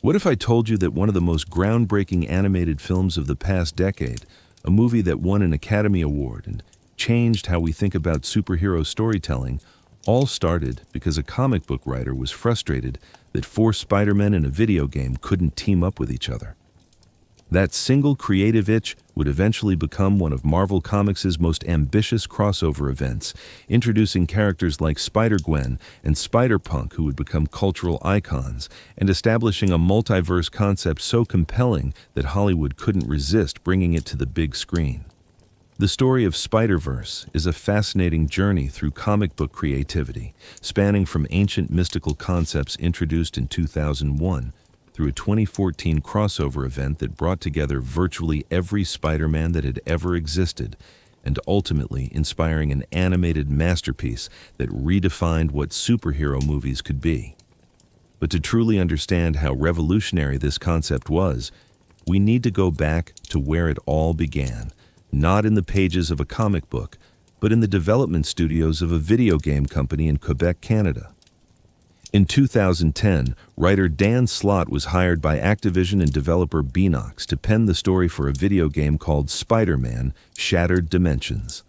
What if I told you that one of the most groundbreaking animated films of the past decade, a movie that won an Academy Award and changed how we think about superhero storytelling, all started because a comic book writer was frustrated that four Spider-Men in a video game couldn't team up with each other? That single creative itch would eventually become one of Marvel Comics' most ambitious crossover events, introducing characters like Spider-Gwen and Spider-Punk who would become cultural icons, and establishing a multiverse concept so compelling that Hollywood couldn't resist bringing it to the big screen. The story of Spider-Verse is a fascinating journey through comic book creativity, spanning from ancient mystical concepts introduced in 2001 through a 2014 crossover event that brought together virtually every Spider-Man that had ever existed, and ultimately inspiring an animated masterpiece that redefined what superhero movies could be. But to truly understand how revolutionary this concept was, we need to go back to where it all began, not in the pages of a comic book, but in the development studios of a video game company in Quebec, Canada. In 2010, writer Dan Slott was hired by Activision and developer Beenox to pen the story for a video game called Spider-Man: Shattered Dimensions.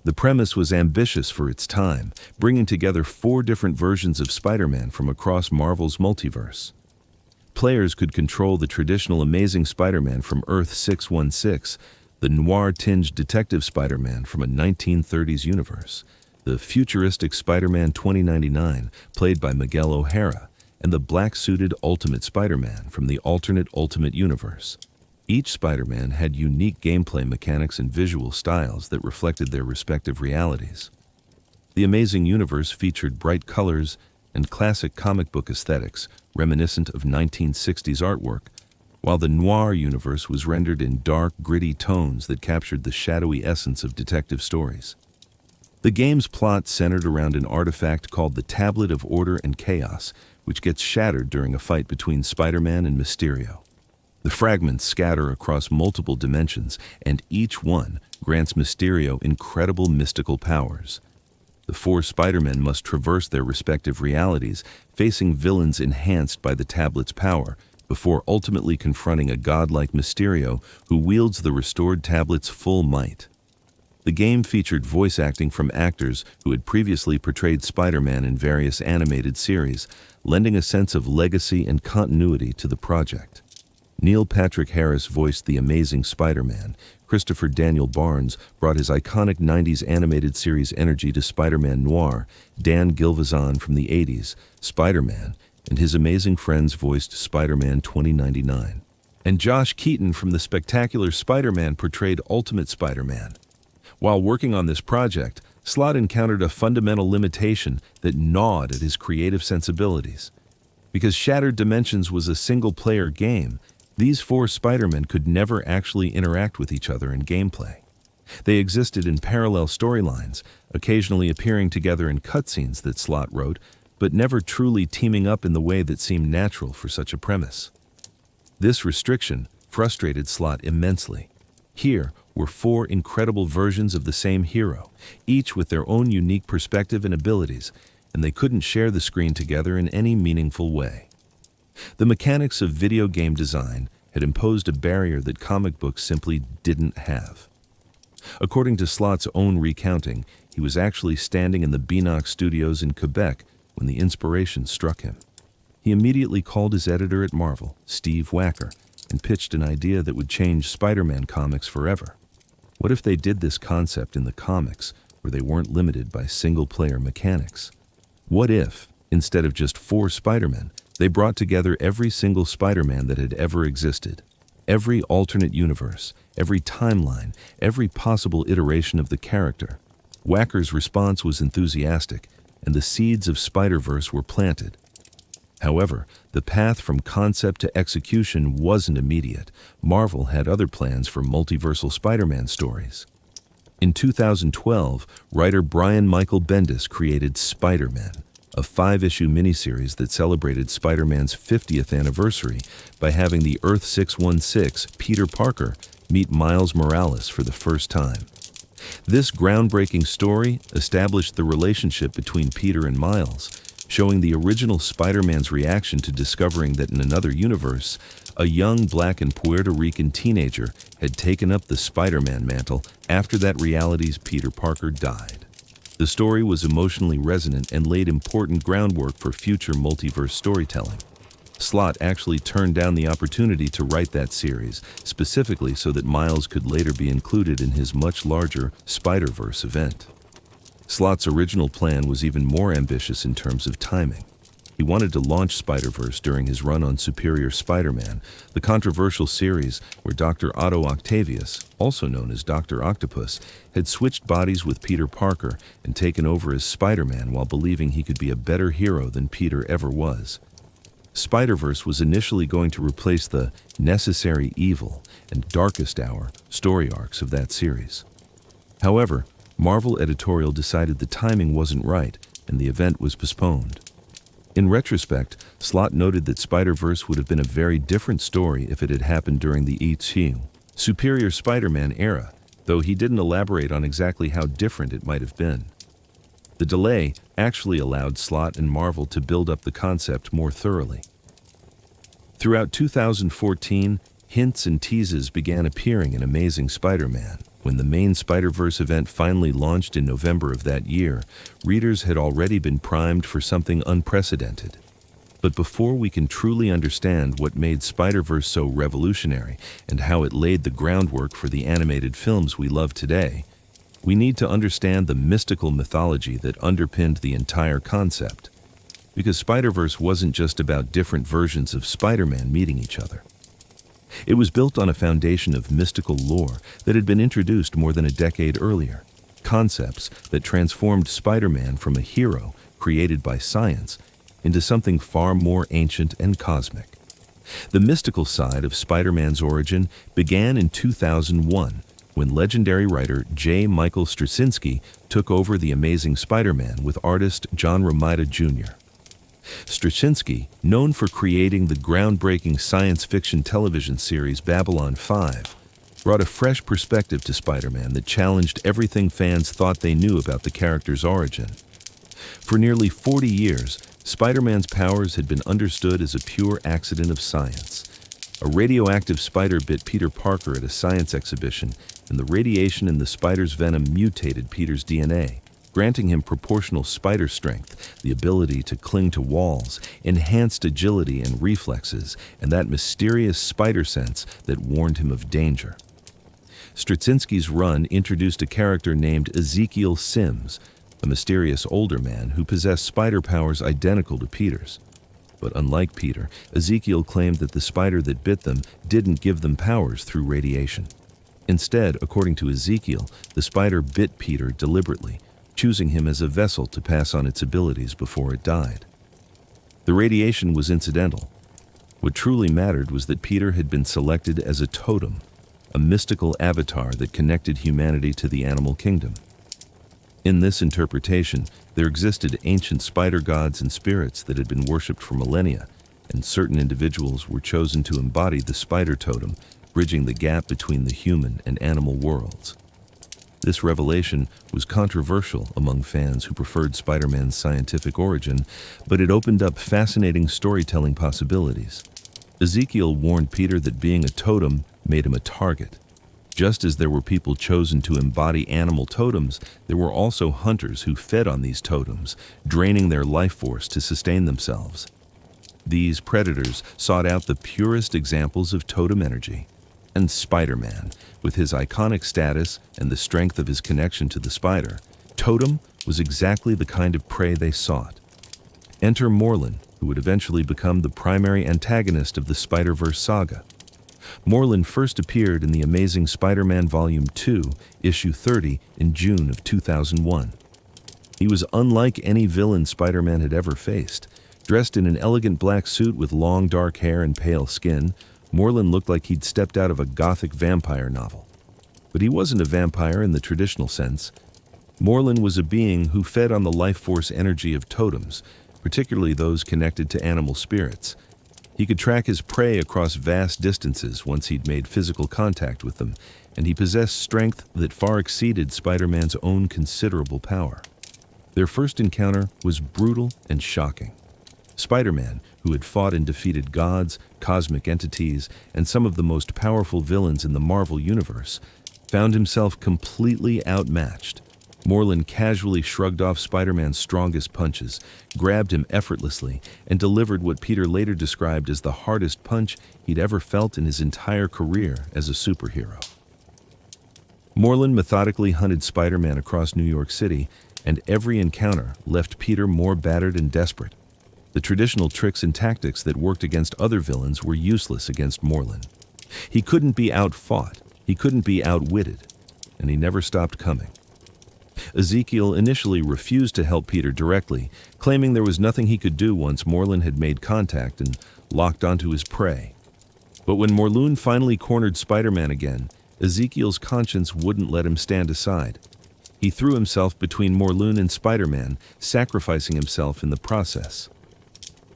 The premise was ambitious for its time, bringing together 4 different versions of Spider-Man from across Marvel's multiverse. Players could control the traditional Amazing Spider-Man from Earth 616, the noir-tinged Detective Spider-Man from a 1930s universe, the futuristic Spider-Man 2099, played by Miguel O'Hara, and the black-suited Ultimate Spider-Man from the alternate Ultimate Universe. Each Spider-Man had unique gameplay mechanics and visual styles that reflected their respective realities. The Amazing Universe featured bright colors and classic comic book aesthetics reminiscent of 1960s artwork, while the noir universe was rendered in dark, gritty tones that captured the shadowy essence of detective stories. The game's plot centered around an artifact called the Tablet of Order and Chaos, which gets shattered during a fight between Spider-Man and Mysterio. The fragments scatter across multiple dimensions, and each one grants Mysterio incredible mystical powers. The 4 Spider-Men must traverse their respective realities, facing villains enhanced by the tablet's power, before ultimately confronting a godlike Mysterio who wields the restored tablet's full might. The game featured voice acting from actors who had previously portrayed Spider-Man in various animated series, lending a sense of legacy and continuity to the project. Neil Patrick Harris voiced the Amazing Spider-Man. Christopher Daniel Barnes brought his iconic 90s animated series energy to Spider-Man Noir. Dan Gilvezan from the 80s, Spider-Man, and his amazing friends voiced Spider-Man 2099. And Josh Keaton from the spectacular Spider-Man portrayed Ultimate Spider-Man. While working on this project, Slott encountered a fundamental limitation that gnawed at his creative sensibilities. Because Shattered Dimensions was a single-player game, these 4 Spider-Men could never actually interact with each other in gameplay. They existed in parallel storylines, occasionally appearing together in cutscenes that Slott wrote, but never truly teaming up in the way that seemed natural for such a premise. This restriction frustrated Slott immensely. Here were 4 incredible versions of the same hero, each with their own unique perspective and abilities, and they couldn't share the screen together in any meaningful way. The mechanics of video game design had imposed a barrier that comic books simply didn't have. According to Slott's own recounting, he was actually standing in the Beenox studios in Quebec when the inspiration struck him. He immediately called his editor at Marvel, Steve Wacker, and pitched an idea that would change Spider-Man comics forever. What if they did this concept in the comics, where they weren't limited by single-player mechanics? What if, instead of just 4 Spider-Men, they brought together every single Spider-Man that had ever existed? Every alternate universe, every timeline, every possible iteration of the character. Wacker's response was enthusiastic, and the seeds of Spider-Verse were planted. However, the path from concept to execution wasn't immediate. Marvel had other plans for multiversal Spider-Man stories. In 2012, writer Brian Michael Bendis created Spider-Man, a 5-issue miniseries that celebrated Spider-Man's 50th anniversary by having the Earth 616 Peter Parker meet Miles Morales for the first time. This groundbreaking story established the relationship between Peter and Miles, showing the original Spider-Man's reaction to discovering that in another universe, a young black and Puerto Rican teenager had taken up the Spider-Man mantle after that reality's Peter Parker died. The story was emotionally resonant and laid important groundwork for future multiverse storytelling. Slott actually turned down the opportunity to write that series, specifically so that Miles could later be included in his much larger Spider-Verse event. Slott's original plan was even more ambitious in terms of timing. He wanted to launch Spider-Verse during his run on Superior Spider-Man, the controversial series where Dr. Otto Octavius, also known as Dr. Octopus, had switched bodies with Peter Parker and taken over as Spider-Man while believing he could be a better hero than Peter ever was. Spider-Verse was initially going to replace the Necessary Evil and Darkest Hour story arcs of that series. However, Marvel editorial decided the timing wasn't right and the event was postponed. In retrospect, Slott noted that Spider-Verse would have been a very different story if it had happened during the Superior Spider-Man era, though he didn't elaborate on exactly how different it might have been. The delay actually allowed Slott and Marvel to build up the concept more thoroughly. Throughout 2014, hints and teases began appearing in Amazing Spider-Man. When the main Spider-Verse event finally launched in November of that year, readers had already been primed for something unprecedented. But before we can truly understand what made Spider-Verse so revolutionary and how it laid the groundwork for the animated films we love today, we need to understand the mystical mythology that underpinned the entire concept. Because Spider-Verse wasn't just about different versions of Spider-Man meeting each other. It was built on a foundation of mystical lore that had been introduced more than a decade earlier, concepts that transformed Spider-Man from a hero created by science into something far more ancient and cosmic. The mystical side of Spider-Man's origin began in 2001, when legendary writer J. Michael Straczynski took over The Amazing Spider-Man with artist John Romita Jr. Straczynski, known for creating the groundbreaking science fiction television series Babylon 5, brought a fresh perspective to Spider-Man that challenged everything fans thought they knew about the character's origin. For nearly 40 years, Spider-Man's powers had been understood as a pure accident of science. A radioactive spider bit Peter Parker at a science exhibition, and the radiation in the spider's venom mutated Peter's DNA, granting him proportional spider strength, the ability to cling to walls, enhanced agility and reflexes, and that mysterious spider sense that warned him of danger. Straczynski's run introduced a character named Ezekiel Sims, a mysterious older man who possessed spider powers identical to Peter's. But unlike Peter, Ezekiel claimed that the spider that bit them didn't give them powers through radiation. Instead, according to Ezekiel, the spider bit Peter deliberately, choosing him as a vessel to pass on its abilities before it died. The radiation was incidental. What truly mattered was that Peter had been selected as a totem, a mystical avatar that connected humanity to the animal kingdom. In this interpretation, there existed ancient spider gods and spirits that had been worshipped for millennia, and certain individuals were chosen to embody the spider totem, bridging the gap between the human and animal worlds. This revelation was controversial among fans who preferred Spider-Man's scientific origin, but it opened up fascinating storytelling possibilities. Ezekiel warned Peter that being a totem made him a target. Just as there were people chosen to embody animal totems, there were also hunters who fed on these totems, draining their life force to sustain themselves. These predators sought out the purest examples of totem energy. And Spider-Man, with his iconic status and the strength of his connection to the spider, totem was exactly the kind of prey they sought. Enter Morlun, who would eventually become the primary antagonist of the Spider-Verse saga. Morlun first appeared in The Amazing Spider-Man Volume 2, Issue 30, in June of 2001. He was unlike any villain Spider-Man had ever faced. Dressed in an elegant black suit with long dark hair and pale skin, Morlun looked like he'd stepped out of a gothic vampire novel. But he wasn't a vampire in the traditional sense. Morlun was a being who fed on the life force energy of totems, particularly those connected to animal spirits. He could track his prey across vast distances once he'd made physical contact with them, and he possessed strength that far exceeded Spider-Man's own considerable power. Their first encounter was brutal and shocking. Spider-Man, who had fought and defeated gods, cosmic entities, and some of the most powerful villains in the Marvel Universe, found himself completely outmatched. Morlun casually shrugged off Spider-Man's strongest punches, grabbed him effortlessly, and delivered what Peter later described as the hardest punch he'd ever felt in his entire career as a superhero. Morlun methodically hunted Spider-Man across New York City, and every encounter left Peter more battered and desperate. The traditional tricks and tactics that worked against other villains were useless against Morlun. He couldn't be outfought, he couldn't be outwitted, and he never stopped coming. Ezekiel initially refused to help Peter directly, claiming there was nothing he could do once Morlun had made contact and locked onto his prey. But when Morlun finally cornered Spider-Man again, Ezekiel's conscience wouldn't let him stand aside. He threw himself between Morlun and Spider-Man, sacrificing himself in the process.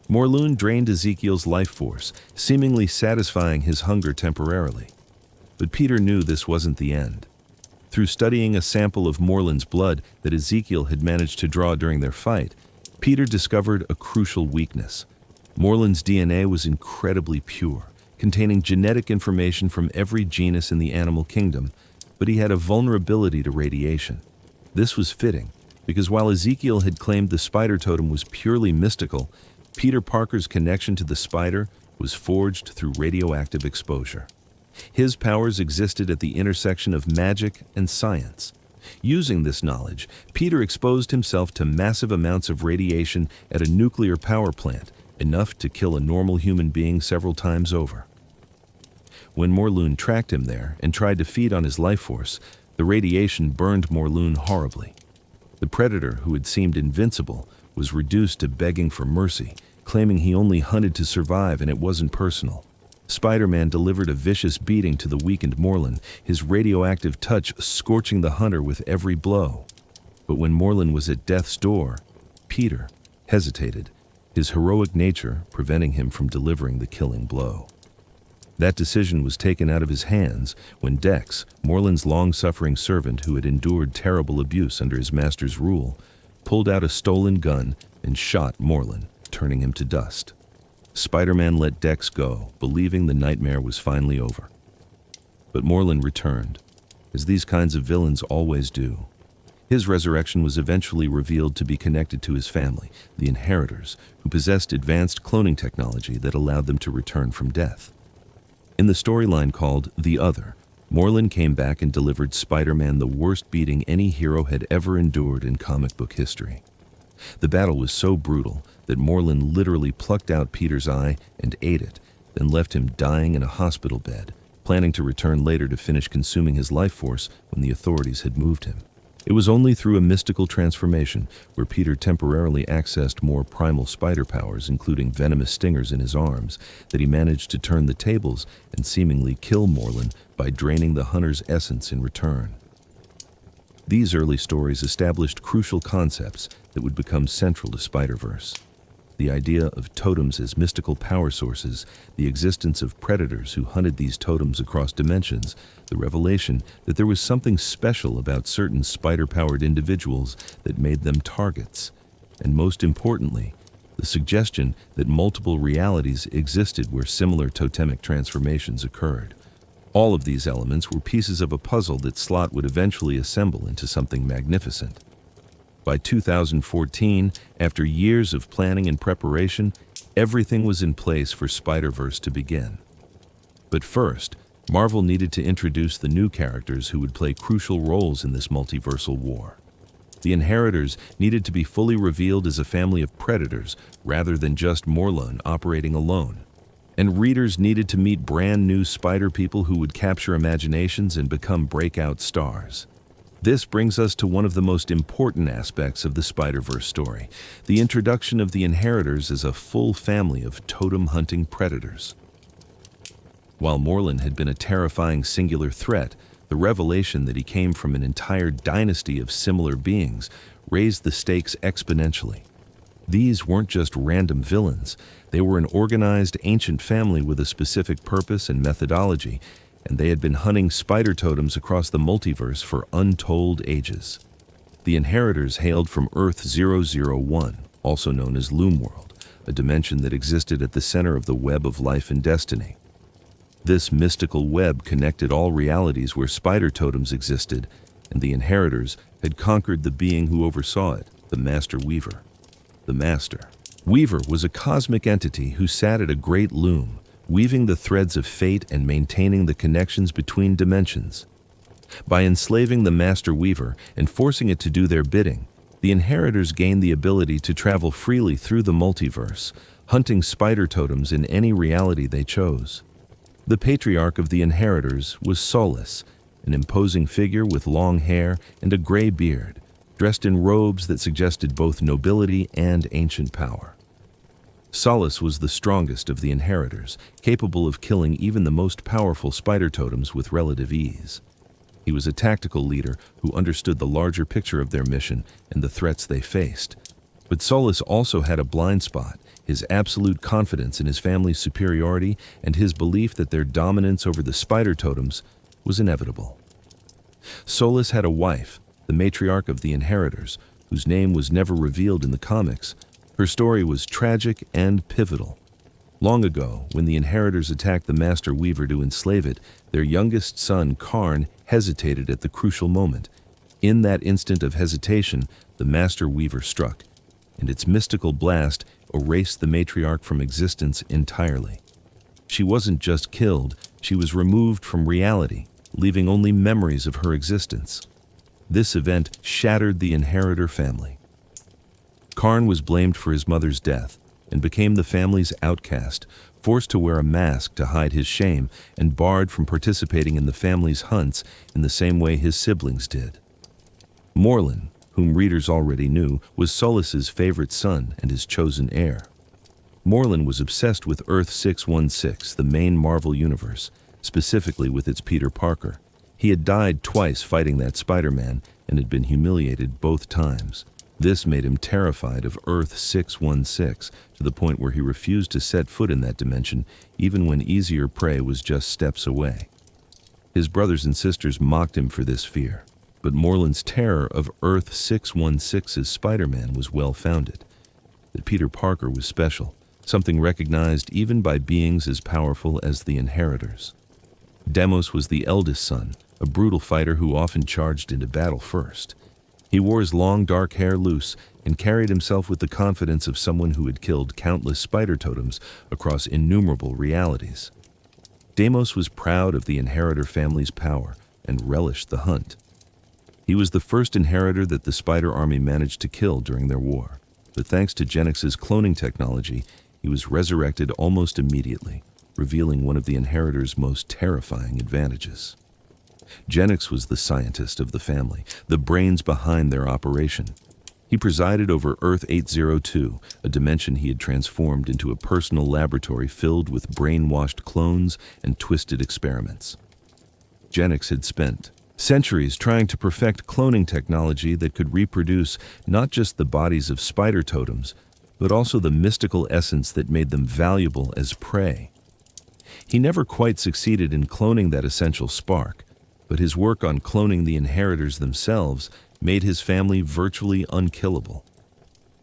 Morlun drained Ezekiel's life force, seemingly satisfying his hunger temporarily. But Peter knew this wasn't the end. Through studying a sample of Morlun's blood that Ezekiel had managed to draw during their fight, Peter discovered a crucial weakness. Morlun's DNA was incredibly pure, containing genetic information from every genus in the animal kingdom, but he had a vulnerability to radiation. This was fitting, because while Ezekiel had claimed the spider-totem was purely mystical, Peter Parker's connection to the spider was forged through radioactive exposure. His powers existed at the intersection of magic and science. Using this knowledge, Peter exposed himself to massive amounts of radiation at a nuclear power plant, enough to kill a normal human being several times over. When Morlun tracked him there and tried to feed on his life force, the radiation burned Morlun horribly. The Predator, who had seemed invincible, was reduced to begging for mercy, claiming he only hunted to survive and it wasn't personal. Spider-Man delivered a vicious beating to the weakened Morlun, his radioactive touch scorching the hunter with every blow. But when Morlun was at death's door, Peter hesitated, his heroic nature preventing him from delivering the killing blow. That decision was taken out of his hands when Dex, Morlun's long-suffering servant who had endured terrible abuse under his master's rule, pulled out a stolen gun and shot Morlun, turning him to dust. Spider-Man let Dex go, believing the nightmare was finally over. But Morlun returned, as these kinds of villains always do. His resurrection was eventually revealed to be connected to his family, the Inheritors, who possessed advanced cloning technology that allowed them to return from death. In the storyline called The Other, Morlun came back and delivered Spider-Man the worst beating any hero had ever endured in comic book history. The battle was so brutal that Morlun literally plucked out Peter's eye and ate it, then left him dying in a hospital bed, planning to return later to finish consuming his life force when the authorities had moved him. It was only through a mystical transformation, where Peter temporarily accessed more primal spider powers, including venomous stingers in his arms, that he managed to turn the tables and seemingly kill Morlun by draining the hunter's essence in return. These early stories established crucial concepts that would become central to Spider-Verse. The idea of totems as mystical power sources, the existence of predators who hunted these totems across dimensions, the revelation that there was something special about certain spider-powered individuals that made them targets, and most importantly, the suggestion that multiple realities existed where similar totemic transformations occurred. All of these elements were pieces of a puzzle that Slott would eventually assemble into something magnificent. By 2014, after years of planning and preparation, everything was in place for Spider-Verse to begin. But first, Marvel needed to introduce the new characters who would play crucial roles in this multiversal war. The Inheritors needed to be fully revealed as a family of predators rather than just Morlun operating alone. And readers needed to meet brand new spider people who would capture imaginations and become breakout stars. This brings us to one of the most important aspects of the Spider-Verse story, the introduction of the Inheritors as a full family of totem-hunting predators. While Morlun had been a terrifying singular threat, the revelation that he came from an entire dynasty of similar beings raised the stakes exponentially. These weren't just random villains, they were an organized ancient family with a specific purpose and methodology, and they had been hunting spider totems across the multiverse for untold ages. The Inheritors hailed from Earth-001, also known as Loomworld, a dimension that existed at the center of the web of life and destiny. This mystical web connected all realities where spider-totems existed, and the Inheritors had conquered the being who oversaw it, the Master Weaver. The Master Weaver was a cosmic entity who sat at a great loom, weaving the threads of fate and maintaining the connections between dimensions. By enslaving the Master Weaver and forcing it to do their bidding, the Inheritors gained the ability to travel freely through the multiverse, hunting spider-totems in any reality they chose. The patriarch of the Inheritors was Solus, an imposing figure with long hair and a gray beard, dressed in robes that suggested both nobility and ancient power. Solus was the strongest of the Inheritors, capable of killing even the most powerful spider-totems with relative ease. He was a tactical leader who understood the larger picture of their mission and the threats they faced. But Solus also had a blind spot, his absolute confidence in his family's superiority and his belief that their dominance over the spider-totems was inevitable. Solus had a wife, the matriarch of the Inheritors, whose name was never revealed in the comics. Her story was tragic and pivotal. Long ago, when the Inheritors attacked the Master Weaver to enslave it, their youngest son, Karn, hesitated at the crucial moment. In that instant of hesitation, the Master Weaver struck, and its mystical blast erased the matriarch from existence entirely. She wasn't just killed, she was removed from reality, leaving only memories of her existence. This event shattered the Inheritor family. Karn was blamed for his mother's death and became the family's outcast, forced to wear a mask to hide his shame and barred from participating in the family's hunts in the same way his siblings did. Morlun, whom readers already knew, was Solus's favorite son and his chosen heir. Morlun was obsessed with Earth-616, the main Marvel universe, specifically with its Peter Parker. He had died twice fighting that Spider-Man and had been humiliated both times. This made him terrified of Earth-616 to the point where he refused to set foot in that dimension even when easier prey was just steps away. His brothers and sisters mocked him for this fear, but Morlun's terror of Earth-616's Spider-Man was well-founded. That Peter Parker was special, something recognized even by beings as powerful as the Inheritors. Deimos was the eldest son, a brutal fighter who often charged into battle first. He wore his long dark hair loose and carried himself with the confidence of someone who had killed countless spider-totems across innumerable realities. Deimos was proud of the Inheritor family's power and relished the hunt. He was the first Inheritor that the Spider Army managed to kill during their war, but thanks to Genix's cloning technology, he was resurrected almost immediately, revealing one of the Inheritors' most terrifying advantages. Genix was the scientist of the family, the brains behind their operation. He presided over Earth-802, a dimension he had transformed into a personal laboratory filled with brainwashed clones and twisted experiments. Genix had spent centuries trying to perfect cloning technology that could reproduce not just the bodies of spider-totems, but also the mystical essence that made them valuable as prey. He never quite succeeded in cloning that essential spark, but his work on cloning the Inheritors themselves made his family virtually unkillable.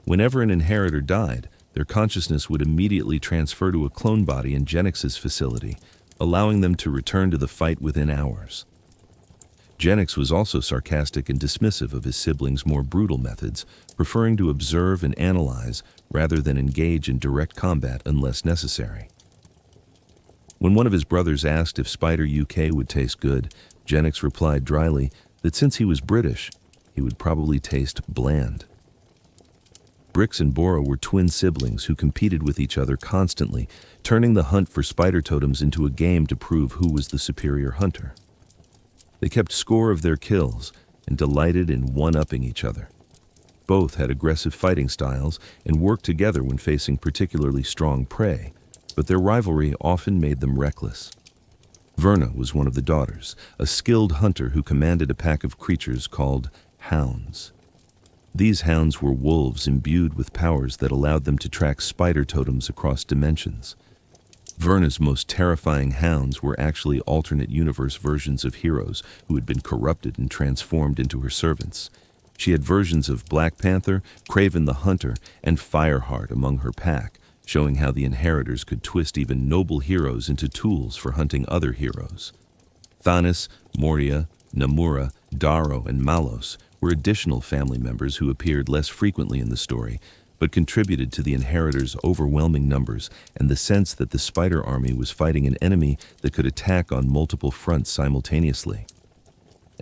Whenever an Inheritor died, their consciousness would immediately transfer to a clone body in Genix's facility, allowing them to return to the fight within hours. Genix was also sarcastic and dismissive of his siblings' more brutal methods, preferring to observe and analyze rather than engage in direct combat unless necessary. When one of his brothers asked if Spider UK would taste good, Genix replied dryly that since he was British, he would probably taste bland. Brix and Bora were twin siblings who competed with each other constantly, turning the hunt for spider-totems into a game to prove who was the superior hunter. They kept score of their kills and delighted in one-upping each other. Both had aggressive fighting styles and worked together when facing particularly strong prey, but their rivalry often made them reckless. Verna was one of the daughters, a skilled hunter who commanded a pack of creatures called hounds. These hounds were wolves imbued with powers that allowed them to track spider-totems across dimensions. Verna's most terrifying hounds were actually alternate universe versions of heroes who had been corrupted and transformed into her servants. She had versions of Black Panther, Kraven the Hunter, and Fireheart among her pack, showing how the Inheritors could twist even noble heroes into tools for hunting other heroes. Thanos, Moria, Namura, Darrow, and Malos were additional family members who appeared less frequently in the story, but contributed to the Inheritors' overwhelming numbers and the sense that the Spider Army was fighting an enemy that could attack on multiple fronts simultaneously.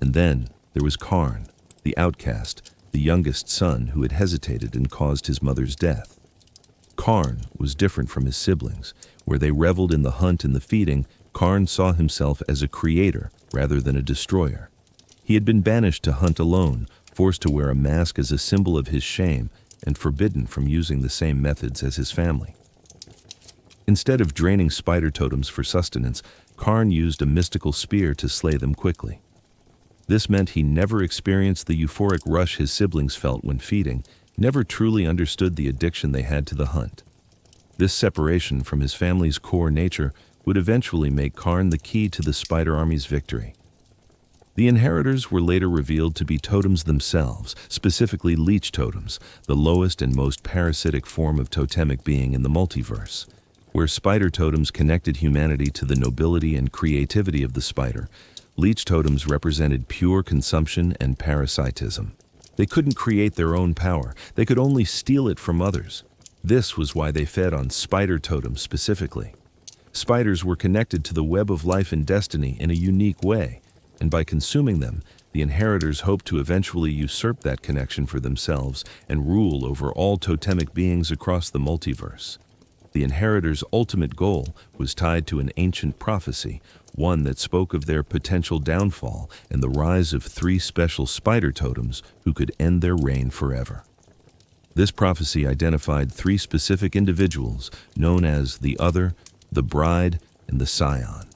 And then there was Karn, the outcast, the youngest son who had hesitated and caused his mother's death. Karn was different from his siblings. Where they reveled in the hunt and the feeding, Karn saw himself as a creator rather than a destroyer. He had been banished to hunt alone, forced to wear a mask as a symbol of his shame, and forbidden from using the same methods as his family. Instead of draining spider-totems for sustenance, Karn used a mystical spear to slay them quickly. This meant he never experienced the euphoric rush his siblings felt when feeding, never truly understood the addiction they had to the hunt. This separation from his family's core nature would eventually make Karn the key to the Spider Army's victory. The Inheritors were later revealed to be totems themselves, specifically leech totems, the lowest and most parasitic form of totemic being in the multiverse. Where spider totems connected humanity to the nobility and creativity of the spider, leech totems represented pure consumption and parasitism. They couldn't create their own power, they could only steal it from others. This was why they fed on spider totems specifically. Spiders were connected to the web of life and destiny in a unique way, and by consuming them, the Inheritors hoped to eventually usurp that connection for themselves and rule over all totemic beings across the multiverse. The Inheritors' ultimate goal was tied to an ancient prophecy, one that spoke of their potential downfall and the rise of 3 special spider totems who could end their reign forever. This prophecy identified 3 specific individuals known as the Other, the Bride, and the Scion.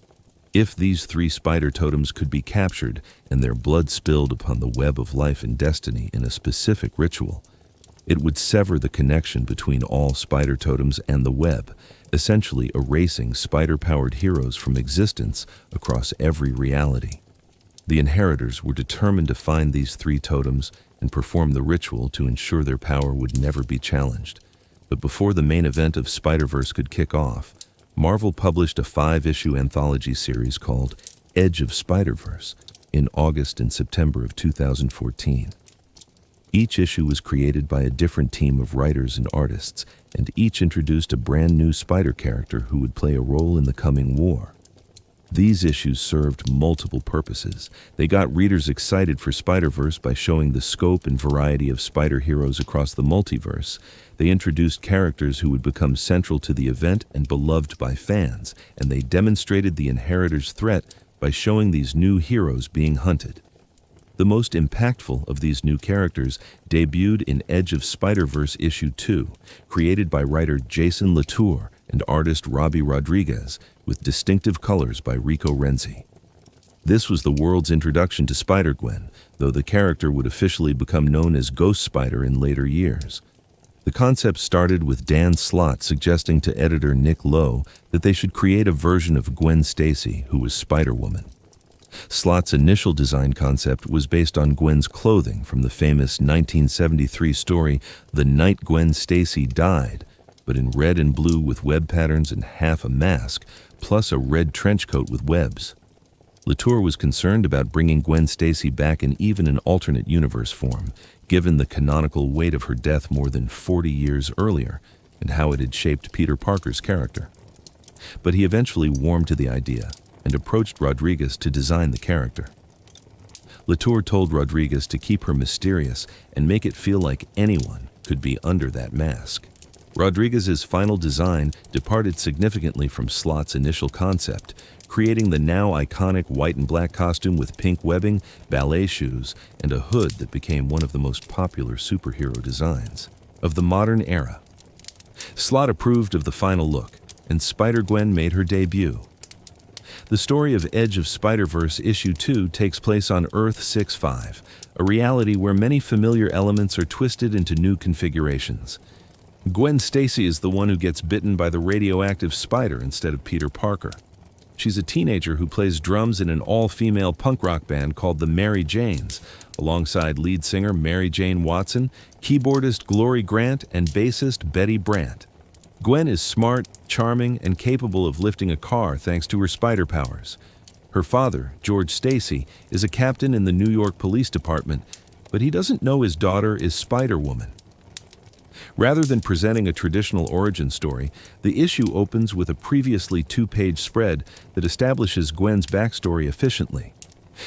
If these 3 spider totems could be captured and their blood spilled upon the web of life and destiny in a specific ritual, it would sever the connection between all spider totems and the web, essentially erasing spider-powered heroes from existence across every reality. The Inheritors were determined to find these 3 totems and perform the ritual to ensure their power would never be challenged. But before the main event of Spider-Verse could kick off, Marvel published a 5-issue anthology series called Edge of Spider-Verse in August and September of 2014. Each issue was created by a different team of writers and artists, and each introduced a brand new spider character who would play a role in the coming war. These issues served multiple purposes. They got readers excited for Spider-Verse by showing the scope and variety of spider heroes across the multiverse. They introduced characters who would become central to the event and beloved by fans, and they demonstrated the Inheritors' threat by showing these new heroes being hunted. The most impactful of these new characters debuted in Edge of Spider-Verse issue 2, created by writer Jason Latour and artist Robbie Rodriguez, with distinctive colors by Rico Renzi. This was the world's introduction to Spider-Gwen, though the character would officially become known as Ghost Spider in later years. The concept started with Dan Slott suggesting to editor Nick Lowe that they should create a version of Gwen Stacy who was Spider-Woman. Slott's initial design concept was based on Gwen's clothing from the famous 1973 story The Night Gwen Stacy Died, but in red and blue with web patterns and half a mask, plus a red trench coat with webs. Latour was concerned about bringing Gwen Stacy back in even an alternate universe form, given the canonical weight of her death more than 40 years earlier and how it had shaped Peter Parker's character. But he eventually warmed to the idea and approached Rodriguez to design the character. Latour told Rodriguez to keep her mysterious and make it feel like anyone could be under that mask. Rodriguez's final design departed significantly from Slott's initial concept, creating the now iconic white and black costume with pink webbing, ballet shoes, and a hood that became one of the most popular superhero designs of the modern era. Slott approved of the final look, and Spider-Gwen made her debut. The story of Edge of Spider-Verse issue 2 takes place on Earth 6-5, a reality where many familiar elements are twisted into new configurations. Gwen Stacy is the one who gets bitten by the radioactive spider instead of Peter Parker. She's a teenager who plays drums in an all-female punk rock band called the Mary Janes, alongside lead singer Mary Jane Watson, keyboardist Glory Grant, and bassist Betty Brant. Gwen is smart, charming, and capable of lifting a car thanks to her spider powers. Her father, George Stacy, is a captain in the New York Police Department, but he doesn't know his daughter is Spider-Woman. Rather than presenting a traditional origin story, the issue opens with a previously two-page spread that establishes Gwen's backstory efficiently.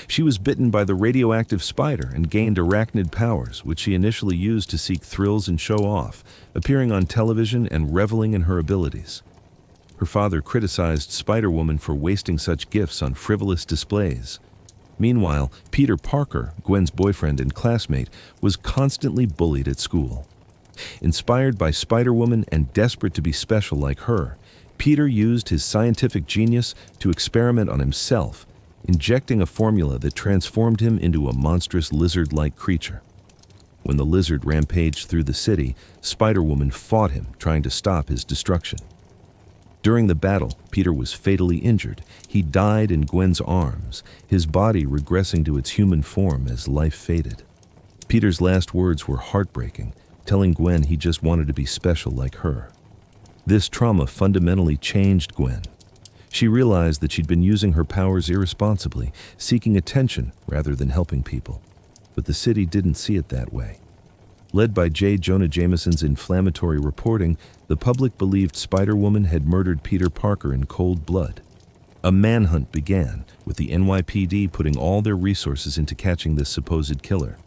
She was bitten by the radioactive spider and gained arachnid powers, which she initially used to seek thrills and show off, appearing on television and reveling in her abilities. Her father criticized Spider-Woman for wasting such gifts on frivolous displays. Meanwhile, Peter Parker, Gwen's boyfriend and classmate, was constantly bullied at school. Inspired by Spider-Woman and desperate to be special like her, Peter used his scientific genius to experiment on himself, injecting a formula that transformed him into a monstrous lizard-like creature. When the lizard rampaged through the city, Spider-Woman fought him, trying to stop his destruction. During the battle, Peter was fatally injured. He died in Gwen's arms, his body regressing to its human form as life faded. Peter's last words were heartbreaking, telling Gwen he just wanted to be special like her. This trauma fundamentally changed Gwen. She realized that she'd been using her powers irresponsibly, seeking attention rather than helping people. But the city didn't see it that way. Led by J. Jonah Jameson's inflammatory reporting, the public believed Spider-Woman had murdered Peter Parker in cold blood. A manhunt began, with the NYPD putting all their resources into catching this supposed killer.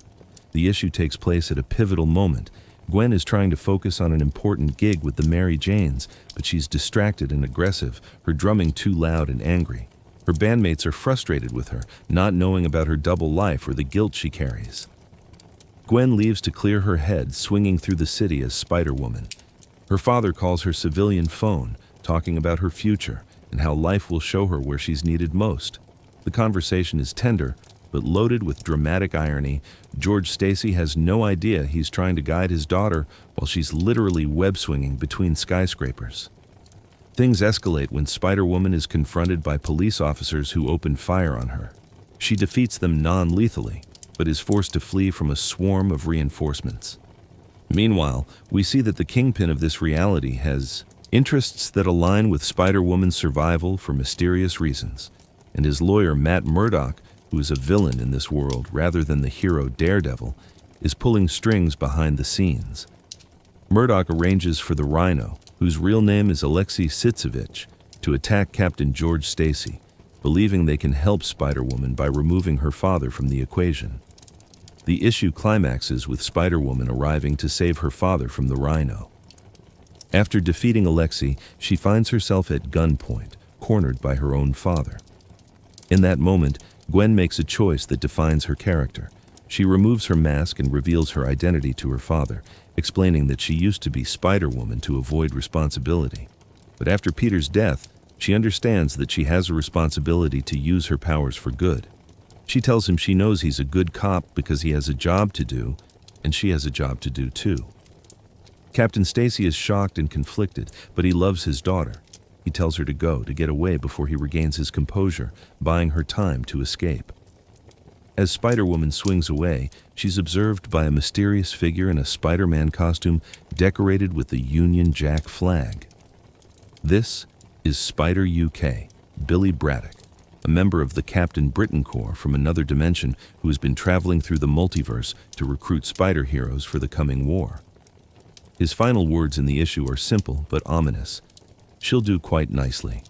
The issue takes place at a pivotal moment. Gwen is trying to focus on an important gig with the Mary Janes, but she's distracted and aggressive, her drumming too loud and angry. Her bandmates are frustrated with her, not knowing about her double life or the guilt she carries. Gwen leaves to clear her head, swinging through the city as Spider-Woman. Her father calls her civilian phone, talking about her future and how life will show her where she's needed most. The conversation is tender, but loaded with dramatic irony. George Stacy has no idea he's trying to guide his daughter while she's literally web-swinging between skyscrapers. Things escalate when Spider-Woman is confronted by police officers who open fire on her. She defeats them non-lethally, but is forced to flee from a swarm of reinforcements. Meanwhile, we see that the kingpin of this reality has interests that align with Spider-Woman's survival for mysterious reasons, and his lawyer Matt Murdock, who is a villain in this world rather than the hero Daredevil, is pulling strings behind the scenes. Murdock arranges for the Rhino, whose real name is Alexei Sitsevich, to attack Captain George Stacy, believing they can help Spider-Woman by removing her father from the equation. The issue climaxes with Spider-Woman arriving to save her father from the Rhino. After defeating Alexei, she finds herself at gunpoint, cornered by her own father. In that moment, Gwen makes a choice that defines her character. She removes her mask and reveals her identity to her father, explaining that she used to be Spider-Woman to avoid responsibility. But after Peter's death, she understands that she has a responsibility to use her powers for good. She tells him she knows he's a good cop because he has a job to do, and she has a job to do too. Captain Stacy is shocked and conflicted, but he loves his daughter. He tells her to go, to get away before he regains his composure, buying her time to escape. As Spider-Woman swings away, she's observed by a mysterious figure in a Spider-Man costume decorated with the Union Jack flag. This is Spider UK, Billy Braddock, a member of the Captain Britain Corps from another dimension who has been traveling through the multiverse to recruit spider heroes for the coming war. His final words in the issue are simple but ominous. She'll do quite nicely.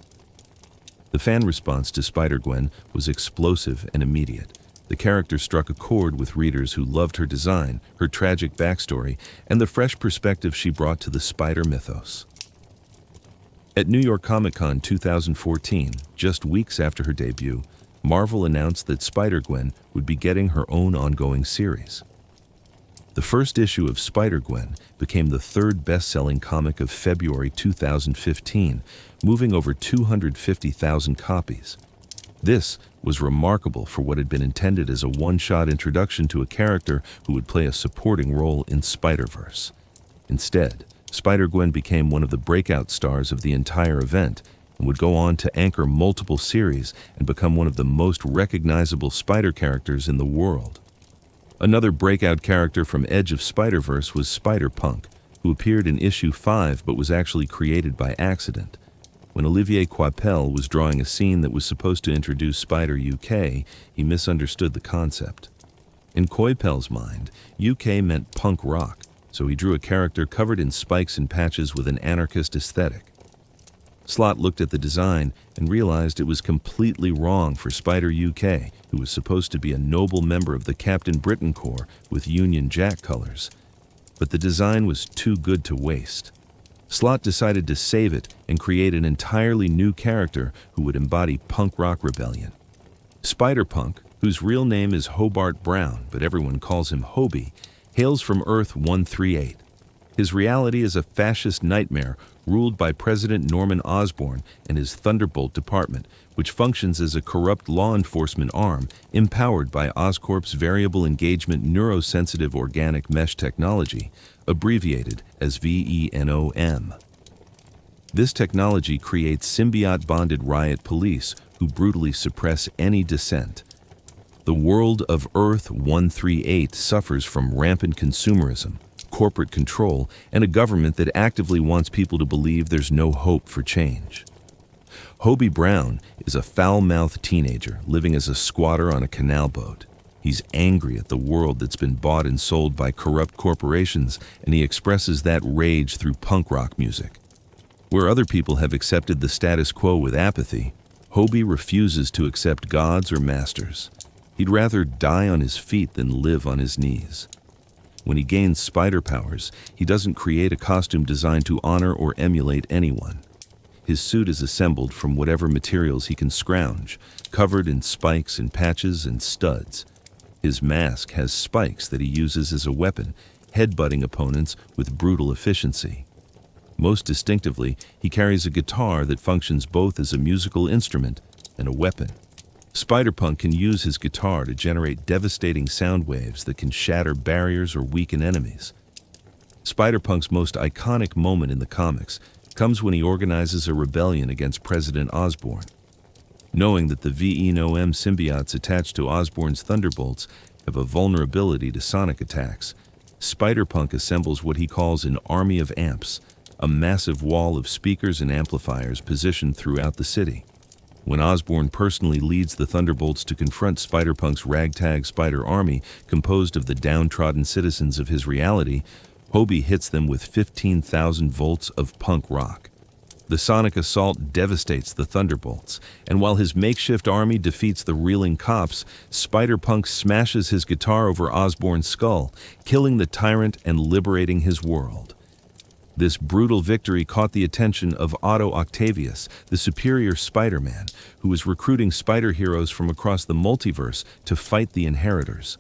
The fan response to Spider-Gwen was explosive and immediate. The character struck a chord with readers who loved her design, her tragic backstory, and the fresh perspective she brought to the spider mythos. At New York Comic Con 2014, just weeks after her debut, Marvel announced that Spider-Gwen would be getting her own ongoing series. The first issue of Spider-Gwen became the third best-selling comic of February 2015, moving over 250,000 copies. This was remarkable for what had been intended as a one-shot introduction to a character who would play a supporting role in Spider-Verse. Instead, Spider-Gwen became one of the breakout stars of the entire event, and would go on to anchor multiple series and become one of the most recognizable Spider characters in the world. Another breakout character from Edge of Spider-Verse was Spider-Punk, who appeared in issue 5 but was actually created by accident. When Olivier Coipel was drawing a scene that was supposed to introduce Spider UK, he misunderstood the concept. In Coipel's mind, UK meant punk rock, so he drew a character covered in spikes and patches with an anarchist aesthetic. Slott looked at the design and realized it was completely wrong for Spider UK, who was supposed to be a noble member of the Captain Britain Corps with Union Jack colors. But the design was too good to waste. Slott decided to save it and create an entirely new character who would embody punk rock rebellion. Spider-Punk, whose real name is Hobart Brown, but everyone calls him Hobie, hails from Earth 138. His reality is a fascist nightmare ruled by President Norman Osborn and his Thunderbolt Department, which functions as a corrupt law enforcement arm empowered by Oscorp's Variable Engagement Neurosensitive Organic Mesh Technology, abbreviated as VENOM. This technology creates symbiote-bonded riot police who brutally suppress any dissent. The world of Earth 138 suffers from rampant consumerism, corporate control, and a government that actively wants people to believe there's no hope for change. Hobie Brown is a foul-mouthed teenager living as a squatter on a canal boat. He's angry at the world that's been bought and sold by corrupt corporations, and he expresses that rage through punk rock music. Where other people have accepted the status quo with apathy, Hobie refuses to accept gods or masters. He'd rather die on his feet than live on his knees. When he gains spider powers, he doesn't create a costume designed to honor or emulate anyone. His suit is assembled from whatever materials he can scrounge, covered in spikes and patches and studs. His mask has spikes that he uses as a weapon, headbutting opponents with brutal efficiency. Most distinctively, he carries a guitar that functions both as a musical instrument and a weapon. Spider-Punk can use his guitar to generate devastating sound waves that can shatter barriers or weaken enemies. Spider-Punk's most iconic moment in the comics comes when he organizes a rebellion against President Osborn. Knowing that the VENOM symbiotes attached to Osborn's Thunderbolts have a vulnerability to sonic attacks, Spider-Punk assembles what he calls an army of amps, a massive wall of speakers and amplifiers positioned throughout the city. When Osborn personally leads the Thunderbolts to confront Spider-Punk's ragtag spider army composed of the downtrodden citizens of his reality, Hobie hits them with 15,000 volts of punk rock. The sonic assault devastates the Thunderbolts, and while his makeshift army defeats the reeling cops, Spider-Punk smashes his guitar over Osborn's skull, killing the tyrant and liberating his world. This brutal victory caught the attention of Otto Octavius, the superior Spider-Man, who was recruiting spider heroes from across the multiverse to fight the Inheritors.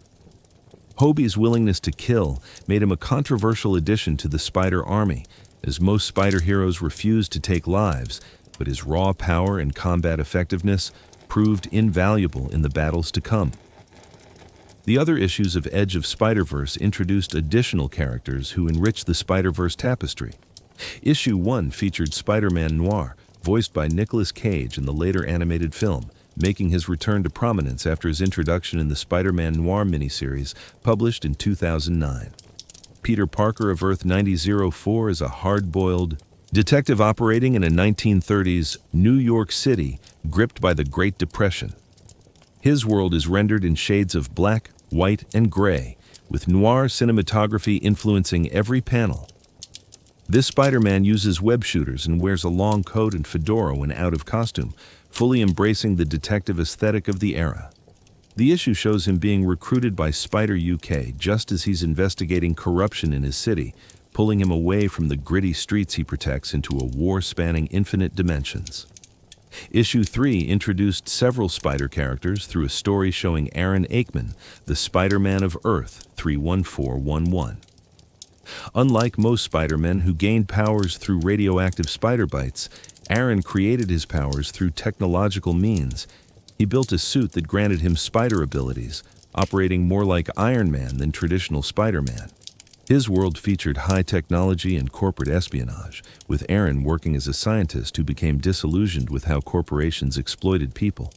Hobie's willingness to kill made him a controversial addition to the Spider Army, as most spider heroes refused to take lives, but his raw power and combat effectiveness proved invaluable in the battles to come. The other issues of Edge of Spider-Verse introduced additional characters who enriched the Spider-Verse tapestry. Issue 1 featured Spider-Man Noir, voiced by Nicolas Cage in the later animated film, making his return to prominence after his introduction in the Spider-Man Noir miniseries, published in 2009. Peter Parker of Earth 9004 is a hard-boiled detective operating in a 1930s New York City gripped by the Great Depression. His world is rendered in shades of black, white, and gray, with noir cinematography influencing every panel. This Spider-Man uses web shooters and wears a long coat and fedora when out of costume, fully embracing the detective aesthetic of the era. The issue shows him being recruited by Spider UK just as he's investigating corruption in his city, pulling him away from the gritty streets he protects into a war spanning infinite dimensions. Issue 3 introduced several Spider characters through a story showing Aaron Aikman, the Spider-Man of Earth 31411. Unlike most Spider-Men who gained powers through radioactive spider bites, Aaron created his powers through technological means. He built a suit that granted him spider abilities, operating more like Iron Man than traditional Spider-Man. His world featured high technology and corporate espionage, with Aaron working as a scientist who became disillusioned with how corporations exploited people.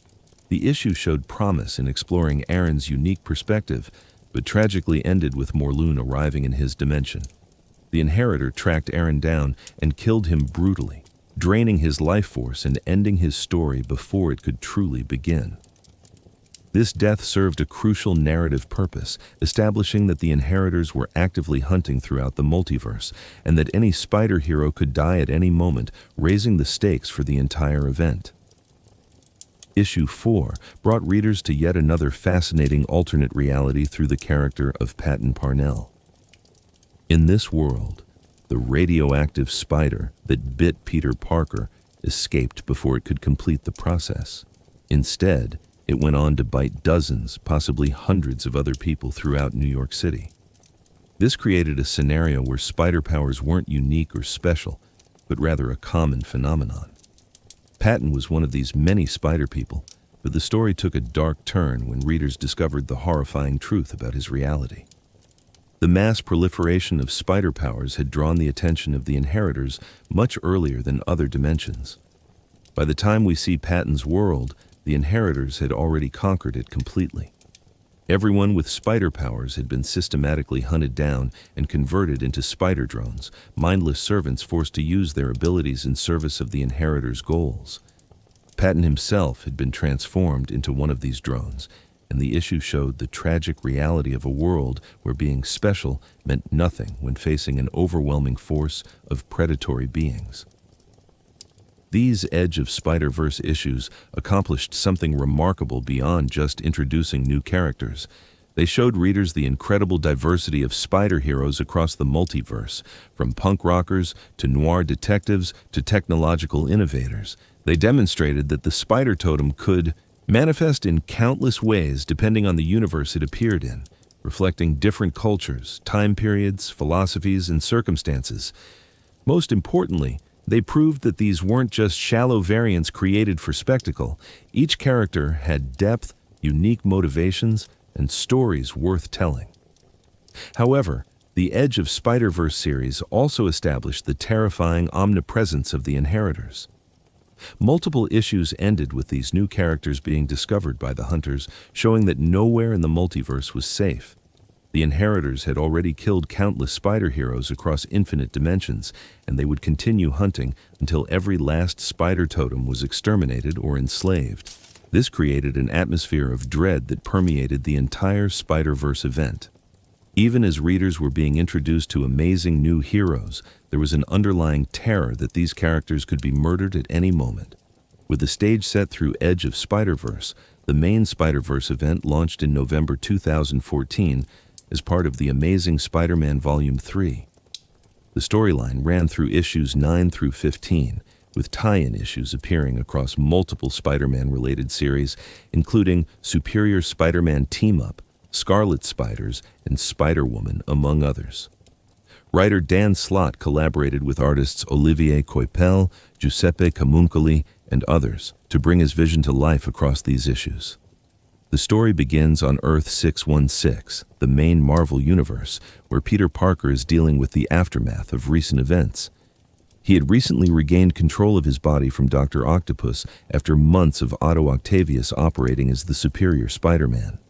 The issue showed promise in exploring Aaron's unique perspective, but tragically ended with Morlun arriving in his dimension. The Inheritor tracked Aaron down and killed him brutally, draining his life force and ending his story before it could truly begin. This death served a crucial narrative purpose, establishing that the Inheritors were actively hunting throughout the multiverse, and that any spider hero could die at any moment, raising the stakes for the entire event. Issue 4 brought readers to yet another fascinating alternate reality through the character of Patton Parnell. In this world, the radioactive spider that bit Peter Parker escaped before it could complete the process. Instead, it went on to bite dozens, possibly hundreds of other people throughout New York City. This created a scenario where spider powers weren't unique or special, but rather a common phenomenon. Patton was one of these many spider people, but the story took a dark turn when readers discovered the horrifying truth about his reality. The mass proliferation of spider powers had drawn the attention of the Inheritors much earlier than other dimensions. By the time we see Patton's world, the Inheritors had already conquered it completely. Everyone with spider powers had been systematically hunted down and converted into spider drones, mindless servants forced to use their abilities in service of the Inheritors' goals. Patton himself had been transformed into one of these drones, and the issue showed the tragic reality of a world where being special meant nothing when facing an overwhelming force of predatory beings. These Edge of Spider-Verse issues accomplished something remarkable beyond just introducing new characters. They showed readers the incredible diversity of spider heroes across the multiverse, from punk rockers to noir detectives to technological innovators. They demonstrated that the spider-totem could manifest in countless ways depending on the universe it appeared in, reflecting different cultures, time periods, philosophies, and circumstances. Most importantly, they proved that these weren't just shallow variants created for spectacle. Each character had depth, unique motivations, and stories worth telling. However, the Edge of Spider-Verse series also established the terrifying omnipresence of the Inheritors. Multiple issues ended with these new characters being discovered by the Hunters, showing that nowhere in the multiverse was safe. The Inheritors had already killed countless spider heroes across infinite dimensions, and they would continue hunting until every last spider totem was exterminated or enslaved. This created an atmosphere of dread that permeated the entire Spider-Verse event. Even as readers were being introduced to amazing new heroes, there was an underlying terror that these characters could be murdered at any moment. With the stage set through Edge of Spider-Verse, the main Spider-Verse event launched in November 2014 as part of the Amazing Spider-Man Volume 3. The storyline ran through issues 9 through 15, with tie-in issues appearing across multiple Spider-Man-related series, including Superior Spider-Man Team-Up, Scarlet Spiders, and Spider-Woman, among others. Writer Dan Slott collaborated with artists Olivier Coipel, Giuseppe Camuncoli, and others to bring his vision to life across these issues. The story begins on Earth 616, the main Marvel universe, where Peter Parker is dealing with the aftermath of recent events. He had recently regained control of his body from Dr. Octopus after months of Otto Octavius operating as the Superior Spider-Man.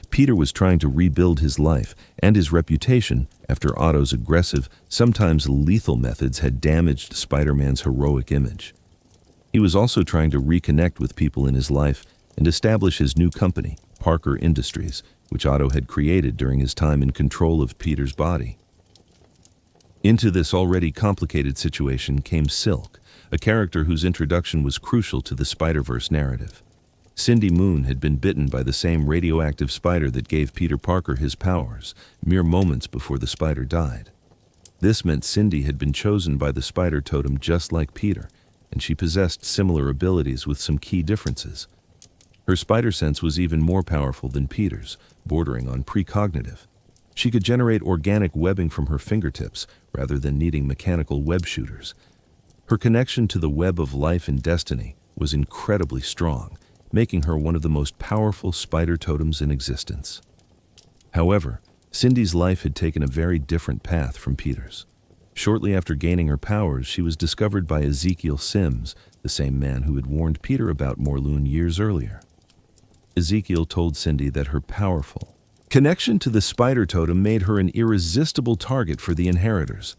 Peter was trying to rebuild his life and his reputation after Otto's aggressive, sometimes lethal methods had damaged Spider-Man's heroic image. He was also trying to reconnect with people in his life and establish his new company, Parker Industries, which Otto had created during his time in control of Peter's body. Into this already complicated situation came Silk, a character whose introduction was crucial to the Spider-Verse narrative. Cindy Moon had been bitten by the same radioactive spider that gave Peter Parker his powers, mere moments before the spider died. This meant Cindy had been chosen by the spider-totem just like Peter, and she possessed similar abilities with some key differences. Her spider sense was even more powerful than Peter's, bordering on precognitive. She could generate organic webbing from her fingertips rather than needing mechanical web shooters. Her connection to the web of life and destiny was incredibly strong, making her one of the most powerful spider totems in existence. However, Cindy's life had taken a very different path from Peter's. Shortly after gaining her powers, she was discovered by Ezekiel Sims, the same man who had warned Peter about Morlun years earlier. Ezekiel told Cindy that her powerful connection to the spider-totem made her an irresistible target for the Inheritors.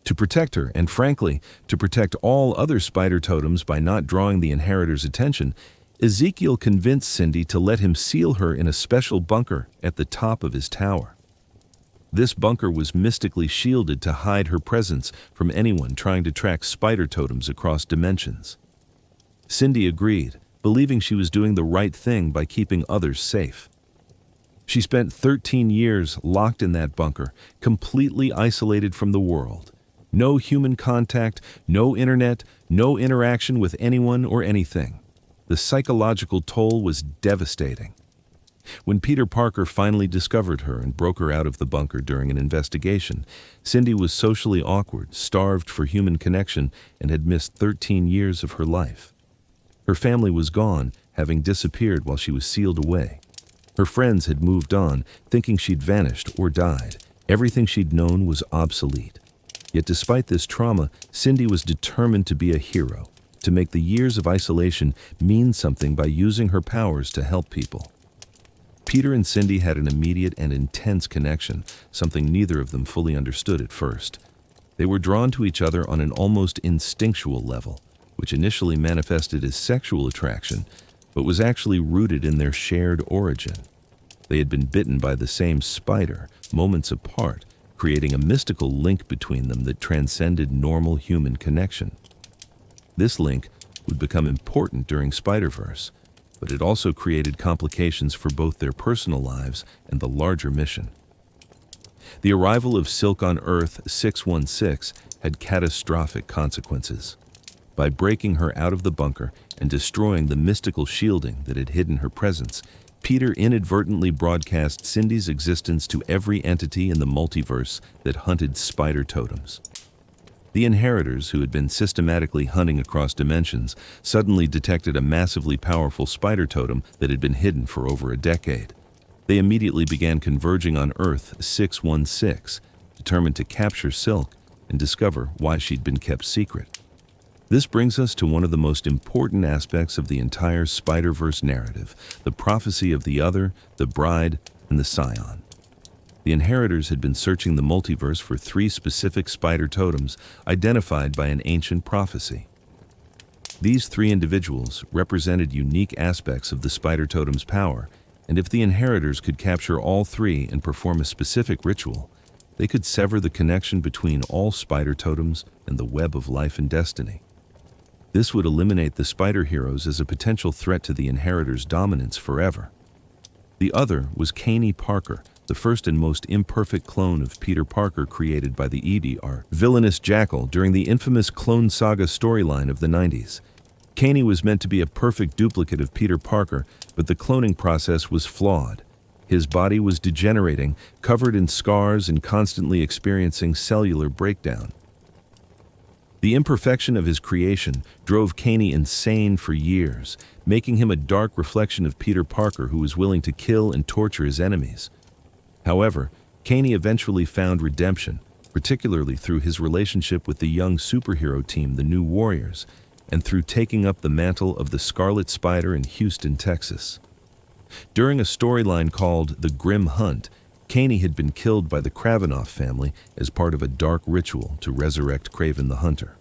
To protect her, and frankly, to protect all other spider-totems by not drawing the Inheritors' attention, Ezekiel convinced Cindy to let him seal her in a special bunker at the top of his tower. This bunker was mystically shielded to hide her presence from anyone trying to track spider-totems across dimensions. Cindy agreed, believing she was doing the right thing by keeping others safe. She spent 13 years locked in that bunker, completely isolated from the world. No human contact, no internet, no interaction with anyone or anything. The psychological toll was devastating. When Peter Parker finally discovered her and broke her out of the bunker during an investigation, Cindy was socially awkward, starved for human connection, and had missed 13 years of her life. Her family was gone, having disappeared while she was sealed away. Her friends had moved on, thinking she'd vanished or died. Everything she'd known was obsolete. Yet despite this trauma, Cindy was determined to be a hero, to make the years of isolation mean something by using her powers to help people. Peter and Cindy had an immediate and intense connection, something neither of them fully understood at first. They were drawn to each other on an almost instinctual level, which initially manifested as sexual attraction, but was actually rooted in their shared origin. They had been bitten by the same spider, moments apart, creating a mystical link between them that transcended normal human connection. This link would become important during Spider-Verse, but it also created complications for both their personal lives and the larger mission. The arrival of Silk on Earth 616 had catastrophic consequences. By breaking her out of the bunker and destroying the mystical shielding that had hidden her presence, Peter inadvertently broadcast Cindy's existence to every entity in the multiverse that hunted spider-totems. The Inheritors, who had been systematically hunting across dimensions, suddenly detected a massively powerful spider-totem that had been hidden for over a decade. They immediately began converging on Earth 616, determined to capture Silk and discover why she'd been kept secret. This brings us to one of the most important aspects of the entire Spider-Verse narrative, the prophecy of the Other, the Bride, and the Scion. The Inheritors had been searching the multiverse for 3 specific spider-totems identified by an ancient prophecy. These 3 individuals represented unique aspects of the spider-totem's power, and if the Inheritors could capture all 3 and perform a specific ritual, they could sever the connection between all spider-totems and the web of life and destiny. This would eliminate the spider heroes as a potential threat to the Inheritors' dominance forever. The other was Kaney Parker, the first and most imperfect clone of Peter Parker created by the ED villainous Jackal during the infamous Clone Saga storyline of the 90s. Kaney was meant to be a perfect duplicate of Peter Parker, but the cloning process was flawed. His body was degenerating, covered in scars and constantly experiencing cellular breakdown. The imperfection of his creation drove Kaney insane for years, making him a dark reflection of Peter Parker who was willing to kill and torture his enemies. However, Kaney eventually found redemption, particularly through his relationship with the young superhero team, the New Warriors, and through taking up the mantle of the Scarlet Spider in Houston, Texas. During a storyline called The Grim Hunt, Kaney had been killed by the Kravinoff family as part of a dark ritual to resurrect Kraven the Hunter.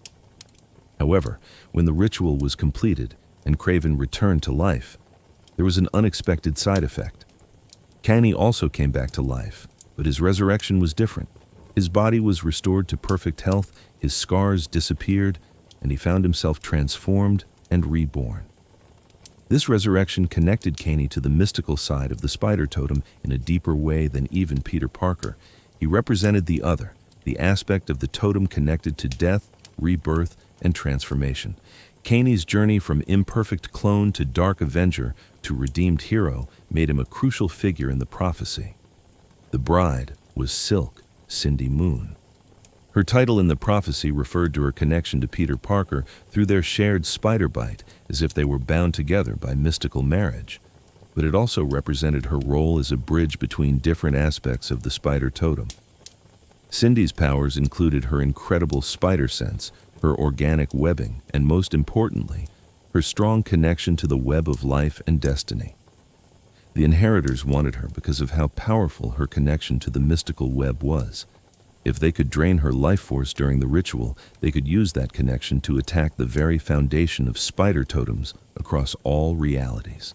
However, when the ritual was completed and Kraven returned to life, there was an unexpected side effect. Kaney also came back to life, but his resurrection was different. His body was restored to perfect health, his scars disappeared, and he found himself transformed and reborn. This resurrection connected Kaney to the mystical side of the spider-totem in a deeper way than even Peter Parker. He represented the other, the aspect of the totem connected to death, rebirth, and transformation. Kaney's journey from imperfect clone to dark avenger to redeemed hero made him a crucial figure in the prophecy. The bride was Silk, Cindy Moon. Her title in the prophecy referred to her connection to Peter Parker through their shared spider bite, as if they were bound together by mystical marriage. but it also represented her role as a bridge between different aspects of the spider totem. Cindy's powers included her incredible spider sense, her organic webbing, and most importantly, her strong connection to the web of life and destiny. The Inheritors wanted her because of how powerful her connection to the mystical web was. If they could drain her life force during the ritual, they could use that connection to attack the very foundation of spider totems across all realities.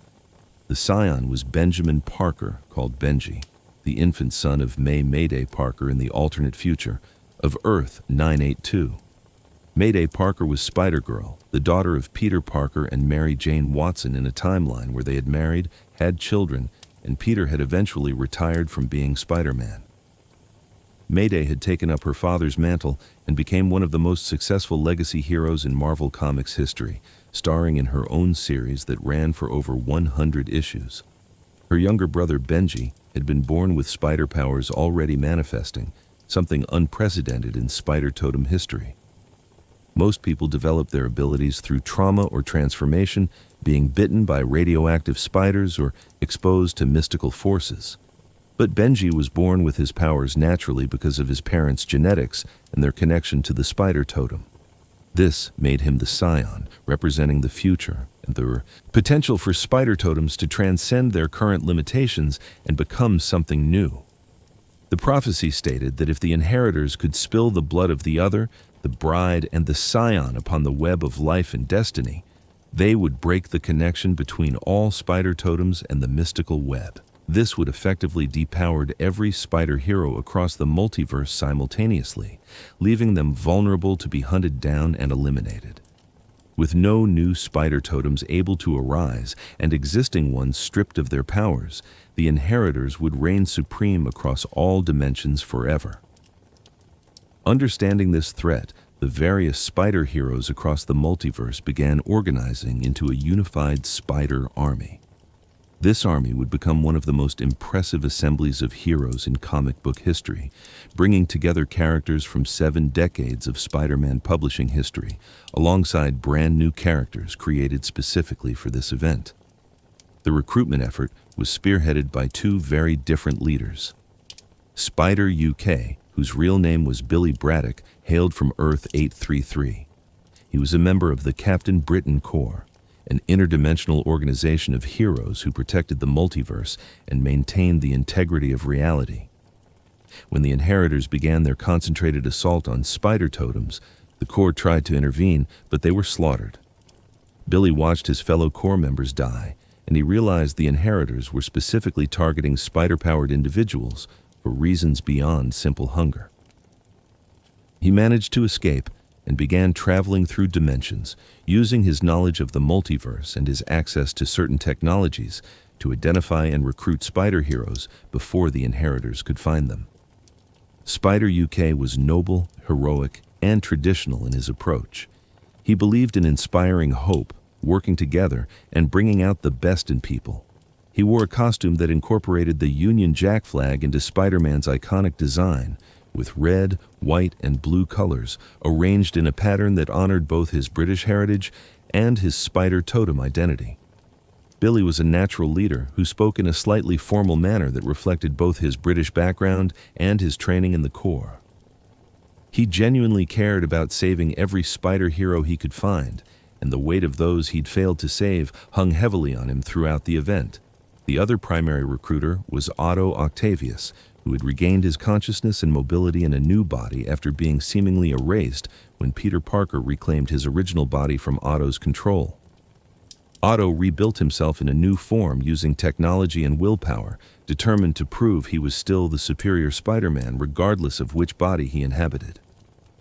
The Scion was Benjamin Parker, called Benji, the infant son of Mayday Parker in the alternate future of Earth 982. Mayday Parker was Spider-Girl, the daughter of Peter Parker and Mary Jane Watson in a timeline where they had married, had children, and Peter had eventually retired from being Spider-Man. Mayday had taken up her father's mantle and became one of the most successful legacy heroes in Marvel Comics history, starring in her own series that ran for over 100 issues. Her younger brother Benji had been born with spider powers already manifesting, something unprecedented in spider totem history. Most people develop their abilities through trauma or transformation, being bitten by radioactive spiders or exposed to mystical forces. But Benji was born with his powers naturally because of his parents' genetics and their connection to the spider totem. This made him the Scion, representing the future and the potential for spider totems to transcend their current limitations and become something new. The prophecy stated that if the Inheritors could spill the blood of the other, the bride and the Scion upon the web of life and destiny, they would break the connection between all spider totems and the mystical web. This would effectively depower every spider hero across the multiverse simultaneously, leaving them vulnerable to be hunted down and eliminated. With no new spider totems able to arise and existing ones stripped of their powers, the Inheritors would reign supreme across all dimensions forever. Understanding this threat, the various spider heroes across the multiverse began organizing into a unified spider army. This army would become one of the most impressive assemblies of heroes in comic book history, bringing together characters from 7 decades of Spider-Man publishing history, alongside brand new characters created specifically for this event. The recruitment effort was spearheaded by 2 very different leaders. Spider UK, whose real name was Billy Braddock, hailed from Earth 833. He was a member of the Captain Britain Corps, an interdimensional organization of heroes who protected the multiverse and maintained the integrity of reality. When the Inheritors began their concentrated assault on spider totems, the Corps tried to intervene, but they were slaughtered. Billy watched his fellow Corps members die, and he realized the Inheritors were specifically targeting spider-powered individuals for reasons beyond simple hunger. He managed to escape and began traveling through dimensions, using his knowledge of the multiverse and his access to certain technologies to identify and recruit spider heroes before the Inheritors could find them. Spider UK was noble, heroic, and traditional in his approach. He believed in inspiring hope, working together, and bringing out the best in people. He wore a costume that incorporated the Union Jack flag into Spider-Man's iconic design, with red, white, and blue colors arranged in a pattern that honored both his British heritage and his spider totem identity. Billy was a natural leader who spoke in a slightly formal manner that reflected both his British background and his training in the Corps. He genuinely cared about saving every spider hero he could find, and the weight of those he'd failed to save hung heavily on him throughout the event. The other primary recruiter was Otto Octavius, who had regained his consciousness and mobility in a new body after being seemingly erased when Peter Parker reclaimed his original body from Otto's control. Otto rebuilt himself in a new form using technology and willpower, determined to prove he was still the superior Spider-Man regardless of which body he inhabited.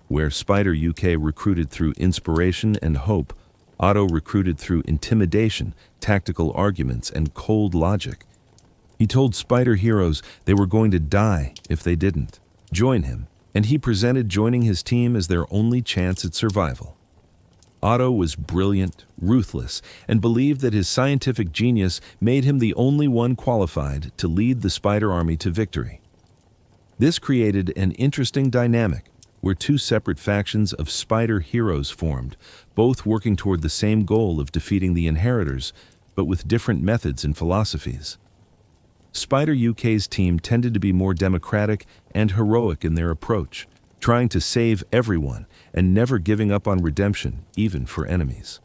Where Spider UK recruited through inspiration and hope, Otto recruited through intimidation, tactical arguments, and cold logic. He told spider heroes they were going to die if they didn't join him, and he presented joining his team as their only chance at survival. Otto was brilliant, ruthless, and believed that his scientific genius made him the only one qualified to lead the spider army to victory. This created an interesting dynamic where 2 separate factions of spider heroes formed, both working toward the same goal of defeating the Inheritors, but with different methods and philosophies. Spider UK's team tended to be more democratic and heroic in their approach, trying to save everyone and never giving up on redemption, even for enemies.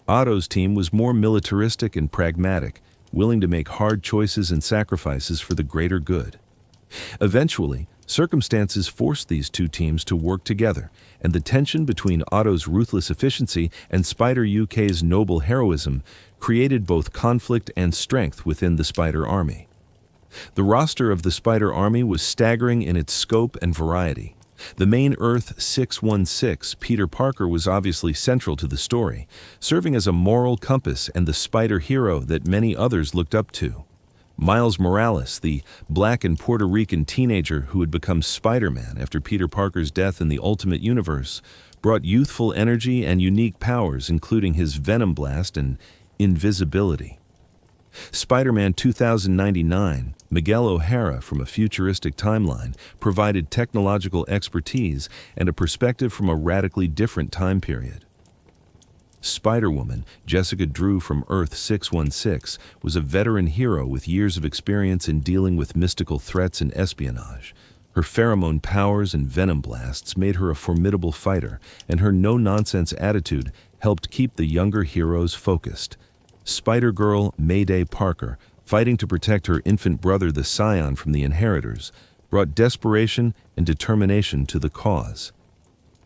Otto's team was more militaristic and pragmatic, willing to make hard choices and sacrifices for the greater good. Eventually, circumstances forced these two teams to work together, and the tension between Otto's ruthless efficiency and Spider UK's noble heroism created both conflict and strength within the Spider Army. The roster of the Spider Army was staggering in its scope and variety. The main Earth 616, Peter Parker, was obviously central to the story, serving as a moral compass and the spider hero that many others looked up to. Miles Morales, the black and Puerto Rican teenager who had become Spider-Man after Peter Parker's death in the Ultimate Universe, brought youthful energy and unique powers, including his Venom Blast and invisibility. Spider-Man 2099, Miguel O'Hara from a futuristic timeline, provided technological expertise and a perspective from a radically different time period. Spider-Woman, Jessica Drew from Earth 616, was a veteran hero with years of experience in dealing with mystical threats and espionage. Her pheromone powers and venom blasts made her a formidable fighter, and her no-nonsense attitude helped keep the younger heroes focused. Spider-Girl Mayday Parker, fighting to protect her infant brother the Scion from the Inheritors, brought desperation and determination to the cause.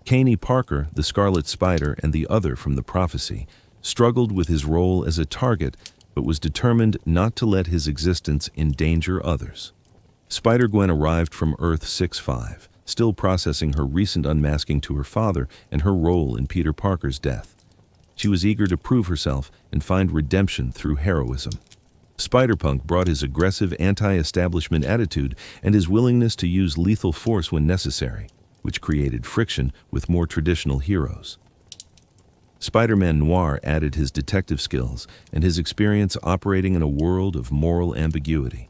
Caney Parker, the Scarlet Spider and the other from the Prophecy, struggled with his role as a target, but was determined not to let his existence endanger others. Spider-Gwen arrived from Earth 65, still processing her recent unmasking to her father and her role in Peter Parker's death. She was eager to prove herself and find redemption through heroism. Spider-Punk brought his aggressive anti-establishment attitude and his willingness to use lethal force when necessary, which created friction with more traditional heroes. Spider-Man Noir added his detective skills and his experience operating in a world of moral ambiguity.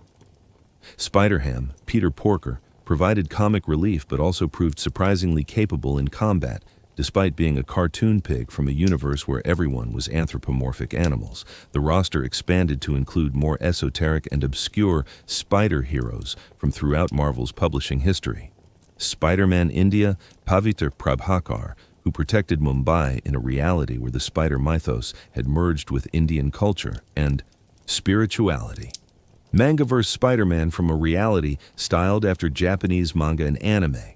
Spider-Ham, Peter Porker, provided comic relief but also proved surprisingly capable in combat, despite being a cartoon pig from a universe where everyone was anthropomorphic animals. The roster expanded to include more esoteric and obscure spider heroes from throughout Marvel's publishing history. Spider-Man India, Pavitr Prabhakar, who protected Mumbai in a reality where the spider mythos had merged with Indian culture and spirituality. Mangaverse Spider-Man from a reality styled after Japanese manga and anime.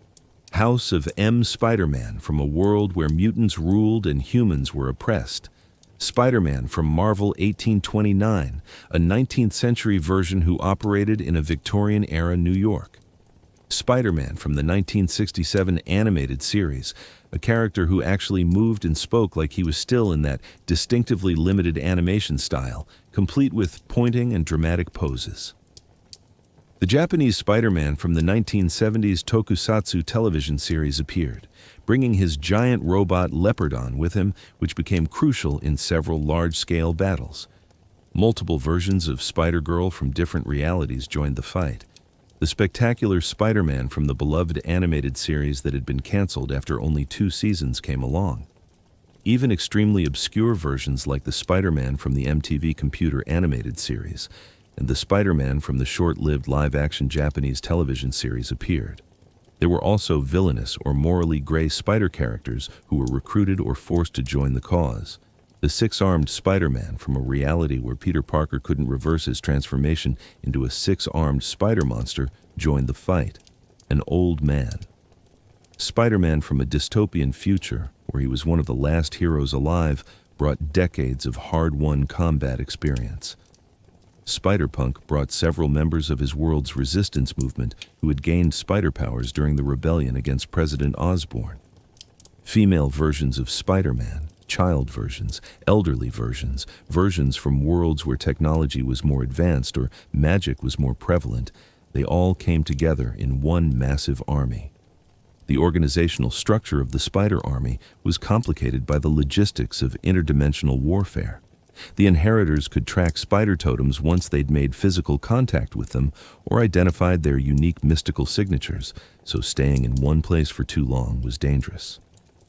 House of M. Spider-Man from a world where mutants ruled and humans were oppressed. Spider-Man from Marvel 1829, a 19th century version who operated in a Victorian-era New York. Spider-Man from the 1967 animated series, a character who actually moved and spoke like he was still in that distinctively limited animation style, complete with pointing and dramatic poses. The Japanese Spider-Man from the 1970s tokusatsu television series appeared, bringing his giant robot Leopardon with him, which became crucial in several large-scale battles. Multiple versions of Spider-Girl from different realities joined the fight. The spectacular Spider-Man from the beloved animated series that had been canceled after only 2 seasons came along. Even extremely obscure versions like the Spider-Man from the MTV computer animated series and the Spider-Man from the short-lived live-action Japanese television series appeared. There were also villainous or morally gray spider characters who were recruited or forced to join the cause. The six-armed Spider-Man from a reality where Peter Parker couldn't reverse his transformation into a six-armed spider monster joined the fight. An old man. Spider-Man from a dystopian future where he was one of the last heroes alive brought decades of hard-won combat experience. Spider-Punk brought several members of his world's resistance movement who had gained spider powers during the rebellion against President Osborn. Female versions of Spider-Man, child versions, elderly versions, versions from worlds where technology was more advanced or magic was more prevalent, they all came together in one massive army. The organizational structure of the Spider Army was complicated by the logistics of interdimensional warfare. The Inheritors could track spider-totems once they'd made physical contact with them or identified their unique mystical signatures, so staying in one place for too long was dangerous.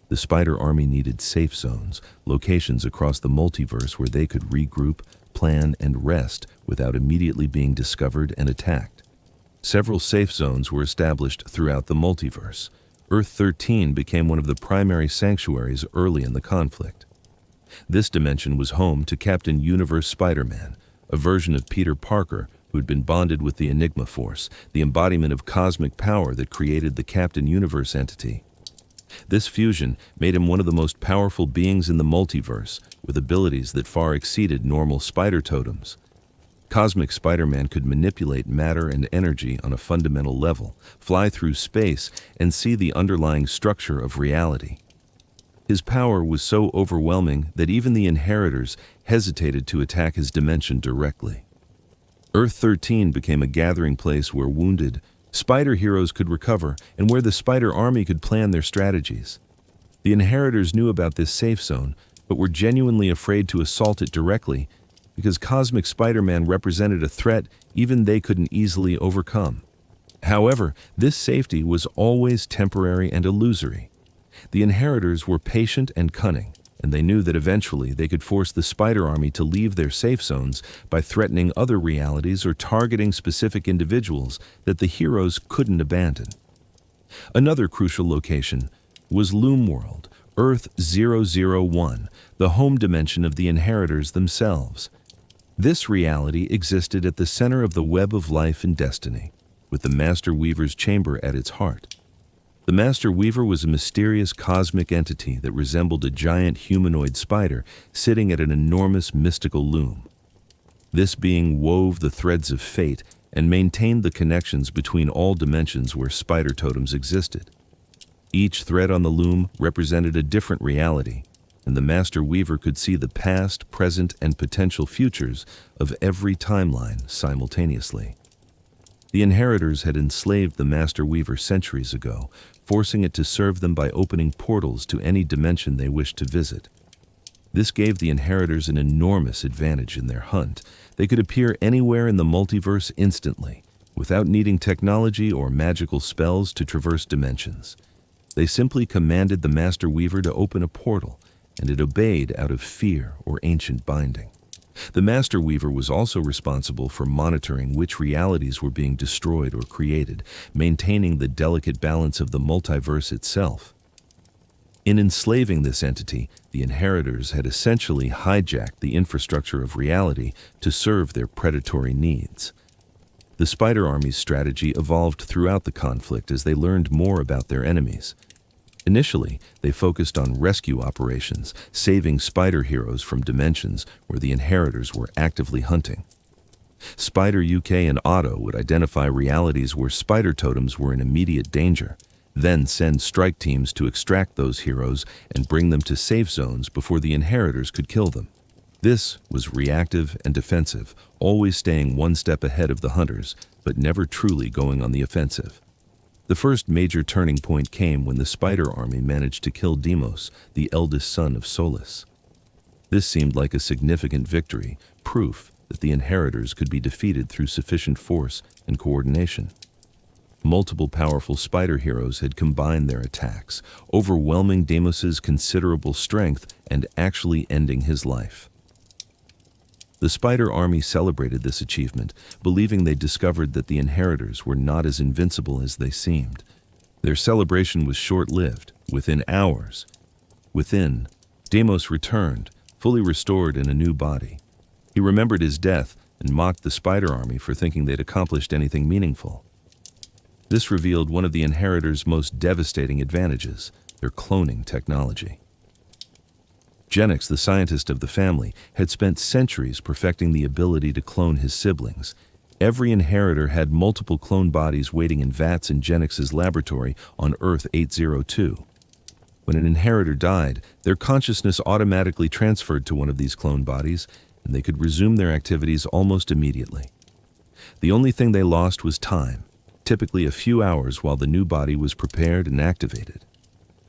The Spider Army needed safe zones, locations across the multiverse where they could regroup, plan, and rest without immediately being discovered and attacked. Several safe zones were established throughout the multiverse. Earth-13 became one of the primary sanctuaries early in the conflict. This dimension was home to Captain Universe Spider-Man, a version of Peter Parker who had been bonded with the Enigma Force, the embodiment of cosmic power that created the Captain Universe entity. This fusion made him one of the most powerful beings in the multiverse, with abilities that far exceeded normal spider-totems. Cosmic Spider-Man could manipulate matter and energy on a fundamental level, fly through space, and see the underlying structure of reality. His power was so overwhelming that even the Inheritors hesitated to attack his dimension directly. Earth-13 became a gathering place where wounded spider heroes could recover and where the Spider Army could plan their strategies. The Inheritors knew about this safe zone, but were genuinely afraid to assault it directly because Cosmic Spider-Man represented a threat even they couldn't easily overcome. However, this safety was always temporary and illusory. The Inheritors were patient and cunning, and they knew that eventually they could force the Spider Army to leave their safe zones by threatening other realities or targeting specific individuals that the heroes couldn't abandon. Another crucial location was Loomworld, Earth-001, the home dimension of the Inheritors themselves. This reality existed at the center of the web of life and destiny, with the Master Weaver's chamber at its heart. The Master Weaver was a mysterious cosmic entity that resembled a giant humanoid spider sitting at an enormous mystical loom. This being wove the threads of fate and maintained the connections between all dimensions where spider totems existed. Each thread on the loom represented a different reality, and the Master Weaver could see the past, present, and potential futures of every timeline simultaneously. The Inheritors had enslaved the Master Weaver centuries ago, forcing it to serve them by opening portals to any dimension they wished to visit. This gave the Inheritors an enormous advantage in their hunt. They could appear anywhere in the multiverse instantly, without needing technology or magical spells to traverse dimensions. They simply commanded the Master Weaver to open a portal, and it obeyed out of fear or ancient binding. The Master Weaver was also responsible for monitoring which realities were being destroyed or created, maintaining the delicate balance of the multiverse itself. In enslaving this entity, the Inheritors had essentially hijacked the infrastructure of reality to serve their predatory needs. The Spider Army's strategy evolved throughout the conflict as they learned more about their enemies. Initially, they focused on rescue operations, saving spider heroes from dimensions where the Inheritors were actively hunting. Spider UK and Otto would identify realities where spider totems were in immediate danger, then send strike teams to extract those heroes and bring them to safe zones before the Inheritors could kill them. This was reactive and defensive, always staying one step ahead of the hunters, but never truly going on the offensive. The first major turning point came when the Spider Army managed to kill Deimos, the eldest son of Solus. This seemed like a significant victory, proof that the Inheritors could be defeated through sufficient force and coordination. Multiple powerful spider heroes had combined their attacks, overwhelming Deimos's considerable strength and actually ending his life. The Spider Army celebrated this achievement, believing they discovered that the Inheritors were not as invincible as they seemed. Their celebration was short-lived. Within hours, Deimos returned, fully restored in a new body. He remembered his death and mocked the Spider Army for thinking they'd accomplished anything meaningful. This revealed one of the Inheritors' most devastating advantages, their cloning technology. Genix, the scientist of the family, had spent centuries perfecting the ability to clone his siblings. Every Inheritor had multiple clone bodies waiting in vats in Genix's laboratory on Earth-802. When an Inheritor died, their consciousness automatically transferred to one of these clone bodies, and they could resume their activities almost immediately. The only thing they lost was time, typically a few hours while the new body was prepared and activated.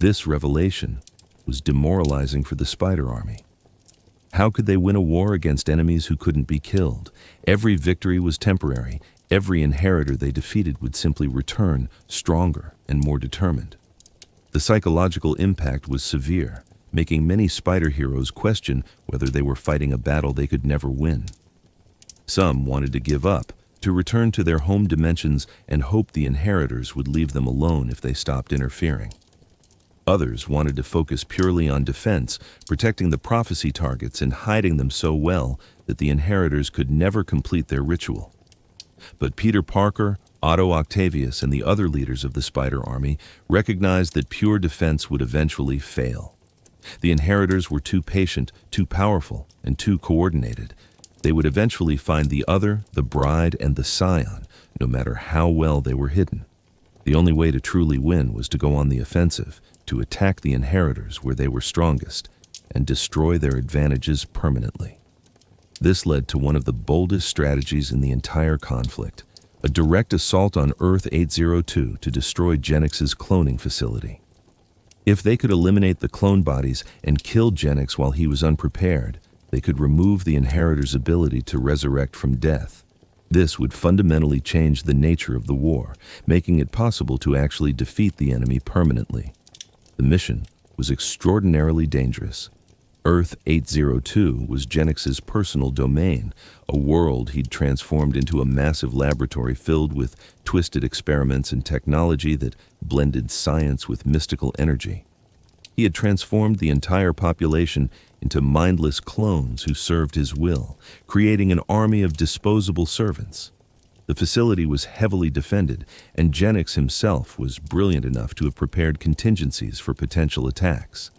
This revelation was demoralizing for the Spider Army. How could they win a war against enemies who couldn't be killed? Every victory was temporary. Every Inheritor they defeated would simply return stronger and more determined. The psychological impact was severe, making many spider heroes question whether they were fighting a battle they could never win. Some wanted to give up, to return to their home dimensions and hope the Inheritors would leave them alone if they stopped interfering. Others wanted to focus purely on defense, protecting the prophecy targets and hiding them so well that the Inheritors could never complete their ritual. But Peter Parker, Otto Octavius, and the other leaders of the Spider Army recognized that pure defense would eventually fail. The Inheritors were too patient, too powerful, and too coordinated. They would eventually find the Other, the Bride, and the Scion, no matter how well they were hidden. The only way to truly win was to go on the offensive, to attack the Inheritors where they were strongest, and destroy their advantages permanently. This led to one of the boldest strategies in the entire conflict, a direct assault on Earth-802 to destroy Genix's cloning facility. If they could eliminate the clone bodies and kill Genix while he was unprepared, they could remove the Inheritor's ability to resurrect from death. This would fundamentally change the nature of the war, making it possible to actually defeat the enemy permanently. The mission was extraordinarily dangerous. Earth-802 was Genix's personal domain, a world he'd transformed into a massive laboratory filled with twisted experiments and technology that blended science with mystical energy. He had transformed the entire population into mindless clones who served his will, creating an army of disposable servants. The facility was heavily defended, and Genix himself was brilliant enough to have prepared contingencies for potential attacks.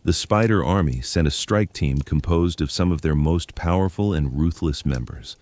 The Spider Army sent a strike team composed of some of their most powerful and ruthless members.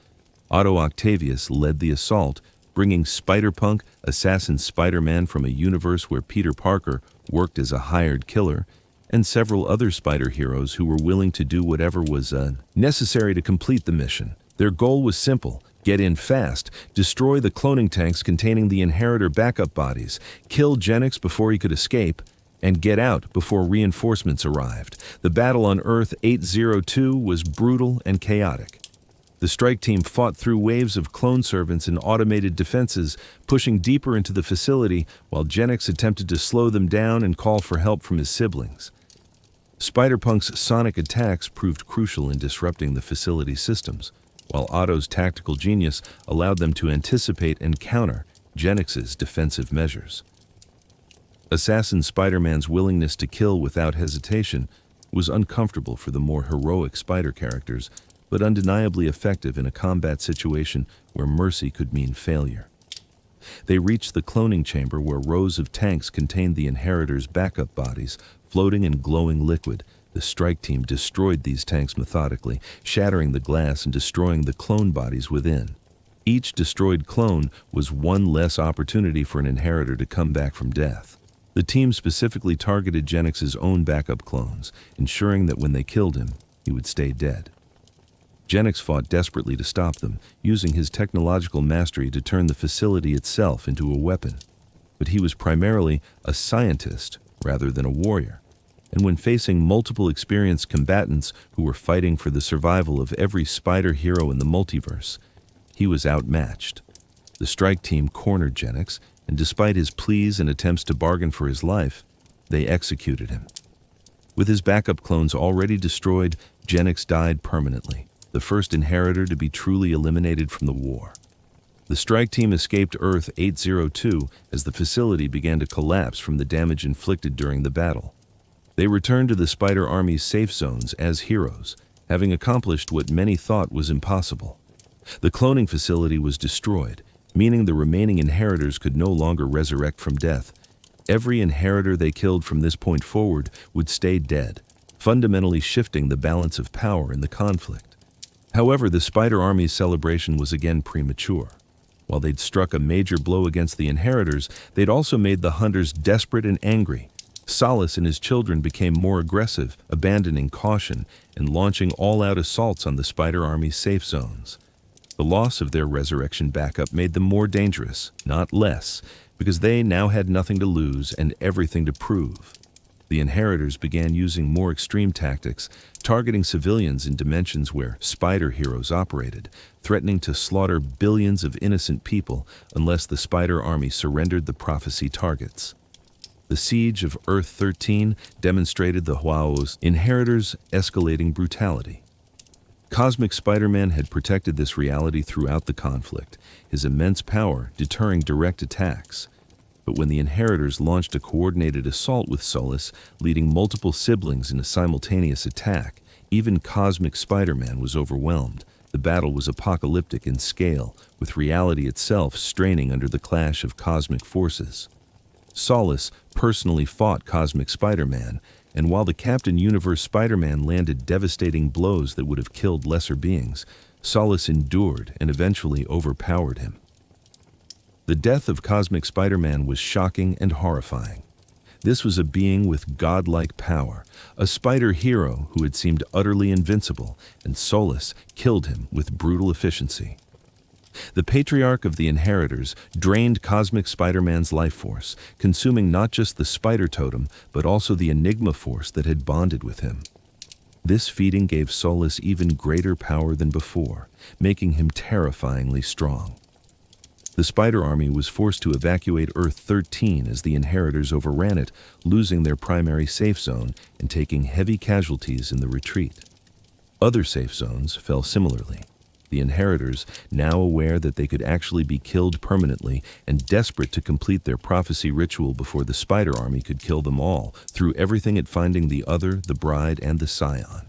Otto Octavius led the assault, bringing Spider-Punk, Assassin Spider-Man from a universe where Peter Parker worked as a hired killer, and several other spider heroes who were willing to do whatever was necessary to complete the mission. Their goal was simple: get in fast, destroy the cloning tanks containing the Inheritor backup bodies, kill Genix before he could escape, and get out before reinforcements arrived. The battle on Earth-802 was brutal and chaotic. The strike team fought through waves of clone servants and automated defenses, pushing deeper into the facility while Genix attempted to slow them down and call for help from his siblings. Spider-Punk's sonic attacks proved crucial in disrupting the facility's systems, while Otto's tactical genius allowed them to anticipate and counter Genix's defensive measures. Assassin Spider-Man's willingness to kill without hesitation was uncomfortable for the more heroic spider characters, but undeniably effective in a combat situation where mercy could mean failure. They reached the cloning chamber where rows of tanks contained the Inheritors' backup bodies, floating in glowing liquid. The strike team destroyed these tanks methodically, shattering the glass and destroying the clone bodies within. Each destroyed clone was one less opportunity for an Inheritor to come back from death. The team specifically targeted Genix's own backup clones, ensuring that when they killed him, he would stay dead. Genix fought desperately to stop them, using his technological mastery to turn the facility itself into a weapon. But he was primarily a scientist rather than a warrior, and when facing multiple experienced combatants who were fighting for the survival of every spider hero in the multiverse, he was outmatched. The strike team cornered Genix, and despite his pleas and attempts to bargain for his life, they executed him. With his backup clones already destroyed, Genix died permanently, the first Inheritor to be truly eliminated from the war. The strike team escaped Earth-802 as the facility began to collapse from the damage inflicted during the battle. They returned to the Spider Army's safe zones as heroes, having accomplished what many thought was impossible. The cloning facility was destroyed, meaning the remaining Inheritors could no longer resurrect from death. Every Inheritor they killed from this point forward would stay dead, fundamentally shifting the balance of power in the conflict. However, the Spider Army's celebration was again premature. While they'd struck a major blow against the Inheritors, they'd also made the Hunters desperate and angry. Solace and his children became more aggressive, abandoning caution and launching all-out assaults on the Spider Army's safe zones. The loss of their resurrection backup made them more dangerous, not less, because they now had nothing to lose and everything to prove. The Inheritors began using more extreme tactics, targeting civilians in dimensions where spider heroes operated, threatening to slaughter billions of innocent people unless the Spider Army surrendered the prophecy targets. The siege of Earth-13 demonstrated the Huao's Inheritors' escalating brutality. Cosmic Spider-Man had protected this reality throughout the conflict, his immense power deterring direct attacks. But when the Inheritors launched a coordinated assault with Solus, leading multiple siblings in a simultaneous attack, even Cosmic Spider-Man was overwhelmed. The battle was apocalyptic in scale, with reality itself straining under the clash of cosmic forces. Solus personally fought Cosmic Spider-Man, and while the Captain Universe Spider-Man landed devastating blows that would have killed lesser beings, Solus endured and eventually overpowered him. The death of Cosmic Spider-Man was shocking and horrifying. This was a being with godlike power, a spider hero who had seemed utterly invincible, and Solus killed him with brutal efficiency. The Patriarch of the Inheritors drained Cosmic Spider-Man's life force, consuming not just the spider-totem, but also the Enigma force that had bonded with him. This feeding gave Solus even greater power than before, making him terrifyingly strong. The Spider Army was forced to evacuate Earth-13 as the Inheritors overran it, losing their primary safe zone and taking heavy casualties in the retreat. Other safe zones fell similarly. The Inheritors, now aware that they could actually be killed permanently and desperate to complete their prophecy ritual before the Spider Army could kill them all, threw everything at finding the Other, the Bride, and the Scion.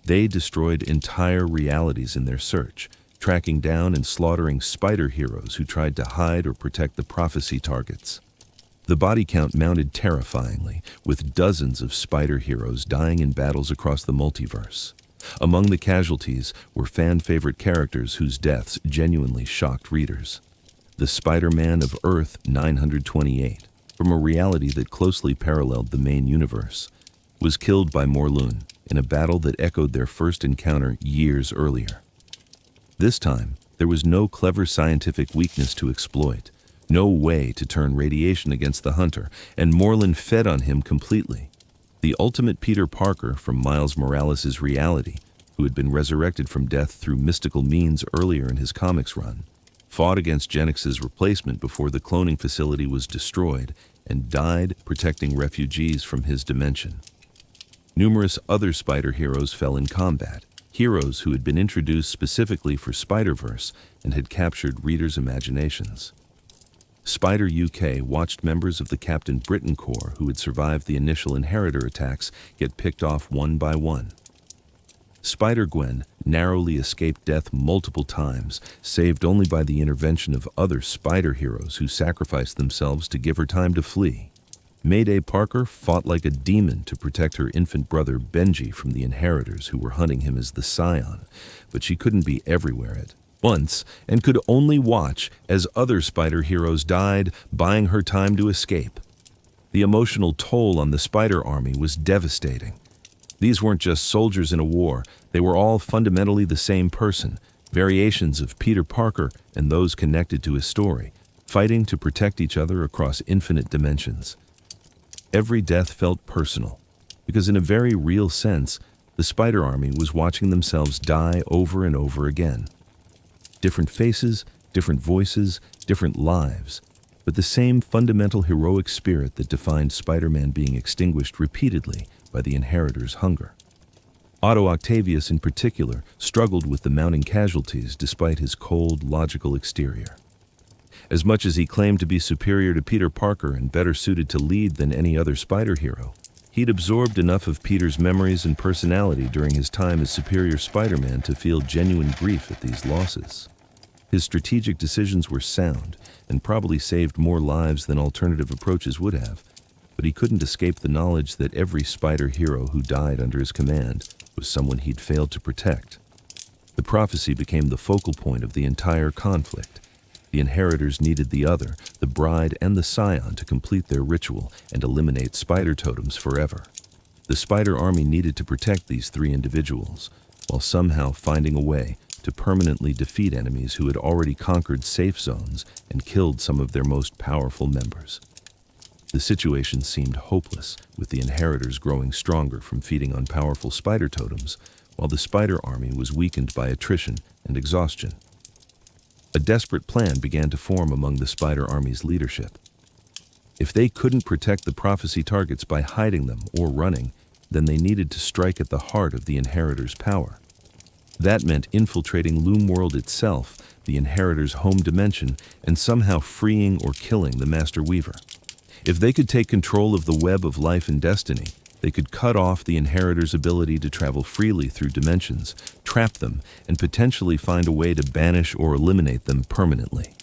They destroyed entire realities in their search, tracking down and slaughtering spider heroes who tried to hide or protect the prophecy targets. The body count mounted terrifyingly, with dozens of spider heroes dying in battles across the multiverse. Among the casualties were fan-favorite characters whose deaths genuinely shocked readers. The Spider-Man of Earth 928, from a reality that closely paralleled the main universe, was killed by Morlun in a battle that echoed their first encounter years earlier. This time, there was no clever scientific weakness to exploit, no way to turn radiation against the hunter, and Morlun fed on him completely. The ultimate Peter Parker from Miles Morales' reality, who had been resurrected from death through mystical means earlier in his comics run, fought against Genix's replacement before the cloning facility was destroyed, and died protecting refugees from his dimension. Numerous other spider heroes fell in combat, heroes who had been introduced specifically for Spider-Verse and had captured readers' imaginations. Spider UK watched members of the Captain Britain Corps who had survived the initial Inheritor attacks get picked off one by one. Spider-Gwen narrowly escaped death multiple times, saved only by the intervention of other spider heroes who sacrificed themselves to give her time to flee. Mayday Parker fought like a demon to protect her infant brother Benji from the Inheritors who were hunting him as the Scion, but she couldn't be everywhere at once and could only watch as other spider heroes died, buying her time to escape. The emotional toll on the Spider Army was devastating. These weren't just soldiers in a war, they were all fundamentally the same person, variations of Peter Parker and those connected to his story, fighting to protect each other across infinite dimensions. Every death felt personal, because in a very real sense, the Spider Army was watching themselves die over and over again. Different faces, different voices, different lives, but the same fundamental heroic spirit that defined Spider-Man being extinguished repeatedly by the Inheritors' hunger. Otto Octavius in particular struggled with the mounting casualties despite his cold, logical exterior. As much as he claimed to be superior to Peter Parker and better suited to lead than any other spider hero, he'd absorbed enough of Peter's memories and personality during his time as Superior Spider-Man to feel genuine grief at these losses. His strategic decisions were sound and probably saved more lives than alternative approaches would have, but he couldn't escape the knowledge that every spider hero who died under his command was someone he'd failed to protect. The prophecy became the focal point of the entire conflict. The Inheritors needed the Other, the Bride, and the Scion to complete their ritual and eliminate spider-totems forever. The Spider Army needed to protect these three individuals, while somehow finding a way to permanently defeat enemies who had already conquered safe zones and killed some of their most powerful members. The situation seemed hopeless, with the Inheritors growing stronger from feeding on powerful spider totems, while the Spider Army was weakened by attrition and exhaustion. A desperate plan began to form among the Spider Army's leadership. If they couldn't protect the prophecy targets by hiding them or running, then they needed to strike at the heart of the Inheritors' power. That meant infiltrating Loomworld itself, the Inheritors' home dimension, and somehow freeing or killing the Master Weaver. If they could take control of the web of life and destiny, they could cut off the Inheritors' ability to travel freely through dimensions, trap them, and potentially find a way to banish or eliminate them permanently.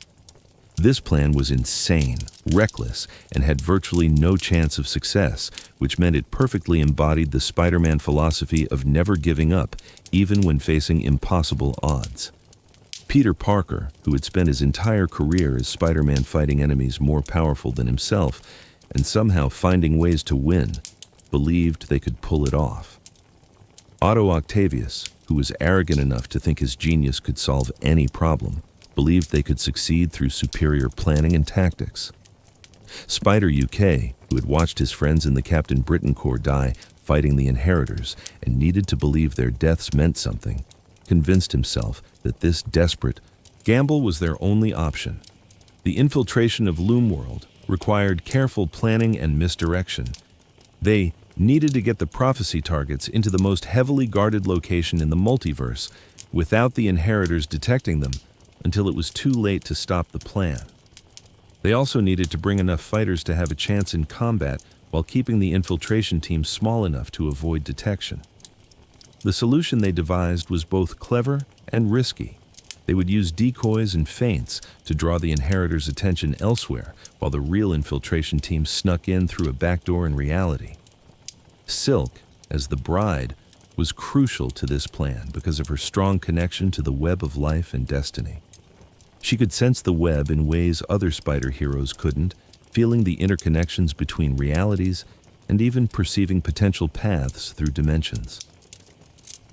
This plan was insane, reckless, and had virtually no chance of success, which meant it perfectly embodied the Spider-Man philosophy of never giving up, even when facing impossible odds. Peter Parker, who had spent his entire career as Spider-Man fighting enemies more powerful than himself, and somehow finding ways to win, believed they could pull it off. Otto Octavius, who was arrogant enough to think his genius could solve any problem, believed they could succeed through superior planning and tactics. Spider UK, who had watched his friends in the Captain Britain Corps die fighting the Inheritors and needed to believe their deaths meant something, convinced himself that this desperate gamble was their only option. The infiltration of Loomworld required careful planning and misdirection. They needed to get the prophecy targets into the most heavily guarded location in the multiverse without the Inheritors detecting them until it was too late to stop the plan. They also needed to bring enough fighters to have a chance in combat while keeping the infiltration team small enough to avoid detection. The solution they devised was both clever and risky. They would use decoys and feints to draw the Inheritors' attention elsewhere, while the real infiltration team snuck in through a backdoor in reality. Silk, as the bride, was crucial to this plan because of her strong connection to the web of life and destiny. She could sense the web in ways other spider heroes couldn't, feeling the interconnections between realities and even perceiving potential paths through dimensions.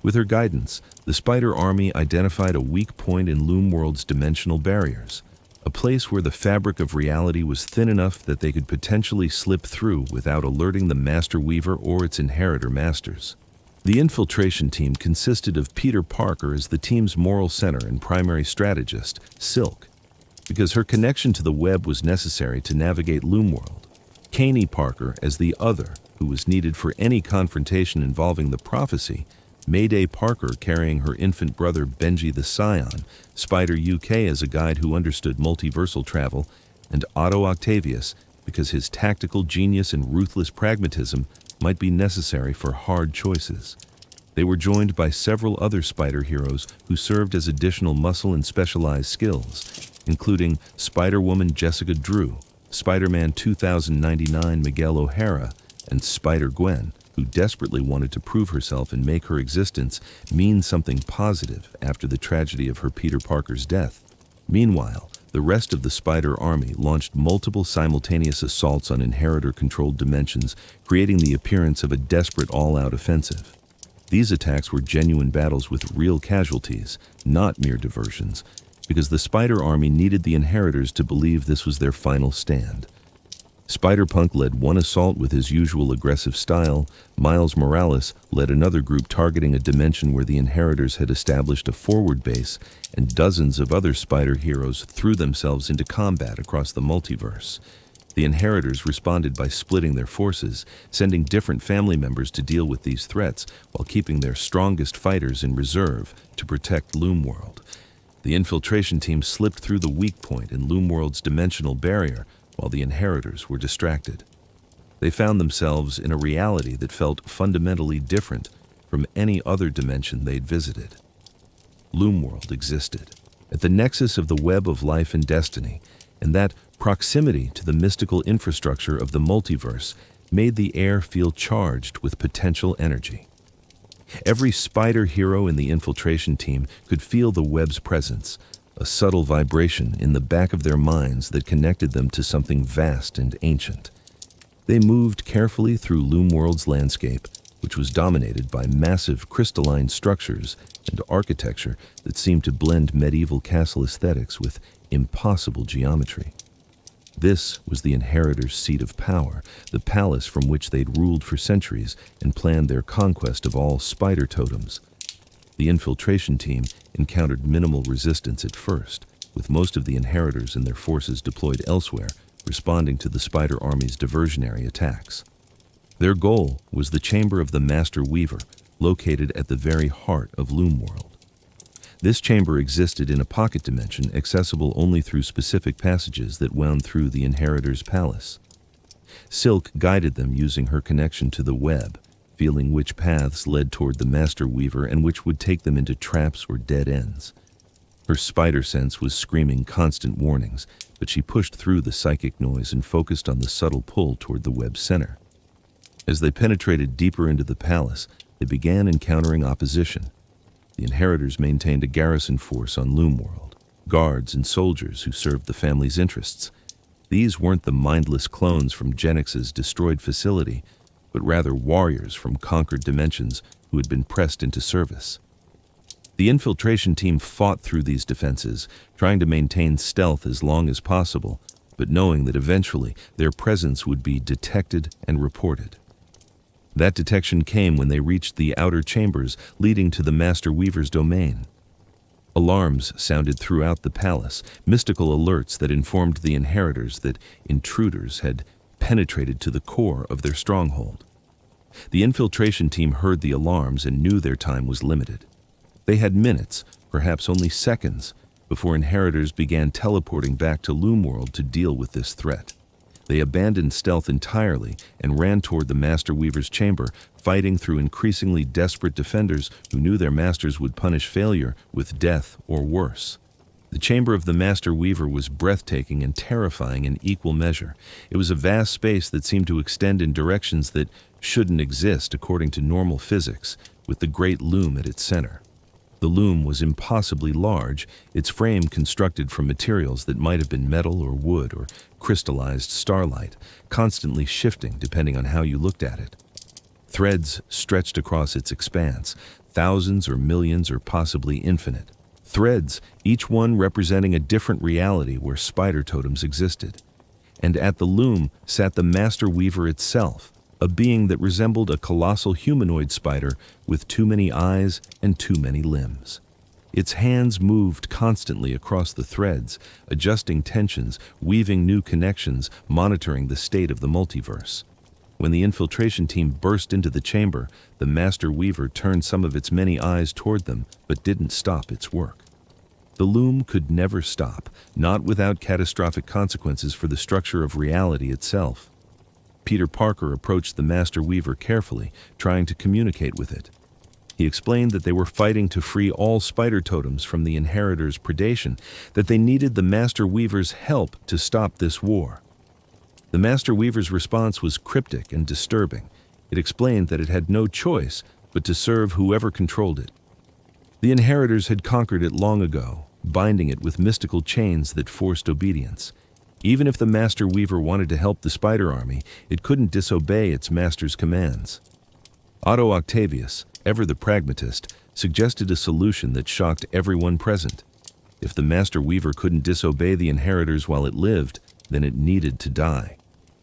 With her guidance, the Spider Army identified a weak point in Loomworld's dimensional barriers, a place where the fabric of reality was thin enough that they could potentially slip through without alerting the Master Weaver or its Inheritor Masters. The infiltration team consisted of Peter Parker as the team's moral center and primary strategist, Silk, because her connection to the web was necessary to navigate Loomworld. Caney Parker as the other, who was needed for any confrontation involving the prophecy, Mayday Parker carrying her infant brother Benji the Scion, Spider UK as a guide who understood multiversal travel, and Otto Octavius because his tactical genius and ruthless pragmatism might be necessary for hard choices. They were joined by several other spider heroes who served as additional muscle and specialized skills, including Spider-Woman Jessica Drew, Spider-Man 2099 Miguel O'Hara, and Spider-Gwen, who desperately wanted to prove herself and make her existence mean something positive after the tragedy of her Peter Parker's death. Meanwhile, the rest of the Spider Army launched multiple simultaneous assaults on Inheritor-controlled dimensions, creating the appearance of a desperate all-out offensive. These attacks were genuine battles with real casualties, not mere diversions, because the Spider Army needed the Inheritors to believe this was their final stand. Spider-Punk led one assault with his usual aggressive style, Miles Morales led another group targeting a dimension where the Inheritors had established a forward base, and dozens of other spider heroes threw themselves into combat across the multiverse. The Inheritors responded by splitting their forces, sending different family members to deal with these threats while keeping their strongest fighters in reserve to protect Loomworld. The infiltration team slipped through the weak point in Loomworld's dimensional barrier, while the Inheritors were distracted. They found themselves in a reality that felt fundamentally different from any other dimension they'd visited. Loomworld existed, at the nexus of the web of life and destiny, and that proximity to the mystical infrastructure of the multiverse made the air feel charged with potential energy. Every spider hero in the infiltration team could feel the web's presence, a subtle vibration in the back of their minds that connected them to something vast and ancient. They moved carefully through Loomworld's landscape, which was dominated by massive crystalline structures and architecture that seemed to blend medieval castle aesthetics with impossible geometry. This was the Inheritors' seat of power, the palace from which they'd ruled for centuries and planned their conquest of all spider totems. The infiltration team encountered minimal resistance at first, with most of the Inheritors and their forces deployed elsewhere, responding to the Spider Army's diversionary attacks. Their goal was the chamber of the Master Weaver, located at the very heart of Loomworld. This chamber existed in a pocket dimension accessible only through specific passages that wound through the Inheritors' palace. Silk guided them using her connection to the web, feeling which paths led toward the Master Weaver and which would take them into traps or dead ends. Her spider sense was screaming constant warnings, but she pushed through the psychic noise and focused on the subtle pull toward the web's center. As they penetrated deeper into the palace, they began encountering opposition. The Inheritors maintained a garrison force on Loomworld, guards and soldiers who served the family's interests. These weren't the mindless clones from Genix's destroyed facility, but rather warriors from conquered dimensions who had been pressed into service. The infiltration team fought through these defenses, trying to maintain stealth as long as possible, but knowing that eventually their presence would be detected and reported. That detection came when they reached the outer chambers leading to the Master Weaver's domain. Alarms sounded throughout the palace, mystical alerts that informed the Inheritors that intruders had penetrated to the core of their stronghold. The infiltration team heard the alarms and knew their time was limited. They had minutes, perhaps only seconds, before Inheritors began teleporting back to Loomworld to deal with this threat. They abandoned stealth entirely and ran toward the Master Weaver's chamber, fighting through increasingly desperate defenders who knew their masters would punish failure with death or worse. The chamber of the Master Weaver was breathtaking and terrifying in equal measure. It was a vast space that seemed to extend in directions that shouldn't exist according to normal physics, with the great loom at its center. The loom was impossibly large, its frame constructed from materials that might have been metal or wood or crystallized starlight, constantly shifting depending on how you looked at it. Threads stretched across its expanse, thousands or millions or possibly infinite. Threads, each one representing a different reality where spider-totems existed. And at the loom sat the Master Weaver itself, a being that resembled a colossal humanoid spider with too many eyes and too many limbs. Its hands moved constantly across the threads, adjusting tensions, weaving new connections, monitoring the state of the multiverse. When the infiltration team burst into the chamber, the Master Weaver turned some of its many eyes toward them, but didn't stop its work. The loom could never stop, not without catastrophic consequences for the structure of reality itself. Peter Parker approached the Master Weaver carefully, trying to communicate with it. He explained that they were fighting to free all spider-totems from the Inheritors' predation, that they needed the Master Weaver's help to stop this war. The Master Weaver's response was cryptic and disturbing. It explained that it had no choice but to serve whoever controlled it. The Inheritors had conquered it long ago, binding it with mystical chains that forced obedience. Even if the Master Weaver wanted to help the Spider Army, it couldn't disobey its master's commands. Otto Octavius, ever the pragmatist, suggested a solution that shocked everyone present. If the Master Weaver couldn't disobey the Inheritors while it lived, then it needed to die.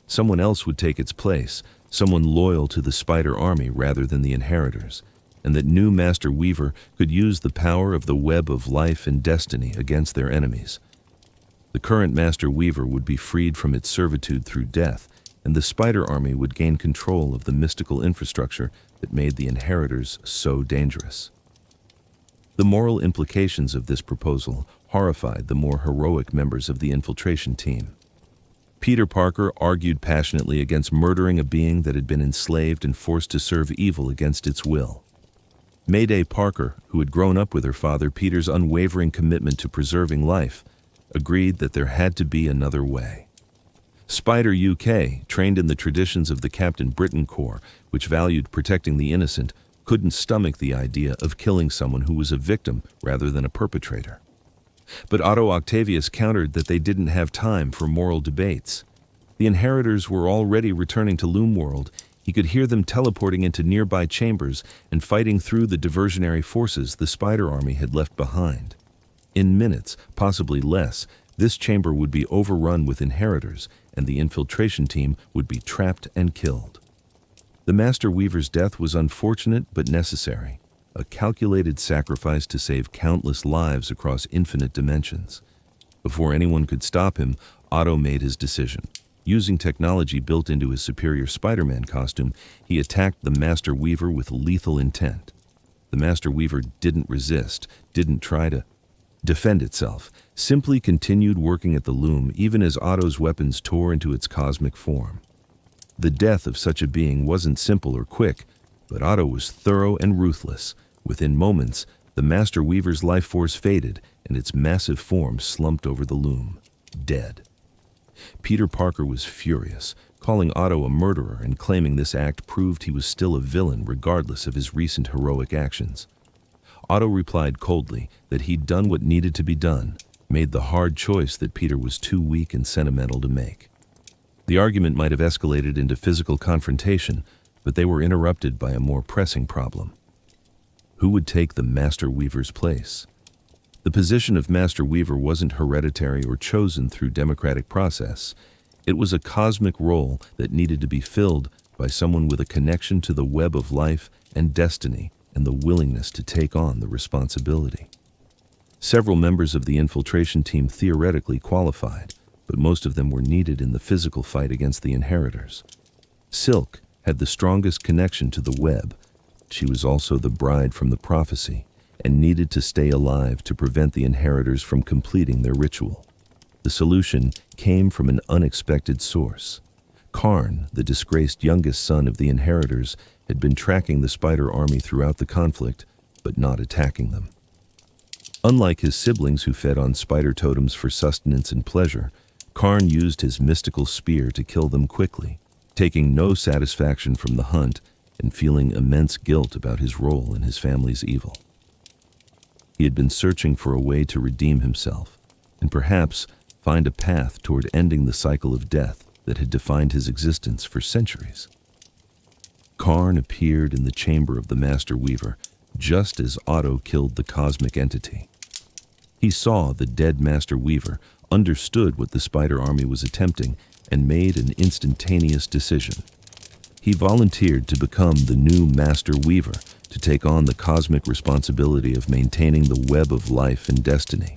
Someone else would take its place, someone loyal to the Spider Army rather than the Inheritors, and that new Master Weaver could use the power of the web of life and destiny against their enemies. The current Master Weaver would be freed from its servitude through death, and the Spider Army would gain control of the mystical infrastructure that made the Inheritors so dangerous. The moral implications of this proposal horrified the more heroic members of the infiltration team. Peter Parker argued passionately against murdering a being that had been enslaved and forced to serve evil against its will. Mayday Parker, who had grown up with her father Peter's unwavering commitment to preserving life, agreed that there had to be another way. Spider UK, trained in the traditions of the Captain Britain Corps, which valued protecting the innocent, couldn't stomach the idea of killing someone who was a victim rather than a perpetrator. But Otto Octavius countered that they didn't have time for moral debates. The Inheritors were already returning to Loomworld. He could hear them teleporting into nearby chambers and fighting through the diversionary forces the Spider Army had left behind. In minutes, possibly less, this chamber would be overrun with Inheritors, and the infiltration team would be trapped and killed. The Master Weaver's death was unfortunate but necessary, a calculated sacrifice to save countless lives across infinite dimensions. Before anyone could stop him, Otto made his decision. Using technology built into his superior Spider-Man costume, he attacked the Master Weaver with lethal intent. The Master Weaver didn't resist, didn't try to defend itself, simply continued working at the loom even as Otto's weapons tore into its cosmic form. The death of such a being wasn't simple or quick, but Otto was thorough and ruthless. Within moments, the Master Weaver's life force faded and its massive form slumped over the loom, dead. Peter Parker was furious, calling Otto a murderer and claiming this act proved he was still a villain regardless of his recent heroic actions. Otto replied coldly that he'd done what needed to be done, made the hard choice that Peter was too weak and sentimental to make. The argument might have escalated into physical confrontation, but they were interrupted by a more pressing problem. Who would take the Master Weaver's place? The position of Master Weaver wasn't hereditary or chosen through democratic process. It was a cosmic role that needed to be filled by someone with a connection to the web of life and destiny and the willingness to take on the responsibility. Several members of the infiltration team theoretically qualified, but most of them were needed in the physical fight against the Inheritors. Silk had the strongest connection to the web. She was also the bride from the prophecy and needed to stay alive to prevent the Inheritors from completing their ritual. The solution came from an unexpected source. Karn, the disgraced youngest son of the Inheritors, had been tracking the spider army throughout the conflict, but not attacking them. Unlike his siblings who fed on spider totems for sustenance and pleasure, Karn used his mystical spear to kill them quickly, taking no satisfaction from the hunt and feeling immense guilt about his role in his family's evil. He had been searching for a way to redeem himself, and perhaps find a path toward ending the cycle of death that had defined his existence for centuries. Karn appeared in the chamber of the Master Weaver just as Otto killed the cosmic entity. He saw the dead Master Weaver, understood what the spider army was attempting, and made an instantaneous decision. He volunteered to become the new Master Weaver, to take on the cosmic responsibility of maintaining the web of life and destiny.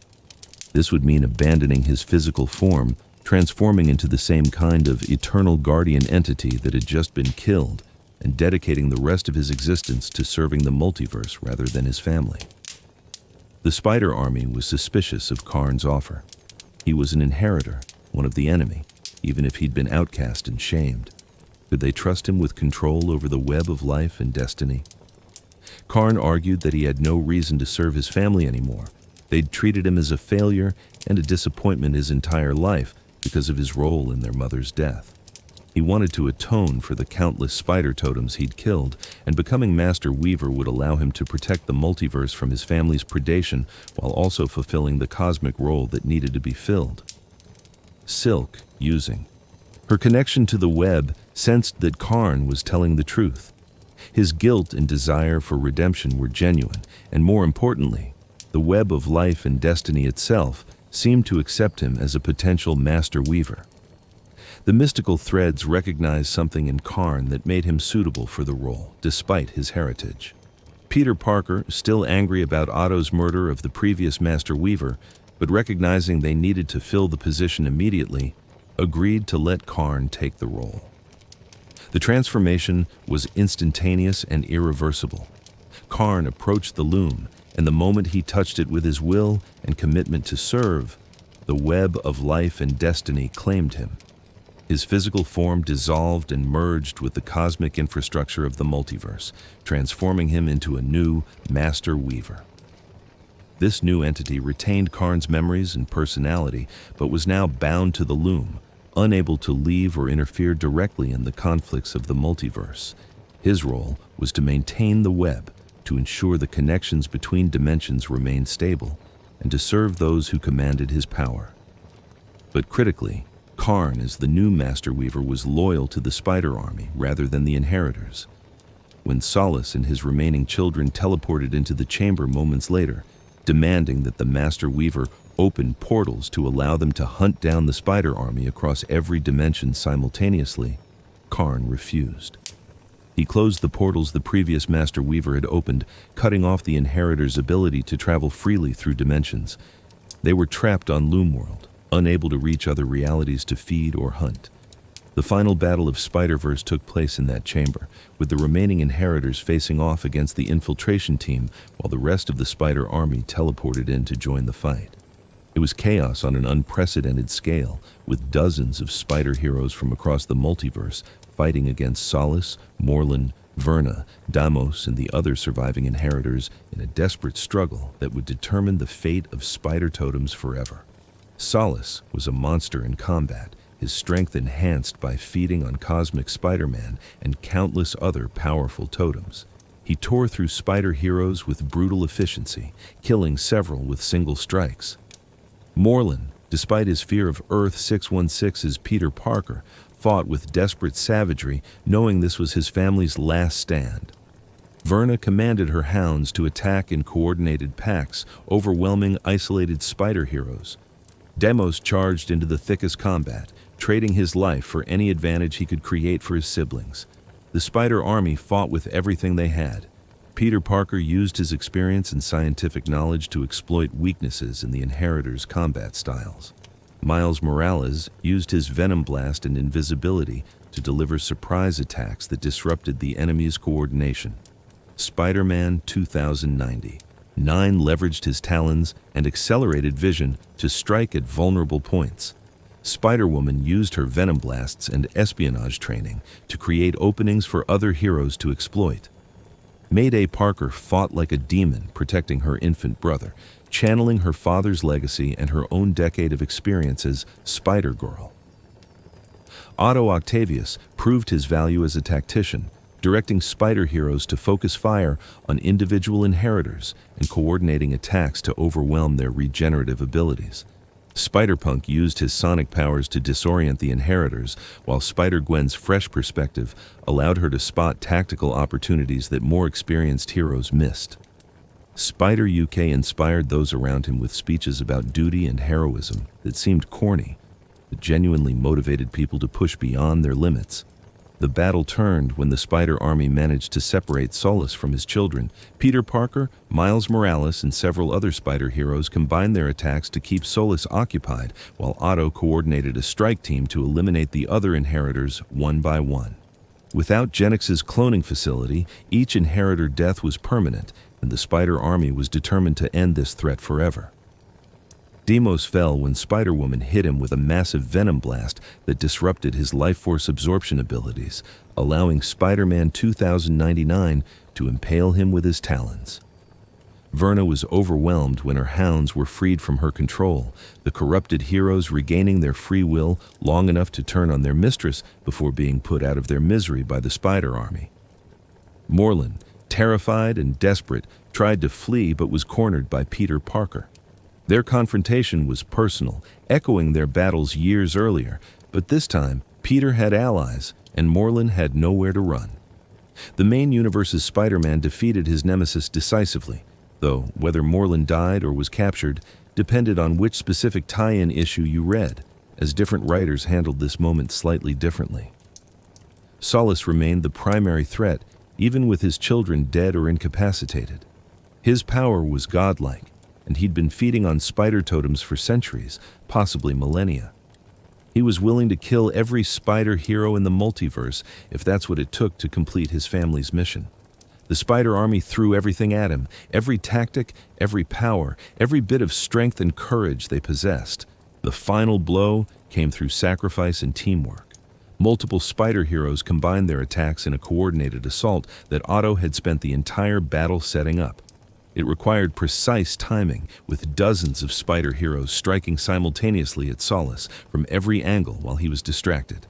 This would mean abandoning his physical form, transforming into the same kind of eternal guardian entity that had just been killed, and dedicating the rest of his existence to serving the multiverse rather than his family. The Spider Army was suspicious of Karn's offer. He was an inheritor, one of the enemy, even if he'd been outcast and shamed. Could they trust him with control over the web of life and destiny? Karn argued that he had no reason to serve his family anymore. They'd treated him as a failure and a disappointment his entire life because of his role in their mother's death. He wanted to atone for the countless spider totems he'd killed, and becoming Master Weaver would allow him to protect the multiverse from his family's predation while also fulfilling the cosmic role that needed to be filled. Silk, using her connection to the web, sensed that Karn was telling the truth. His guilt and desire for redemption were genuine, and more importantly, the web of life and destiny itself seemed to accept him as a potential Master Weaver. The mystical threads recognized something in Karn that made him suitable for the role, despite his heritage. Peter Parker, still angry about Otto's murder of the previous Master Weaver, but recognizing they needed to fill the position immediately, agreed to let Karn take the role. The transformation was instantaneous and irreversible. Karn approached the loom, and the moment he touched it with his will and commitment to serve, the web of life and destiny claimed him. His physical form dissolved and merged with the cosmic infrastructure of the multiverse, transforming him into a new Master Weaver. This new entity retained Karn's memories and personality, but was now bound to the loom, unable to leave or interfere directly in the conflicts of the multiverse. His role was to maintain the web, to ensure the connections between dimensions remained stable, and to serve those who commanded his power. But critically, Karn, as the new Master Weaver, was loyal to the Spider Army rather than the Inheritors. When Solace and his remaining children teleported into the chamber moments later, demanding that the Master Weaver open portals to allow them to hunt down the Spider Army across every dimension simultaneously, Karn refused. He closed the portals the previous Master Weaver had opened, cutting off the Inheritors' ability to travel freely through dimensions. They were trapped on Loomworld, unable to reach other realities to feed or hunt. The final battle of Spider-Verse took place in that chamber, with the remaining Inheritors facing off against the infiltration team while the rest of the Spider Army teleported in to join the fight. It was chaos on an unprecedented scale, with dozens of spider heroes from across the multiverse fighting against Solace, Morlun, Verna, Deimos, and the other surviving Inheritors in a desperate struggle that would determine the fate of spider-totems forever. Solace was a monster in combat, his strength enhanced by feeding on cosmic Spider-Man and countless other powerful totems. He tore through spider heroes with brutal efficiency, killing several with single strikes. Morlun, despite his fear of Earth 616's Peter Parker, fought with desperate savagery, knowing this was his family's last stand. Verna commanded her hounds to attack in coordinated packs, overwhelming isolated spider heroes. Deimos charged into the thickest combat, trading his life for any advantage he could create for his siblings. The Spider Army fought with everything they had. Peter Parker used his experience and scientific knowledge to exploit weaknesses in the Inheritors' combat styles. Miles Morales used his Venom Blast and invisibility to deliver surprise attacks that disrupted the enemy's coordination. Spider-Man 2090. 9 leveraged his talons and accelerated vision to strike at vulnerable points. Spider-Woman used her Venom Blasts and espionage training to create openings for other heroes to exploit. Mayday Parker fought like a demon, protecting her infant brother, channeling her father's legacy and her own decade of experience as Spider-Girl. Otto Octavius proved his value as a tactician, directing spider heroes to focus fire on individual Inheritors and coordinating attacks to overwhelm their regenerative abilities. Spider-Punk used his sonic powers to disorient the Inheritors, while Spider-Gwen's fresh perspective allowed her to spot tactical opportunities that more experienced heroes missed. Spider UK inspired those around him with speeches about duty and heroism that seemed corny, but genuinely motivated people to push beyond their limits. The battle turned when the Spider Army managed to separate Solace from his children. Peter Parker, Miles Morales, and several other spider heroes combined their attacks to keep Solace occupied, while Otto coordinated a strike team to eliminate the other Inheritors one by one. Without Genix's cloning facility, each Inheritor death was permanent, and the Spider Army was determined to end this threat forever. Deimos fell when Spider-Woman hit him with a massive Venom Blast that disrupted his life force absorption abilities, allowing Spider-Man 2099 to impale him with his talons. Verna was overwhelmed when her hounds were freed from her control, the corrupted heroes regaining their free will long enough to turn on their mistress before being put out of their misery by the Spider Army. Morlun, terrified and desperate, tried to flee but was cornered by Peter Parker. Their confrontation was personal, echoing their battles years earlier, but this time, Peter had allies, and Morlun had nowhere to run. The main universe's Spider-Man defeated his nemesis decisively, though whether Morlun died or was captured depended on which specific tie-in issue you read, as different writers handled this moment slightly differently. Solace remained the primary threat, even with his children dead or incapacitated. His power was godlike, and he'd been feeding on spider-totems for centuries, possibly millennia. He was willing to kill every spider hero in the multiverse if that's what it took to complete his family's mission. The Spider Army threw everything at him, every tactic, every power, every bit of strength and courage they possessed. The final blow came through sacrifice and teamwork. Multiple spider heroes combined their attacks in a coordinated assault that Otto had spent the entire battle setting up. It required precise timing, with dozens of spider heroes striking simultaneously at Solace from every angle while he was distracted.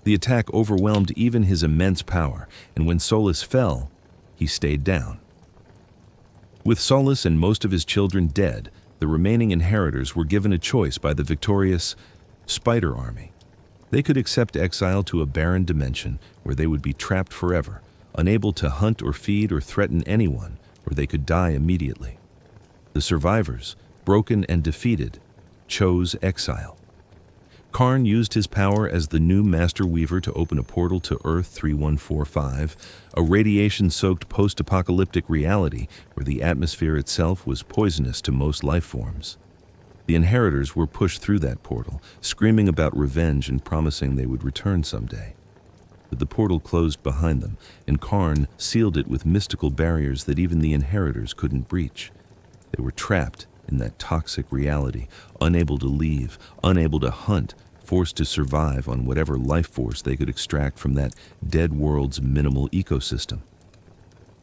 The attack overwhelmed even his immense power, and when Solace fell, he stayed down. With Solace and most of his children dead, the remaining Inheritors were given a choice by the victorious Spider Army. They could accept exile to a barren dimension where they would be trapped forever, unable to hunt or feed or threaten anyone, or they could die immediately. The survivors, broken and defeated, chose exile. Karn used his power as the new Master Weaver to open a portal to Earth 3145, a radiation-soaked post-apocalyptic reality where the atmosphere itself was poisonous to most life forms. The Inheritors were pushed through that portal, screaming about revenge and promising they would return someday. But the portal closed behind them, and Karn sealed it with mystical barriers that even the Inheritors couldn't breach. They were trapped in that toxic reality, unable to leave, unable to hunt, forced to survive on whatever life force they could extract from that dead world's minimal ecosystem.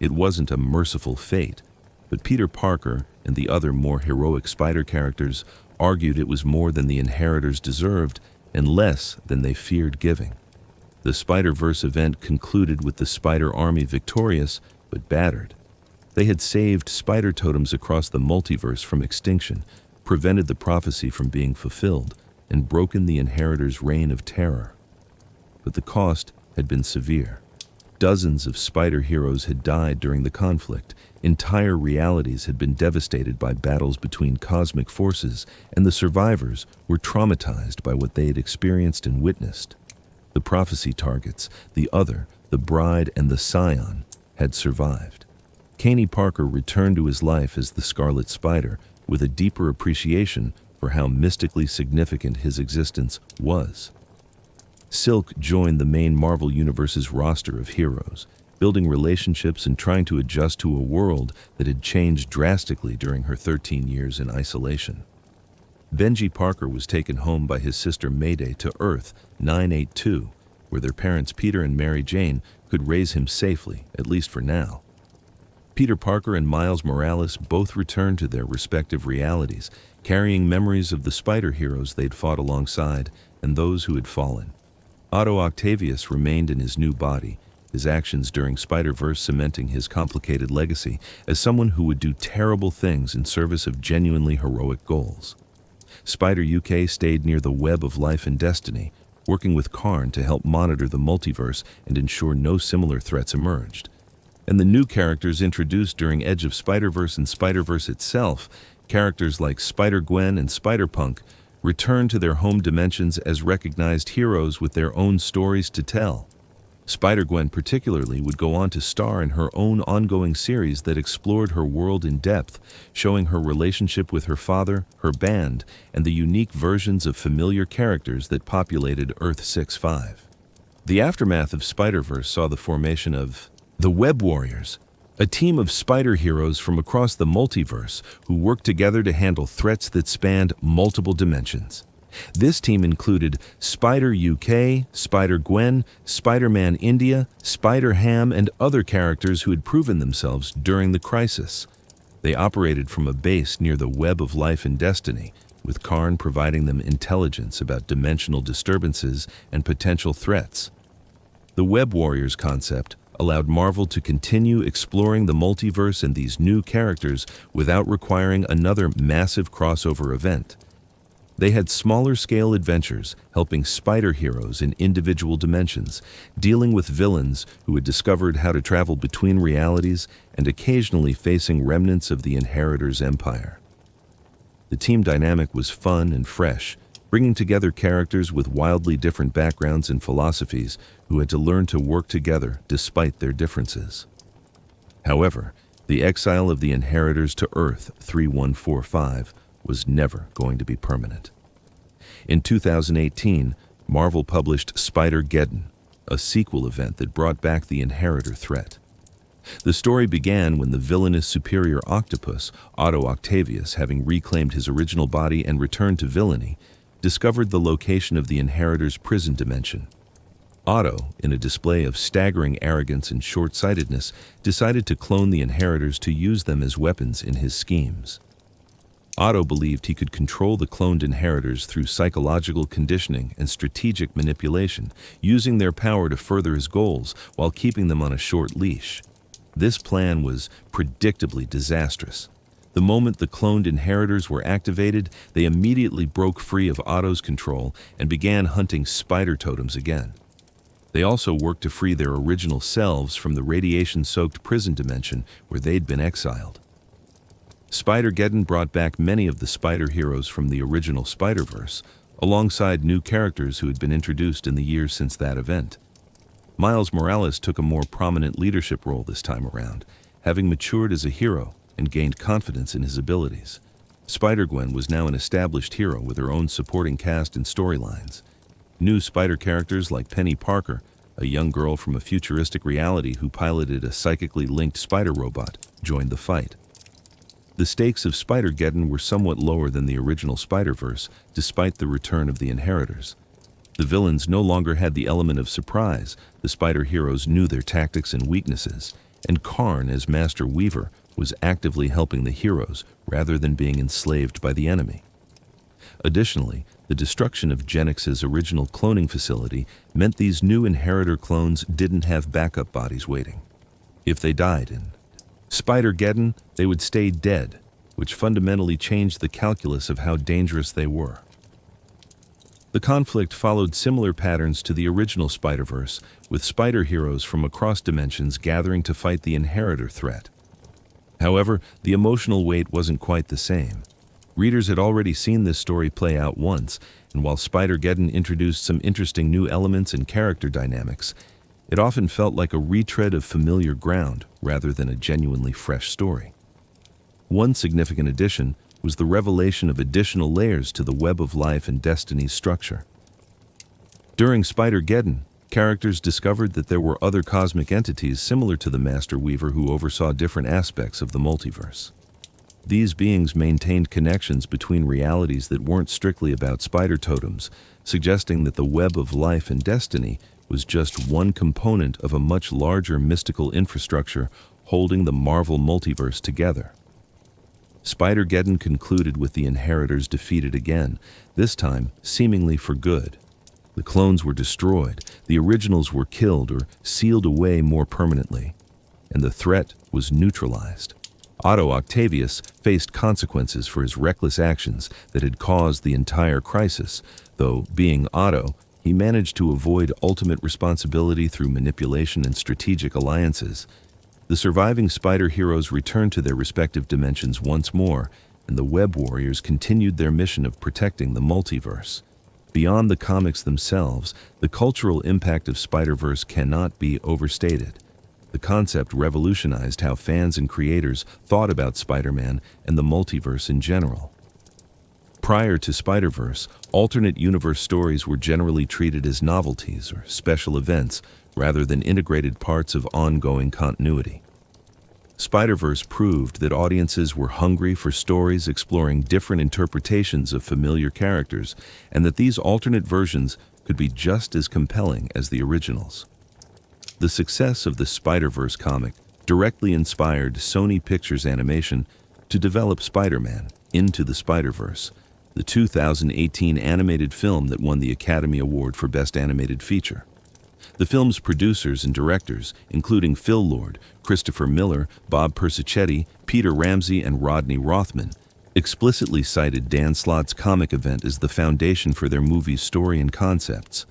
It wasn't a merciful fate, but Peter Parker and the other more heroic Spider characters argued it was more than the Inheritors deserved and less than they feared giving. The Spider-Verse event concluded with the Spider Army victorious but battered. They had saved spider-totems across the multiverse from extinction, prevented the prophecy from being fulfilled, and broken the Inheritors' reign of terror. But the cost had been severe. Dozens of spider heroes had died during the conflict. Entire realities had been devastated by battles between cosmic forces, and the survivors were traumatized by what they had experienced and witnessed. The prophecy targets, the Other, the Bride, and the Scion, had survived. Kenny Parker returned to his life as the Scarlet Spider with a deeper appreciation for how mystically significant his existence was. Silk joined the main Marvel Universe's roster of heroes, building relationships and trying to adjust to a world that had changed drastically during her 13 years in isolation. Benji Parker was taken home by his sister Mayday to Earth 982, where their parents Peter and Mary Jane could raise him safely, at least for now. Peter Parker and Miles Morales both returned to their respective realities, carrying memories of the spider heroes they'd fought alongside and those who had fallen. Otto Octavius remained in his new body, his actions during Spider-Verse cementing his complicated legacy as someone who would do terrible things in service of genuinely heroic goals. Spider UK stayed near the web of life and destiny, working with Karn to help monitor the multiverse and ensure no similar threats emerged. And the new characters introduced during Edge of Spider-Verse and Spider-Verse itself, characters like Spider-Gwen and Spider-Punk, returned to their home dimensions as recognized heroes with their own stories to tell. Spider-Gwen particularly would go on to star in her own ongoing series that explored her world in depth, showing her relationship with her father, her band, and the unique versions of familiar characters that populated Earth 6-5. The aftermath of Spider-Verse saw the formation of the Web Warriors, a team of spider heroes from across the multiverse who worked together to handle threats that spanned multiple dimensions. This team included Spider UK, Spider-Gwen, Spider-Man India, Spider-Ham, and other characters who had proven themselves during the crisis. They operated from a base near the web of life and destiny, with Karn providing them intelligence about dimensional disturbances and potential threats. The Web Warriors concept allowed Marvel to continue exploring the multiverse and these new characters without requiring another massive crossover event. They had smaller-scale adventures, helping spider heroes in individual dimensions, dealing with villains who had discovered how to travel between realities and occasionally facing remnants of the Inheritors' empire. The team dynamic was fun and fresh, bringing together characters with wildly different backgrounds and philosophies who had to learn to work together despite their differences. However, the exile of the Inheritors to Earth 3145 was never going to be permanent. In 2018, Marvel published Spider-Geddon, a sequel event that brought back the Inheritor threat. The story began when the villainous superior octopus, Otto Octavius, having reclaimed his original body and returned to villainy, discovered the location of the Inheritor's prison dimension. Otto, in a display of staggering arrogance and short-sightedness, decided to clone the Inheritors to use them as weapons in his schemes. Otto believed he could control the cloned Inheritors through psychological conditioning and strategic manipulation, using their power to further his goals while keeping them on a short leash. This plan was predictably disastrous. The moment the cloned Inheritors were activated, they immediately broke free of Otto's control and began hunting spider-totems again. They also worked to free their original selves from the radiation-soaked prison dimension where they'd been exiled. Spider-Geddon brought back many of the spider heroes from the original Spider-Verse, alongside new characters who had been introduced in the years since that event. Miles Morales took a more prominent leadership role this time around, having matured as a hero and gained confidence in his abilities. Spider-Gwen was now an established hero with her own supporting cast and storylines. New Spider characters like Penny Parker, a young girl from a futuristic reality who piloted a psychically linked spider robot, joined the fight. The stakes of Spider-Geddon were somewhat lower than the original Spider-Verse, despite the return of the Inheritors. The villains no longer had the element of surprise. The spider heroes knew their tactics and weaknesses, and Karn, as Master Weaver, was actively helping the heroes rather than being enslaved by the enemy. Additionally, the destruction of Genix's original cloning facility meant these new Inheritor clones didn't have backup bodies waiting. If they died in Spider-Geddon, they would stay dead, which fundamentally changed the calculus of how dangerous they were. The conflict followed similar patterns to the original Spider-Verse, with spider heroes from across dimensions gathering to fight the Inheritor threat. However, the emotional weight wasn't quite the same. Readers had already seen this story play out once, and while Spider-Geddon introduced some interesting new elements and character dynamics, it often felt like a retread of familiar ground rather than a genuinely fresh story. One significant addition was the revelation of additional layers to the web of life and destiny's structure. During Spider-Geddon, characters discovered that there were other cosmic entities similar to the Master Weaver who oversaw different aspects of the multiverse. These beings maintained connections between realities that weren't strictly about spider-totems, suggesting that the web of life and destiny was just one component of a much larger mystical infrastructure holding the Marvel multiverse together. Spider-Geddon concluded with the Inheritors defeated again, this time seemingly for good. The clones were destroyed, the originals were killed or sealed away more permanently, and the threat was neutralized. Otto Octavius faced consequences for his reckless actions that had caused the entire crisis, though, being Otto, he managed to avoid ultimate responsibility through manipulation and strategic alliances. The surviving spider heroes returned to their respective dimensions once more, and the Web Warriors continued their mission of protecting the multiverse. Beyond the comics themselves, the cultural impact of Spider-Verse cannot be overstated. The concept revolutionized how fans and creators thought about Spider-Man and the multiverse in general. Prior to Spider-Verse, alternate universe stories were generally treated as novelties or special events rather than integrated parts of ongoing continuity. Spider-Verse proved that audiences were hungry for stories exploring different interpretations of familiar characters, and that these alternate versions could be just as compelling as the originals. The success of the Spider-Verse comic directly inspired Sony Pictures Animation to develop Spider-Man Into the Spider-Verse, the 2018 animated film that won the Academy Award for Best Animated Feature. The film's producers and directors, including Phil Lord, Christopher Miller, Bob Persichetti, Peter Ramsey, and Rodney Rothman, explicitly cited Dan Slott's comic event as the foundation for their movie's story and concepts.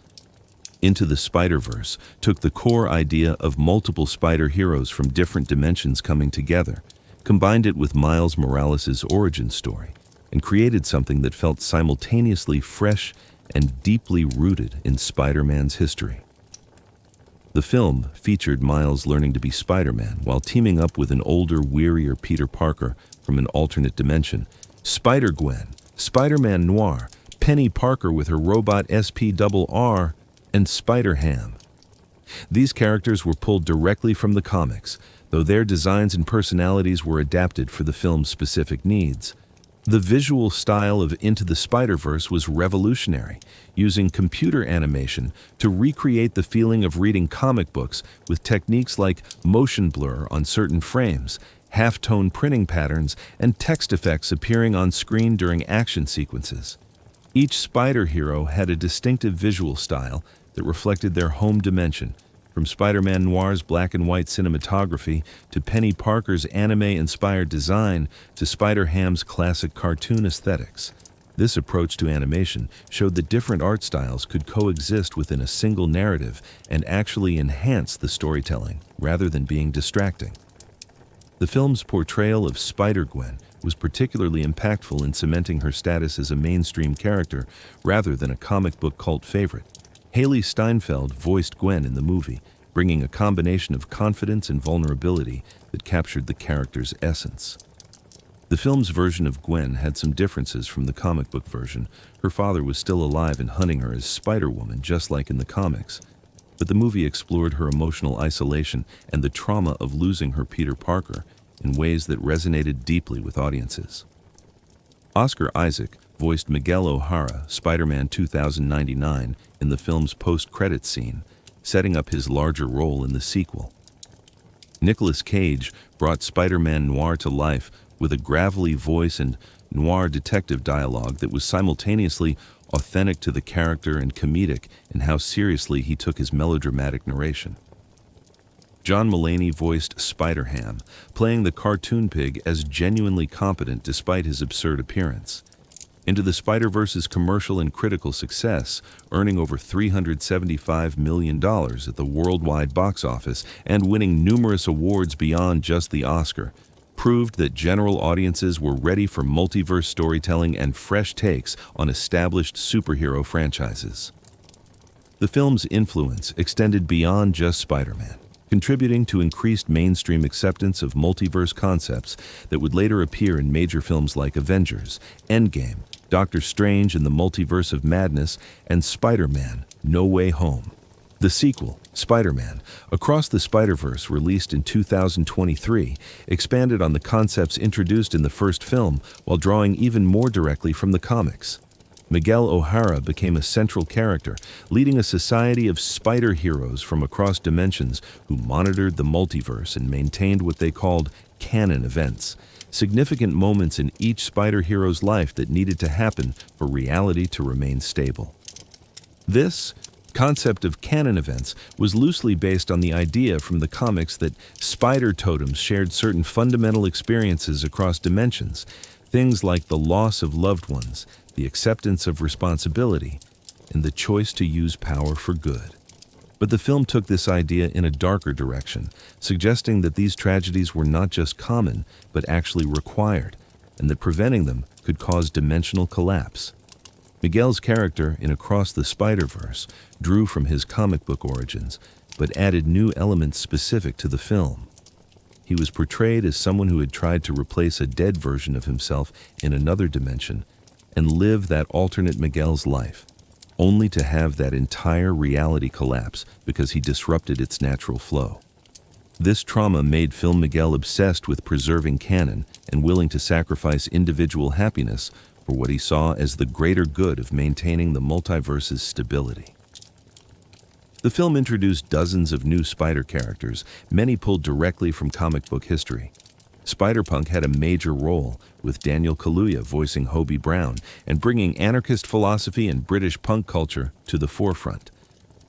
Into the Spider-Verse took the core idea of multiple spider heroes from different dimensions coming together, combined it with Miles Morales' origin story, and created something that felt simultaneously fresh and deeply rooted in Spider-Man's history. The film featured Miles learning to be Spider-Man while teaming up with an older, wearier Peter Parker from an alternate dimension, Spider-Gwen, Spider-Man Noir, Penny Parker with her robot SPRR, and Spider-Ham. These characters were pulled directly from the comics, though their designs and personalities were adapted for the film's specific needs. The visual style of Into the Spider-Verse was revolutionary, using computer animation to recreate the feeling of reading comic books with techniques like motion blur on certain frames, half-tone printing patterns, and text effects appearing on screen during action sequences. Each spider hero had a distinctive visual style that reflected their home dimension, from Spider-Man Noir's black and white cinematography to Penny Parker's anime-inspired design to Spider-Ham's classic cartoon aesthetics. This approach to animation showed that different art styles could coexist within a single narrative and actually enhance the storytelling, rather than being distracting. The film's portrayal of Spider-Gwen was particularly impactful in cementing her status as a mainstream character rather than a comic book cult favorite. Haley Steinfeld voiced Gwen in the movie, bringing a combination of confidence and vulnerability that captured the character's essence. The film's version of Gwen had some differences from the comic book version. Her father was still alive and hunting her as Spider-Woman, just like in the comics. But the movie explored her emotional isolation and the trauma of losing her Peter Parker in ways that resonated deeply with audiences. Oscar Isaac voiced Miguel O'Hara, Spider-Man 2099, in the film's post-credits scene, setting up his larger role in the sequel. Nicolas Cage brought Spider-Man Noir to life with a gravelly voice and noir detective dialogue that was simultaneously authentic to the character and comedic in how seriously he took his melodramatic narration. John Mulaney voiced Spider-Ham, playing the cartoon pig as genuinely competent despite his absurd appearance. Into the Spider-Verse's commercial and critical success, earning over $375 million at the worldwide box office and winning numerous awards beyond just the Oscar, proved that general audiences were ready for multiverse storytelling and fresh takes on established superhero franchises. The film's influence extended beyond just Spider-Man, contributing to increased mainstream acceptance of multiverse concepts that would later appear in major films like Avengers, Endgame, Doctor Strange in the Multiverse of Madness, and Spider-Man: No Way Home. The sequel, Spider-Man: Across the Spider-Verse, released in 2023, expanded on the concepts introduced in the first film while drawing even more directly from the comics. Miguel O'Hara became a central character, leading a society of spider heroes from across dimensions who monitored the multiverse and maintained what they called canon events, significant moments in each spider hero's life that needed to happen for reality to remain stable. This concept of canon events was loosely based on the idea from the comics that spider-totems shared certain fundamental experiences across dimensions, things like the loss of loved ones, the acceptance of responsibility, and the choice to use power for good. But the film took this idea in a darker direction, suggesting that these tragedies were not just common, but actually required, and that preventing them could cause dimensional collapse. Miguel's character in Across the Spider-Verse drew from his comic book origins, but added new elements specific to the film. He was portrayed as someone who had tried to replace a dead version of himself in another dimension and live that alternate Miguel's life, only to have that entire reality collapse because he disrupted its natural flow. This trauma made Film Miguel obsessed with preserving canon and willing to sacrifice individual happiness for what he saw as the greater good of maintaining the multiverse's stability. The film introduced dozens of new spider characters, many pulled directly from comic book history. Spider-Punk had a major role, with Daniel Kaluuya voicing Hobie Brown and bringing anarchist philosophy and British punk culture to the forefront.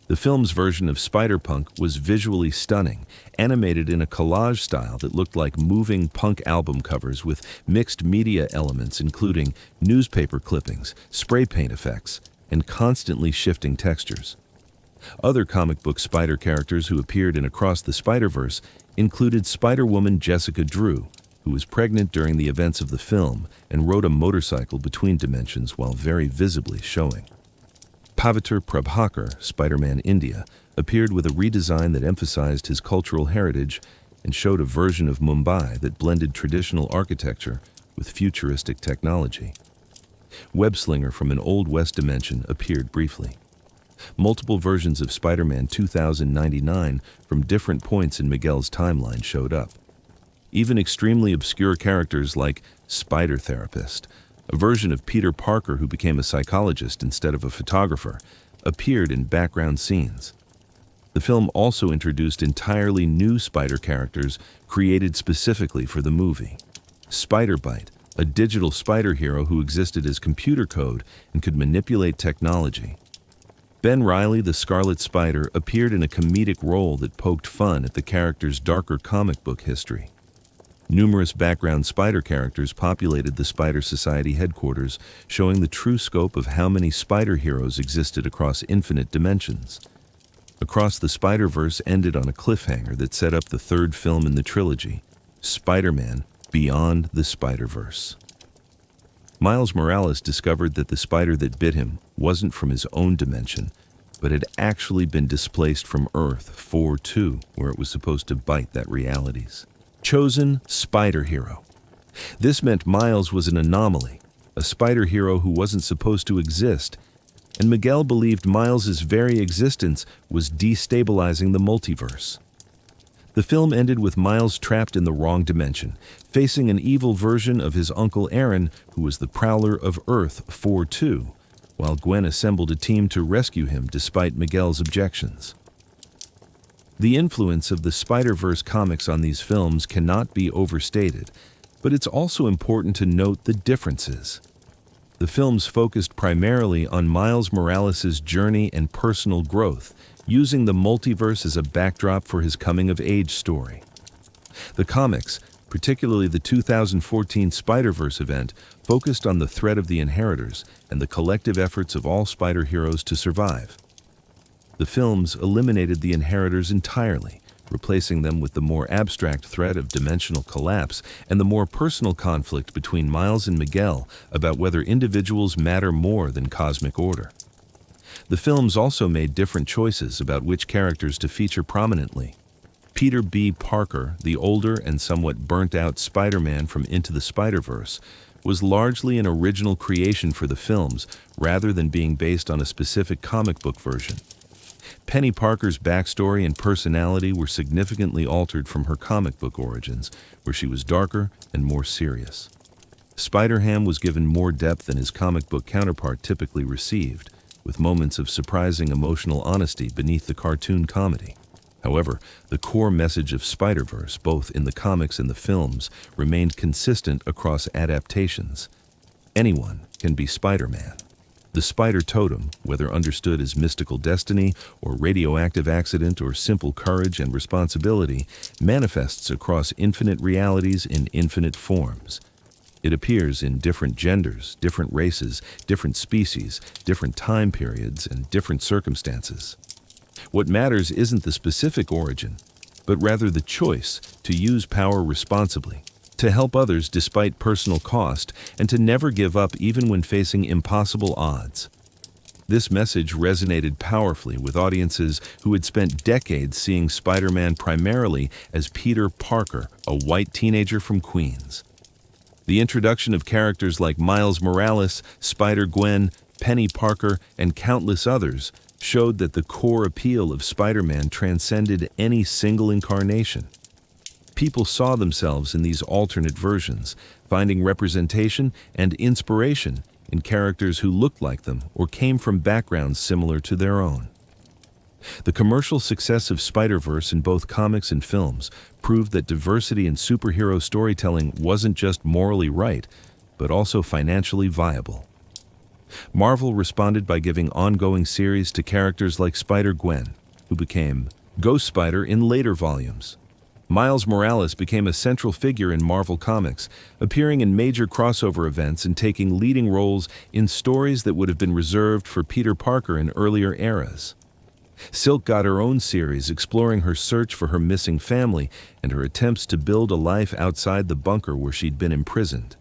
The film's version of Spider-Punk was visually stunning, animated in a collage style that looked like moving punk album covers with mixed media elements including newspaper clippings, spray paint effects, and constantly shifting textures. Other comic book spider characters who appeared in Across the Spider-Verse included Spider-Woman Jessica Drew, who was pregnant during the events of the film and rode a motorcycle between dimensions while very visibly showing. Pavitr Prabhakar, Spider-Man India, appeared with a redesign that emphasized his cultural heritage and showed a version of Mumbai that blended traditional architecture with futuristic technology. Webslinger from an Old West dimension appeared briefly. Multiple versions of Spider-Man 2099 from different points in Miguel's timeline showed up. Even extremely obscure characters like Spider Therapist, a version of Peter Parker who became a psychologist instead of a photographer, appeared in background scenes. The film also introduced entirely new spider characters created specifically for the movie. Spider-Bite, a digital spider hero who existed as computer code and could manipulate technology. Ben Reilly, the Scarlet Spider, appeared in a comedic role that poked fun at the character's darker comic book history. Numerous background spider characters populated the Spider Society headquarters, showing the true scope of how many spider heroes existed across infinite dimensions. Across the Spider-Verse ended on a cliffhanger that set up the third film in the trilogy, Spider-Man: Beyond the Spider-Verse. Miles Morales discovered that the spider that bit him wasn't from his own dimension, but had actually been displaced from Earth 4-2, where it was supposed to bite that reality's chosen spider hero. This meant Miles was an anomaly, a spider hero who wasn't supposed to exist, and Miguel believed Miles's very existence was destabilizing the multiverse. The film ended with Miles trapped in the wrong dimension, facing an evil version of his uncle Aaron, who was the Prowler of Earth 4-2, while Gwen assembled a team to rescue him despite Miguel's objections. The influence of the Spider-Verse comics on these films cannot be overstated, but it's also important to note the differences. The films focused primarily on Miles Morales' journey and personal growth, using the multiverse as a backdrop for his coming-of-age story. The comics, particularly the 2014 Spider-Verse event, focused on the threat of the Inheritors and the collective efforts of all spider heroes to survive. The films eliminated the Inheritors entirely, replacing them with the more abstract threat of dimensional collapse and the more personal conflict between Miles and Miguel about whether individuals matter more than cosmic order. The films also made different choices about which characters to feature prominently. Peter B. Parker, the older and somewhat burnt-out Spider-Man from Into the Spider-Verse, was largely an original creation for the films rather than being based on a specific comic book version. Penny Parker's backstory and personality were significantly altered from her comic book origins, where she was darker and more serious. Spider-Ham was given more depth than his comic book counterpart typically received, with moments of surprising emotional honesty beneath the cartoon comedy. However, the core message of Spider-Verse, both in the comics and the films, remained consistent across adaptations. Anyone can be Spider-Man. The spider-totem, whether understood as mystical destiny or radioactive accident or simple courage and responsibility, manifests across infinite realities in infinite forms. It appears in different genders, different races, different species, different time periods, and different circumstances. What matters isn't the specific origin, but rather the choice to use power responsibly, to help others despite personal cost, and to never give up even when facing impossible odds. This message resonated powerfully with audiences who had spent decades seeing Spider-Man primarily as Peter Parker, a white teenager from Queens. The introduction of characters like Miles Morales, Spider-Gwen, Penny Parker, and countless others showed that the core appeal of Spider-Man transcended any single incarnation. People saw themselves in these alternate versions, finding representation and inspiration in characters who looked like them or came from backgrounds similar to their own. The commercial success of Spider-Verse in both comics and films proved that diversity in superhero storytelling wasn't just morally right, but also financially viable. Marvel responded by giving ongoing series to characters like Spider-Gwen, who became Ghost Spider in later volumes. Miles Morales became a central figure in Marvel Comics, appearing in major crossover events and taking leading roles in stories that would have been reserved for Peter Parker in earlier eras. Silk got her own series exploring her search for her missing family and her attempts to build a life outside the bunker where she'd been imprisoned.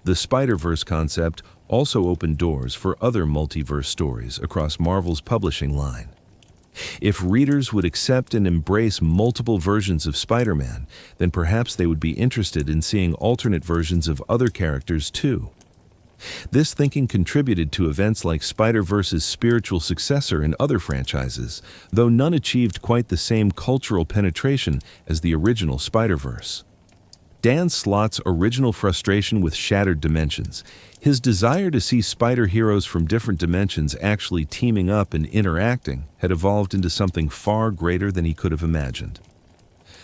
The Spider-Verse concept also opened doors for other multiverse stories across Marvel's publishing line. If readers would accept and embrace multiple versions of Spider-Man, then perhaps they would be interested in seeing alternate versions of other characters too. This thinking contributed to events like Spider-Verse's spiritual successor in other franchises, though none achieved quite the same cultural penetration as the original Spider-Verse. Dan Slott's original frustration with shattered dimensions, his desire to see spider heroes from different dimensions actually teaming up and interacting, had evolved into something far greater than he could have imagined.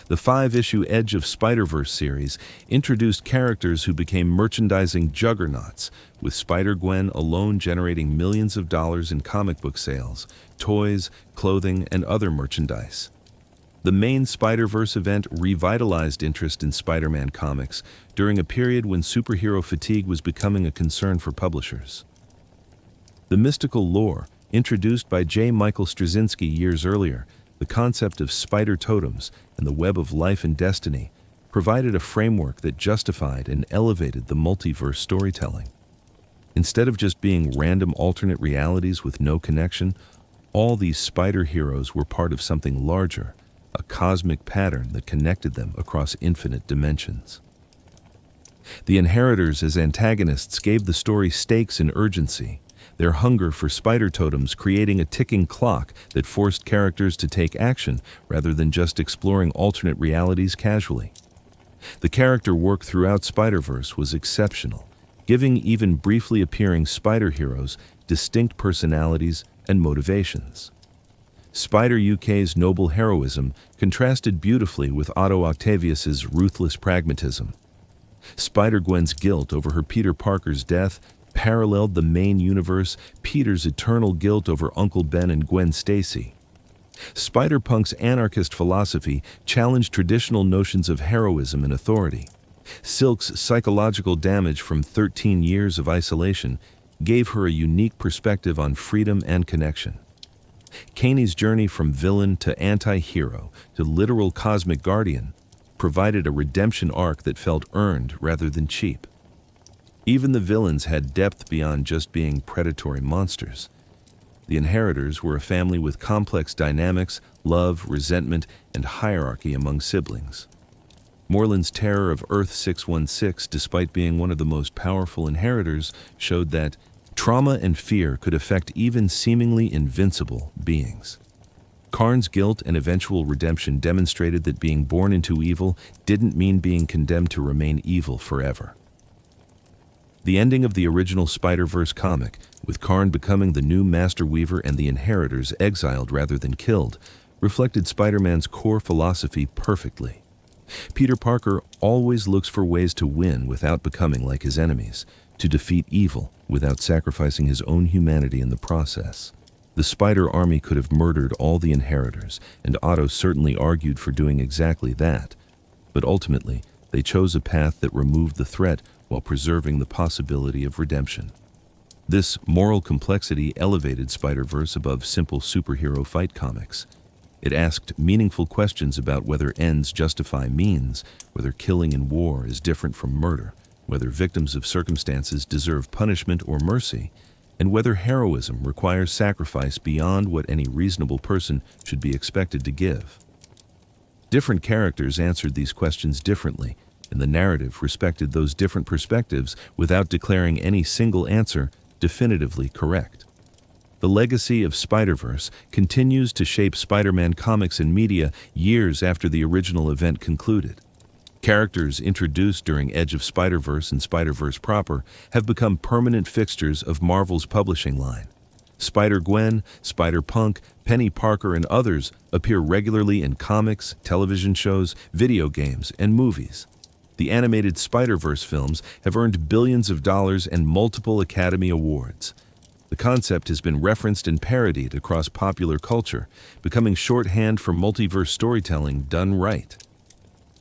The 5-issue Edge of Spider-Verse series introduced characters who became merchandising juggernauts, with Spider-Gwen alone generating millions of dollars in comic book sales, toys, clothing, and other merchandise. The main Spider-Verse event revitalized interest in Spider-Man comics during a period when superhero fatigue was becoming a concern for publishers. The mystical lore, introduced by J. Michael Straczynski years earlier, the concept of spider-totems and the web of life and destiny, provided a framework that justified and elevated the multiverse storytelling. Instead of just being random alternate realities with no connection, all these spider heroes were part of something larger, a cosmic pattern that connected them across infinite dimensions. The Inheritors as antagonists gave the story stakes and urgency, their hunger for spider-totems creating a ticking clock that forced characters to take action rather than just exploring alternate realities casually. The character work throughout Spider-Verse was exceptional, giving even briefly appearing spider heroes distinct personalities and motivations. Spider UK's noble heroism contrasted beautifully with Otto Octavius's ruthless pragmatism. Spider-Gwen's guilt over her Peter Parker's death paralleled the main universe Peter's eternal guilt over Uncle Ben and Gwen Stacy. Spider-Punk's anarchist philosophy challenged traditional notions of heroism and authority. Silk's psychological damage from 13 years of isolation gave her a unique perspective on freedom and connection. Kaney's journey from villain to anti-hero to literal cosmic guardian provided a redemption arc that felt earned rather than cheap. Even the villains had depth beyond just being predatory monsters. The Inheritors were a family with complex dynamics, love, resentment, and hierarchy among siblings. Moreland's terror of Earth-616, despite being one of the most powerful Inheritors, showed that trauma and fear could affect even seemingly invincible beings. Karn's guilt and eventual redemption demonstrated that being born into evil didn't mean being condemned to remain evil forever. The ending of the original Spider-Verse comic, with Karn becoming the new Master Weaver and the Inheritors exiled rather than killed, reflected Spider-Man's core philosophy perfectly. Peter Parker always looks for ways to win without becoming like his enemies, to defeat evil without sacrificing his own humanity in the process. The Spider Army could have murdered all the Inheritors, and Otto certainly argued for doing exactly that. But ultimately, they chose a path that removed the threat while preserving the possibility of redemption. This moral complexity elevated Spider-Verse above simple superhero fight comics. It asked meaningful questions about whether ends justify means, whether killing in war is different from murder, whether victims of circumstances deserve punishment or mercy, and whether heroism requires sacrifice beyond what any reasonable person should be expected to give. Different characters answered these questions differently, and the narrative respected those different perspectives without declaring any single answer definitively correct. The legacy of Spider-Verse continues to shape Spider-Man comics and media years after the original event concluded. Characters introduced during Edge of Spider-Verse and Spider-Verse proper have become permanent fixtures of Marvel's publishing line. Spider-Gwen, Spider-Punk, Penny Parker, and others appear regularly in comics, television shows, video games, and movies. The animated Spider-Verse films have earned billions of dollars and multiple Academy Awards. The concept has been referenced and parodied across popular culture, becoming shorthand for multiverse storytelling done right.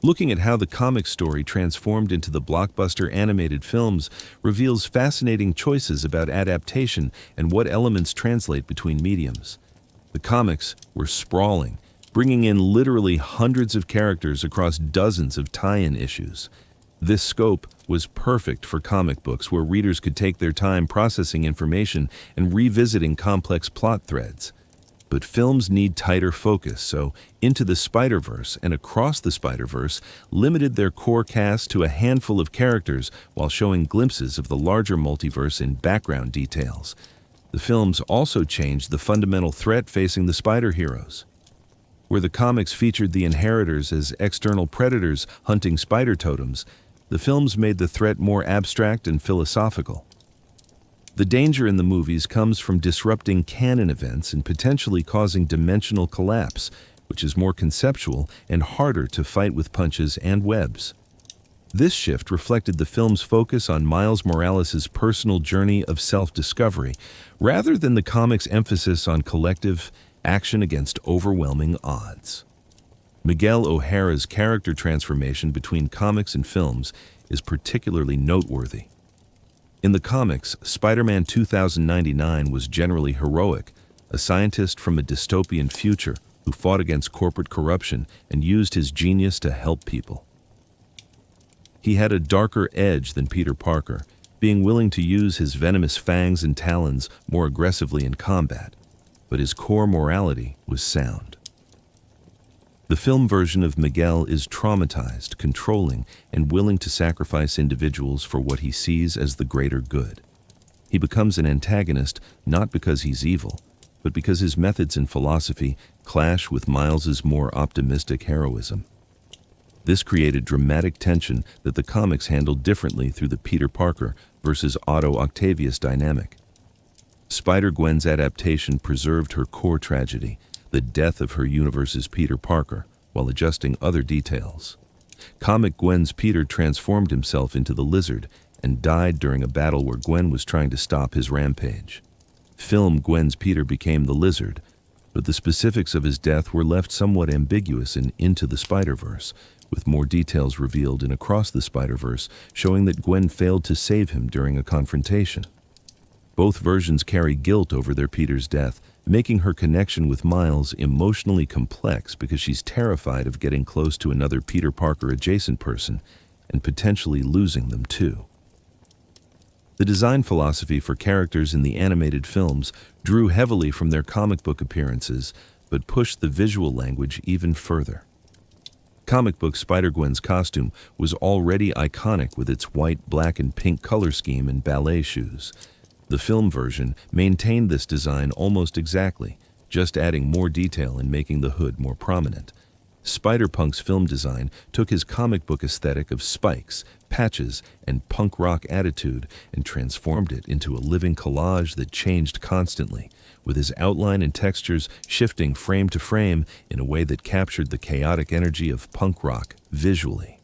Looking at how the comic story transformed into the blockbuster animated films reveals fascinating choices about adaptation and what elements translate between mediums. The comics were sprawling, bringing in literally hundreds of characters across dozens of tie-in issues. This scope was perfect for comic books where readers could take their time processing information and revisiting complex plot threads. But films need tighter focus, so Into the Spider-Verse and Across the Spider-Verse limited their core cast to a handful of characters while showing glimpses of the larger multiverse in background details. The films also changed the fundamental threat facing the spider heroes. Where the comics featured the Inheritors as external predators hunting spider totems, the films made the threat more abstract and philosophical. The danger in the movies comes from disrupting canon events and potentially causing dimensional collapse, which is more conceptual and harder to fight with punches and webs. This shift reflected the film's focus on Miles Morales' personal journey of self-discovery, rather than the comic's emphasis on collective action against overwhelming odds. Miguel O'Hara's character transformation between comics and films is particularly noteworthy. In the comics, Spider-Man 2099 was generally heroic, a scientist from a dystopian future who fought against corporate corruption and used his genius to help people. He had a darker edge than Peter Parker, being willing to use his venomous fangs and talons more aggressively in combat, but his core morality was sound. The film version of Miguel is traumatized, controlling, and willing to sacrifice individuals for what he sees as the greater good. He becomes an antagonist not because he's evil, but because his methods and philosophy clash with Miles's more optimistic heroism. This created dramatic tension that the comics handled differently through the Peter Parker versus Otto Octavius dynamic. Spider-Gwen's adaptation preserved her core tragedy, the death of her universe's Peter Parker, while adjusting other details. Comic Gwen's Peter transformed himself into the Lizard and died during a battle where Gwen was trying to stop his rampage. Film Gwen's Peter became the Lizard, but the specifics of his death were left somewhat ambiguous in Into the Spider-Verse, with more details revealed in Across the Spider-Verse showing that Gwen failed to save him during a confrontation. Both versions carry guilt over their Peter's death, making her connection with Miles emotionally complex because she's terrified of getting close to another Peter Parker adjacent person and potentially losing them too. The design philosophy for characters in the animated films drew heavily from their comic book appearances, but pushed the visual language even further. Comic book Spider-Gwen's costume was already iconic with its white, black, and pink color scheme and ballet shoes. The film version maintained this design almost exactly, just adding more detail and making the hood more prominent. Spider-Punk's film design took his comic book aesthetic of spikes, patches, and punk rock attitude and transformed it into a living collage that changed constantly, with his outline and textures shifting frame to frame in a way that captured the chaotic energy of punk rock visually.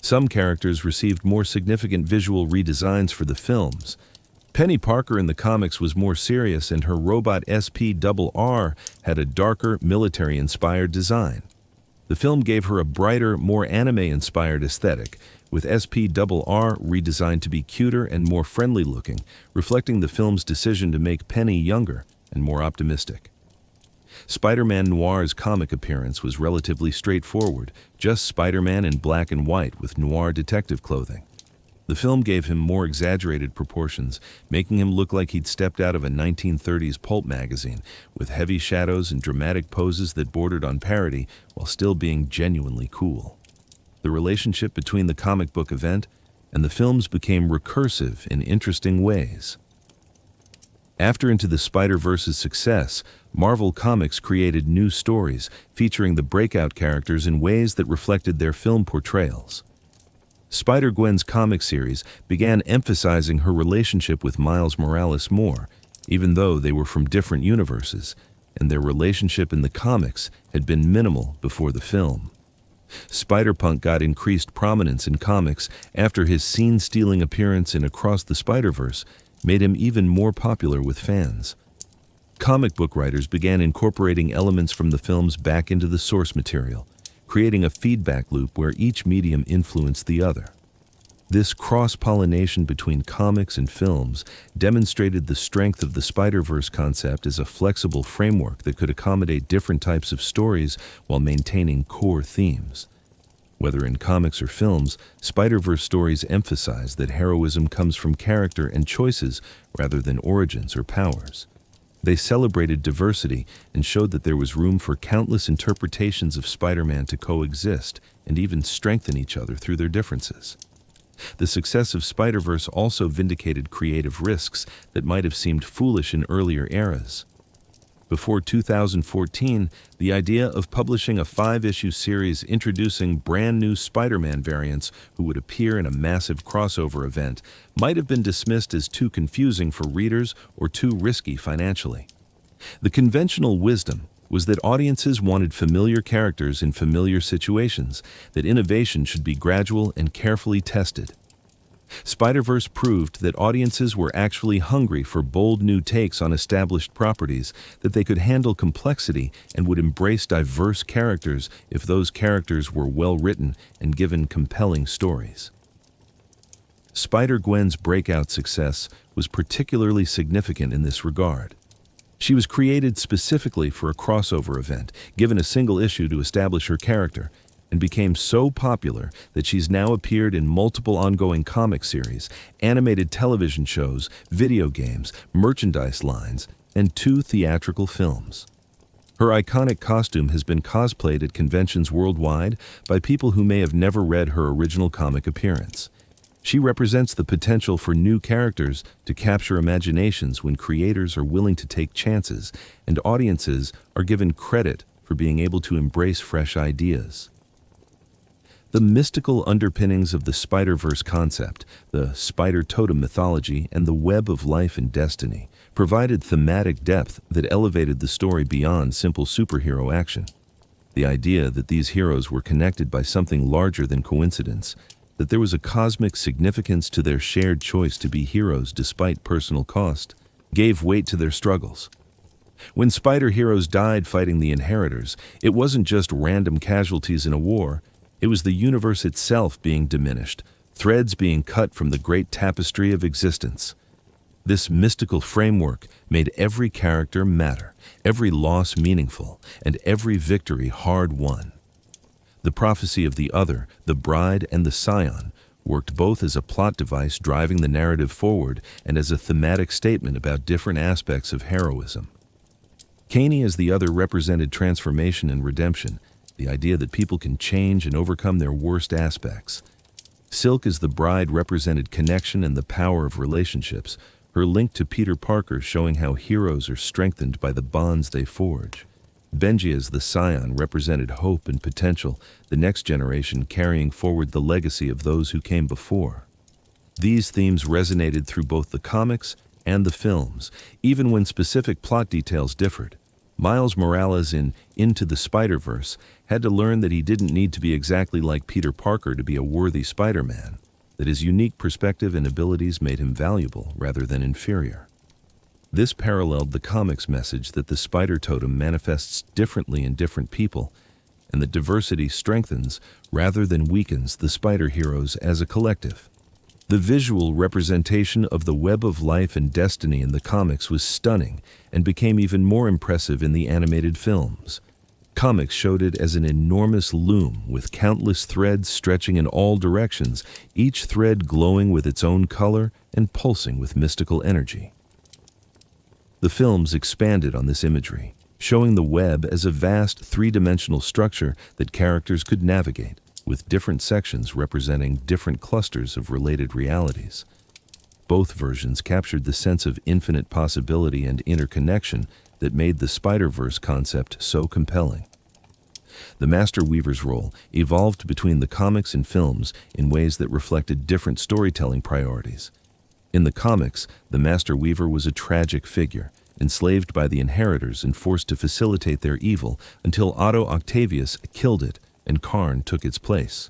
Some characters received more significant visual redesigns for the films. Penny Parker in the comics was more serious, and her robot SPRR had a darker, military-inspired design. The film gave her a brighter, more anime-inspired aesthetic, with SPRR redesigned to be cuter and more friendly-looking, reflecting the film's decision to make Penny younger and more optimistic. Spider-Man Noir's comic appearance was relatively straightforward, just Spider-Man in black and white with noir detective clothing. The film gave him more exaggerated proportions, making him look like he'd stepped out of a 1930s pulp magazine, with heavy shadows and dramatic poses that bordered on parody while still being genuinely cool. The relationship between the comic book event and the films became recursive in interesting ways. After Into the Spider-Verse's success, Marvel Comics created new stories featuring the breakout characters in ways that reflected their film portrayals. Spider-Gwen's comic series began emphasizing her relationship with Miles Morales more, even though they were from different universes, and their relationship in the comics had been minimal before the film. Spider-Punk got increased prominence in comics after his scene-stealing appearance in Across the Spider-Verse made him even more popular with fans. Comic book writers began incorporating elements from the films back into the source material, creating a feedback loop where each medium influenced the other. This cross-pollination between comics and films demonstrated the strength of the Spider-Verse concept as a flexible framework that could accommodate different types of stories while maintaining core themes. Whether in comics or films, Spider-Verse stories emphasize that heroism comes from character and choices rather than origins or powers. They celebrated diversity and showed that there was room for countless interpretations of Spider-Man to coexist and even strengthen each other through their differences. The success of Spider-Verse also vindicated creative risks that might have seemed foolish in earlier eras. Before 2014, the idea of publishing a 5-issue series introducing brand new Spider-Man variants who would appear in a massive crossover event might have been dismissed as too confusing for readers or too risky financially. The conventional wisdom was that audiences wanted familiar characters in familiar situations, that innovation should be gradual and carefully tested. Spider-Verse proved that audiences were actually hungry for bold new takes on established properties, that they could handle complexity and would embrace diverse characters if those characters were well written and given compelling stories. Spider-Gwen's breakout success was particularly significant in this regard. She was created specifically for a crossover event, given a single issue to establish her character, and became so popular that she's now appeared in multiple ongoing comic series, animated television shows, video games, merchandise lines, and 2 theatrical films. Her iconic costume has been cosplayed at conventions worldwide by people who may have never read her original comic appearance. She represents the potential for new characters to capture imaginations when creators are willing to take chances and audiences are given credit for being able to embrace fresh ideas. The mystical underpinnings of the Spider-Verse concept, the spider-totem mythology, and the web of life and destiny provided thematic depth that elevated the story beyond simple superhero action. The idea that these heroes were connected by something larger than coincidence, that there was a cosmic significance to their shared choice to be heroes despite personal cost, gave weight to their struggles. When spider heroes died fighting the Inheritors, it wasn't just random casualties in a war, it was the universe itself being diminished, threads being cut from the great tapestry of existence. This mystical framework made every character matter, every loss meaningful, and every victory hard-won. The prophecy of the Other, the Bride, and the Scion worked both as a plot device driving the narrative forward and as a thematic statement about different aspects of heroism. Kaney as the Other represented transformation and redemption, the idea that people can change and overcome their worst aspects. Silk as the Bride represented connection and the power of relationships, her link to Peter Parker showing how heroes are strengthened by the bonds they forge. Benji as the Scion represented hope and potential, the next generation carrying forward the legacy of those who came before. These themes resonated through both the comics and the films, even when specific plot details differed. Miles Morales in Into the Spider-Verse had to learn that he didn't need to be exactly like Peter Parker to be a worthy Spider-Man, that his unique perspective and abilities made him valuable rather than inferior. This paralleled the comics message that the spider-totem manifests differently in different people, and that diversity strengthens rather than weakens the spider heroes as a collective. The visual representation of the web of life and destiny in the comics was stunning and became even more impressive in the animated films. Comics showed it as an enormous loom with countless threads stretching in all directions, each thread glowing with its own color and pulsing with mystical energy. The films expanded on this imagery, showing the web as a vast three-dimensional structure that characters could navigate, with different sections representing different clusters of related realities. Both versions captured the sense of infinite possibility and interconnection that made the Spider-Verse concept so compelling. The Master Weaver's role evolved between the comics and films in ways that reflected different storytelling priorities. In the comics, the Master Weaver was a tragic figure, enslaved by the Inheritors and forced to facilitate their evil until Otto Octavius killed it and Karn took its place.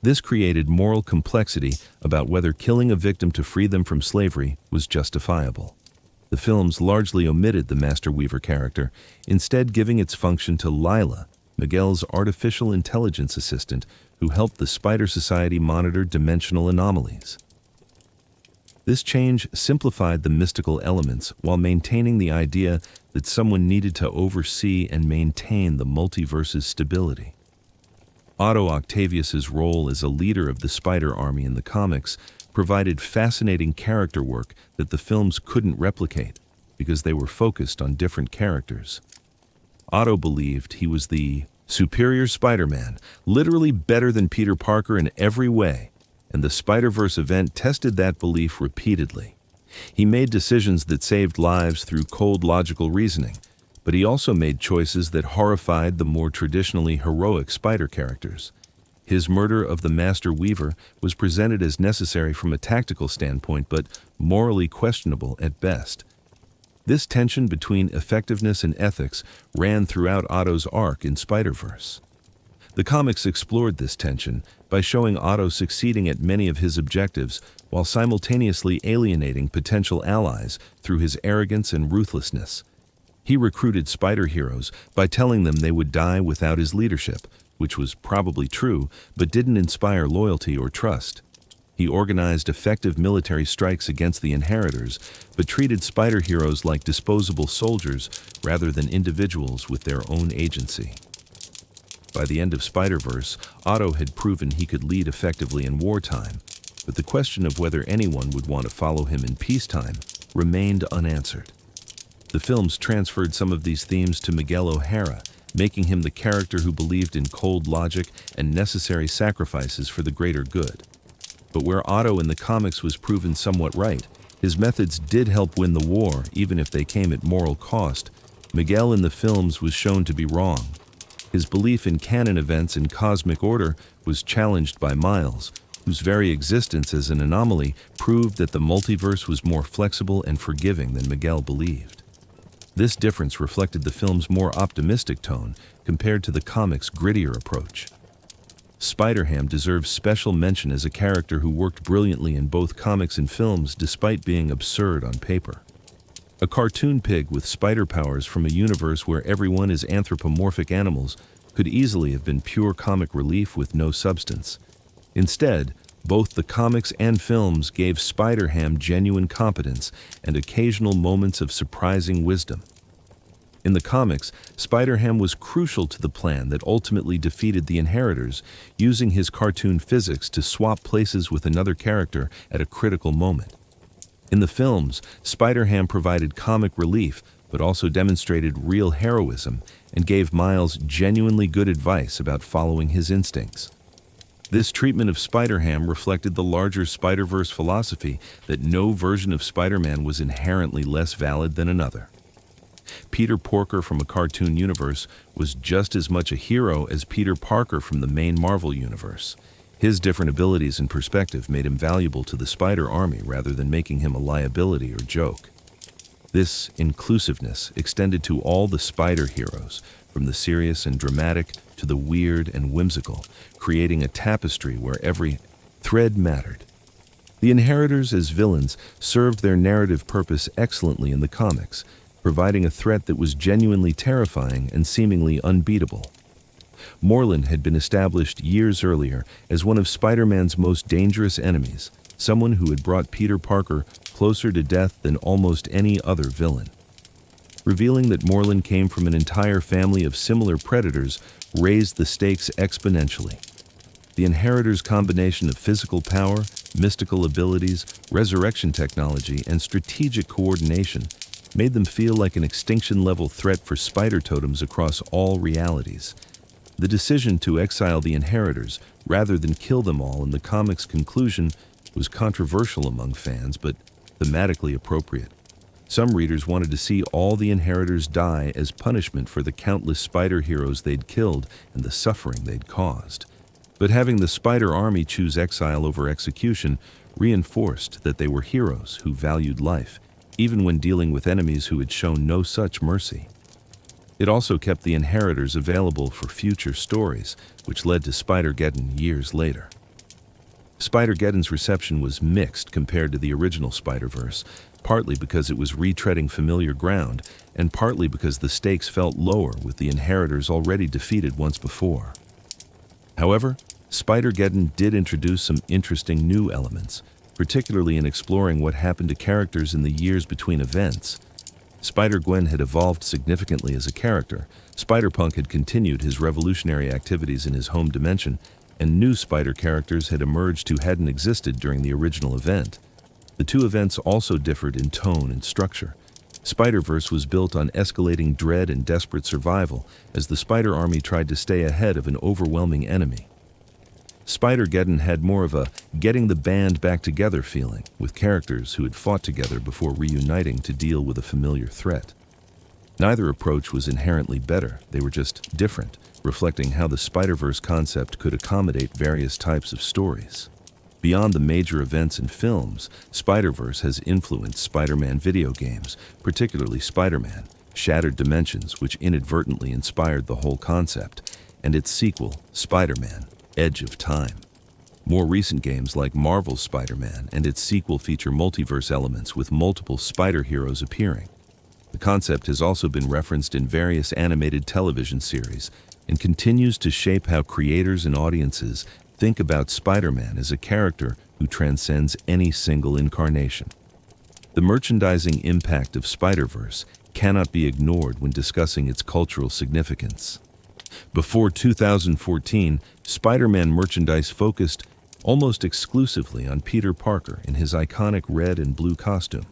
This created moral complexity about whether killing a victim to free them from slavery was justifiable. The films largely omitted the Master Weaver character, instead giving its function to Lila, Miguel's artificial intelligence assistant who helped the Spider Society monitor dimensional anomalies. This change simplified the mystical elements while maintaining the idea that someone needed to oversee and maintain the multiverse's stability. Otto Octavius's role as a leader of the Spider Army in the comics provided fascinating character work that the films couldn't replicate because they were focused on different characters. Otto believed he was the superior Spider-Man, literally better than Peter Parker in every way, and the Spider-Verse event tested that belief repeatedly. He made decisions that saved lives through cold logical reasoning, but he also made choices that horrified the more traditionally heroic Spider characters. His murder of the Master Weaver was presented as necessary from a tactical standpoint, but morally questionable at best. This tension between effectiveness and ethics ran throughout Otto's arc in Spider-Verse. The comics explored this tension by showing Otto succeeding at many of his objectives while simultaneously alienating potential allies through his arrogance and ruthlessness. He recruited spider heroes by telling them they would die without his leadership, which was probably true, but didn't inspire loyalty or trust. He organized effective military strikes against the Inheritors, but treated spider heroes like disposable soldiers rather than individuals with their own agency. By the end of Spider-Verse, Otto had proven he could lead effectively in wartime, but the question of whether anyone would want to follow him in peacetime remained unanswered. The films transferred some of these themes to Miguel O'Hara, making him the character who believed in cold logic and necessary sacrifices for the greater good. But where Otto in the comics was proven somewhat right, his methods did help win the war, even if they came at moral cost. Miguel in the films was shown to be wrong. His belief in canon events and cosmic order was challenged by Miles, whose very existence as an anomaly proved that the multiverse was more flexible and forgiving than Miguel believed. This difference reflected the film's more optimistic tone compared to the comics' grittier approach. Spider-Ham deserves special mention as a character who worked brilliantly in both comics and films despite being absurd on paper. A cartoon pig with spider powers from a universe where everyone is anthropomorphic animals could easily have been pure comic relief with no substance. Instead, both the comics and films gave Spider-Ham genuine competence and occasional moments of surprising wisdom. In the comics, Spider-Ham was crucial to the plan that ultimately defeated the Inheritors, using his cartoon physics to swap places with another character at a critical moment. In the films, Spider-Ham provided comic relief, but also demonstrated real heroism and gave Miles genuinely good advice about following his instincts. This treatment of Spider-Ham reflected the larger Spider-Verse philosophy that no version of Spider-Man was inherently less valid than another. Peter Porker from a cartoon universe was just as much a hero as Peter Parker from the main Marvel universe. His different abilities and perspective made him valuable to the Spider Army rather than making him a liability or joke. This inclusiveness extended to all the Spider heroes, from the serious and dramatic to the weird and whimsical, creating a tapestry where every thread mattered. The Inheritors as villains served their narrative purpose excellently in the comics, providing a threat that was genuinely terrifying and seemingly unbeatable. Morlun had been established years earlier as one of Spider-Man's most dangerous enemies, someone who had brought Peter Parker closer to death than almost any other villain. Revealing that Morlun came from an entire family of similar predators raised the stakes exponentially. The Inheritors' combination of physical power, mystical abilities, resurrection technology, and strategic coordination made them feel like an extinction-level threat for spider-totems across all realities. The decision to exile the Inheritors, rather than kill them all in the comic's conclusion, was controversial among fans, but thematically appropriate. Some readers wanted to see all the Inheritors die as punishment for the countless spider heroes they'd killed and the suffering they'd caused. But having the Spider Army choose exile over execution reinforced that they were heroes who valued life, even when dealing with enemies who had shown no such mercy. It also kept the Inheritors available for future stories, which led to Spider-Geddon years later. Spider-Geddon's reception was mixed compared to the original Spider-Verse, partly because it was retreading familiar ground, and partly because the stakes felt lower with the Inheritors already defeated once before. However, Spider-Geddon did introduce some interesting new elements, particularly in exploring what happened to characters in the years between events. Spider-Gwen had evolved significantly as a character, Spider-Punk had continued his revolutionary activities in his home dimension, and new Spider characters had emerged who hadn't existed during the original event. The two events also differed in tone and structure. Spider-Verse was built on escalating dread and desperate survival as the Spider Army tried to stay ahead of an overwhelming enemy. Spider-Geddon had more of a getting the band back together feeling, with characters who had fought together before reuniting to deal with a familiar threat. Neither approach was inherently better, they were just different, reflecting how the Spider-Verse concept could accommodate various types of stories. Beyond the major events in films, Spider-Verse has influenced Spider-Man video games, particularly Spider-Man: Shattered Dimensions, which inadvertently inspired the whole concept, and its sequel, Spider-Man: Edge of Time. More recent games like Marvel's Spider-Man and its sequel feature multiverse elements with multiple spider heroes appearing. The concept has also been referenced in various animated television series and continues to shape how creators and audiences think about Spider-Man as a character who transcends any single incarnation. The merchandising impact of Spider-Verse cannot be ignored when discussing its cultural significance. Before 2014, Spider-Man merchandise focused almost exclusively on Peter Parker in his iconic red and blue costume.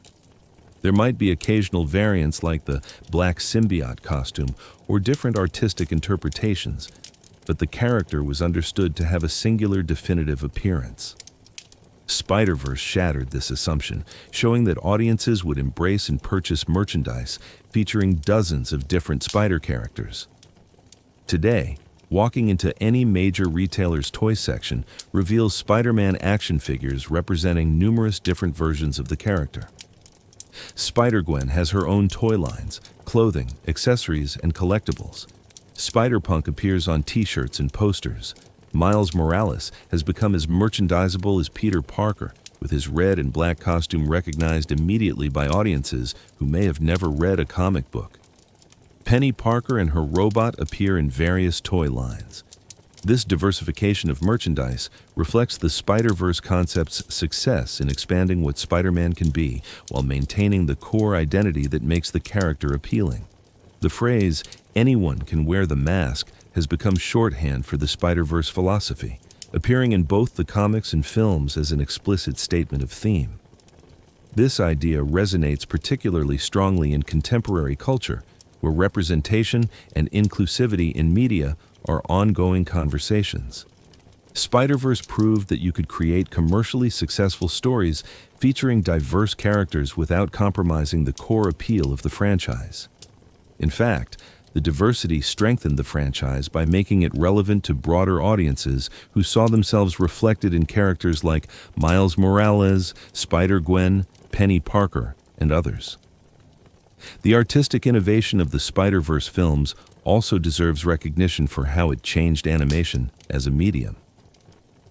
There might be occasional variants like the black symbiote costume or different artistic interpretations, but the character was understood to have a singular definitive appearance. Spider-Verse shattered this assumption, showing that audiences would embrace and purchase merchandise featuring dozens of different spider characters. Today, walking into any major retailer's toy section reveals Spider-Man action figures representing numerous different versions of the character. Spider-Gwen has her own toy lines, clothing, accessories, and collectibles. Spider-Punk appears on t-shirts and posters. Miles Morales has become as merchandisable as Peter Parker, with his red and black costume recognized immediately by audiences who may have never read a comic book. Penny Parker and her robot appear in various toy lines. This diversification of merchandise reflects the Spider-Verse concept's success in expanding what Spider-Man can be while maintaining the core identity that makes the character appealing. The phrase, "anyone can wear the mask," has become shorthand for the Spider-Verse philosophy, appearing in both the comics and films as an explicit statement of theme. This idea resonates particularly strongly in contemporary culture, where representation and inclusivity in media are ongoing conversations. Spider-Verse proved that you could create commercially successful stories featuring diverse characters without compromising the core appeal of the franchise. In fact, the diversity strengthened the franchise by making it relevant to broader audiences who saw themselves reflected in characters like Miles Morales, Spider-Gwen, Penny Parker, and others. The artistic innovation of the Spider-Verse films also deserves recognition for how it changed animation as a medium.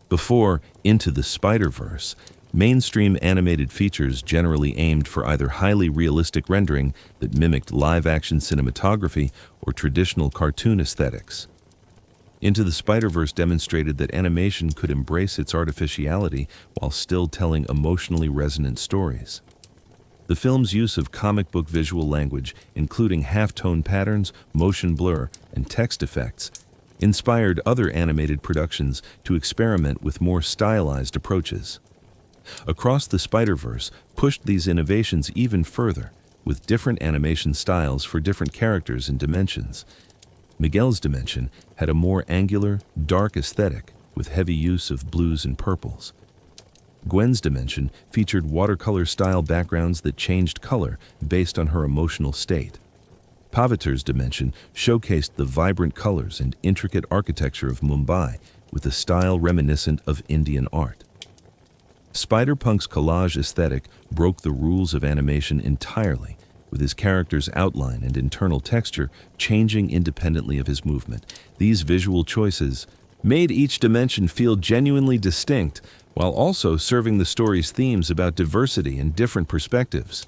Before Into the Spider-Verse, mainstream animated features generally aimed for either highly realistic rendering that mimicked live-action cinematography or traditional cartoon aesthetics. Into the Spider-Verse demonstrated that animation could embrace its artificiality while still telling emotionally resonant stories. The film's use of comic book visual language, including halftone patterns, motion blur, and text effects, inspired other animated productions to experiment with more stylized approaches. Across the Spider-Verse pushed these innovations even further, with different animation styles for different characters and dimensions. Miguel's dimension had a more angular, dark aesthetic, with heavy use of blues and purples. Gwen's dimension featured watercolor-style backgrounds that changed color based on her emotional state. Paviter's dimension showcased the vibrant colors and intricate architecture of Mumbai, with a style reminiscent of Indian art. Spider-Punk's collage aesthetic broke the rules of animation entirely, with his character's outline and internal texture changing independently of his movement. These visual choices made each dimension feel genuinely distinct, while also serving the story's themes about diversity and different perspectives.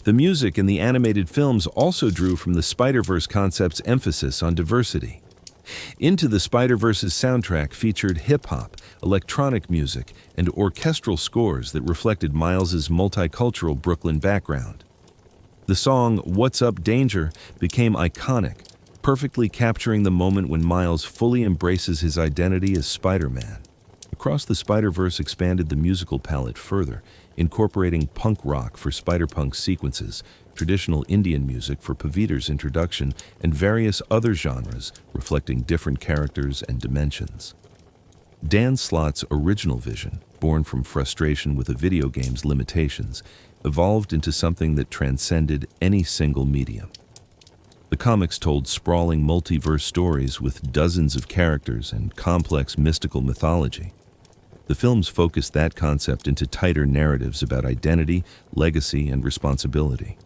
The music in the animated films also drew from the Spider-Verse concept's emphasis on diversity. Into the Spider-Verse's soundtrack featured hip-hop, electronic music, and orchestral scores that reflected Miles's multicultural Brooklyn background. The song "What's Up, Danger" became iconic, perfectly capturing the moment when Miles fully embraces his identity as Spider-Man. Across the Spider-Verse expanded the musical palette further, incorporating punk rock for Spider-Punk's sequences, traditional Indian music for Paviter's introduction, and various other genres reflecting different characters and dimensions. Dan Slott's original vision, born from frustration with a video game's limitations, evolved into something that transcended any single medium. The comics told sprawling multiverse stories with dozens of characters and complex mystical mythology. The films focused that concept into tighter narratives about identity, legacy, and responsibility.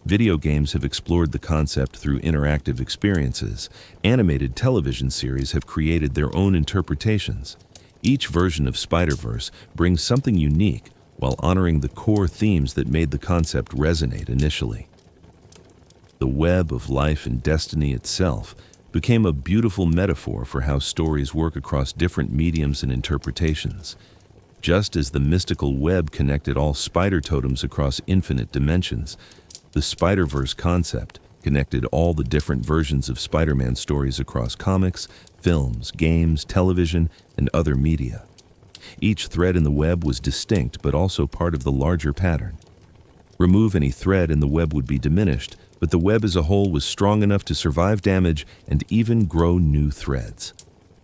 Video games have explored the concept through interactive experiences. Animated television series have created their own interpretations. Each version of Spider-Verse brings something unique while honoring the core themes that made the concept resonate initially. The web of life and destiny itself became a beautiful metaphor for how stories work across different mediums and interpretations. Just as the mystical web connected all spider-totems across infinite dimensions, the Spider-Verse concept connected all the different versions of Spider-Man stories across comics, films, games, television, and other media. Each thread in the web was distinct but also part of the larger pattern. Remove any thread and the web would be diminished, but the web as a whole was strong enough to survive damage and even grow new threads.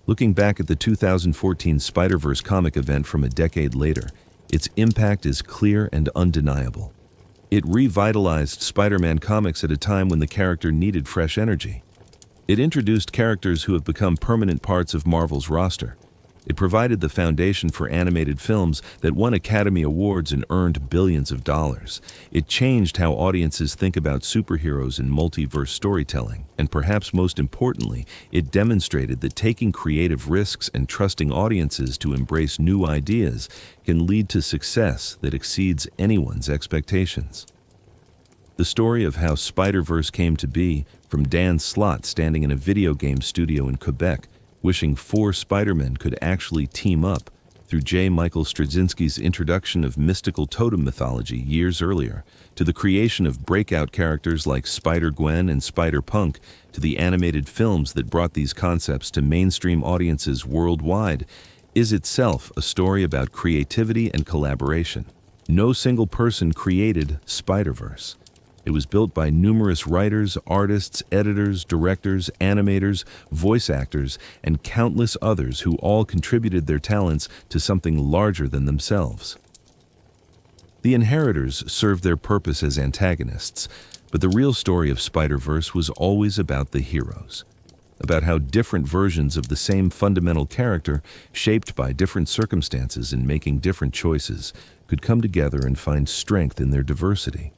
Looking back at the 2014 Spider-Verse comic event from a decade later, its impact is clear and undeniable. It revitalized Spider-Man comics at a time when the character needed fresh energy. It introduced characters who have become permanent parts of Marvel's roster. It provided the foundation for animated films that won Academy Awards and earned billions of dollars. It changed how audiences think about superheroes and multiverse storytelling, and perhaps most importantly, it demonstrated that taking creative risks and trusting audiences to embrace new ideas can lead to success that exceeds anyone's expectations. The story of how Spider-Verse came to be, from Dan Slott standing in a video game studio in Quebec, wishing 4 Spider-Men could actually team up, through J. Michael Straczynski's introduction of mystical totem mythology years earlier, to the creation of breakout characters like Spider-Gwen and Spider-Punk, to the animated films that brought these concepts to mainstream audiences worldwide, is itself a story about creativity and collaboration. No single person created Spider-Verse. It was built by numerous writers, artists, editors, directors, animators, voice actors, and countless others who all contributed their talents to something larger than themselves. The Inheritors served their purpose as antagonists, but the real story of Spider-Verse was always about the heroes, about how different versions of the same fundamental character, shaped by different circumstances and making different choices, could come together and find strength in their diversity.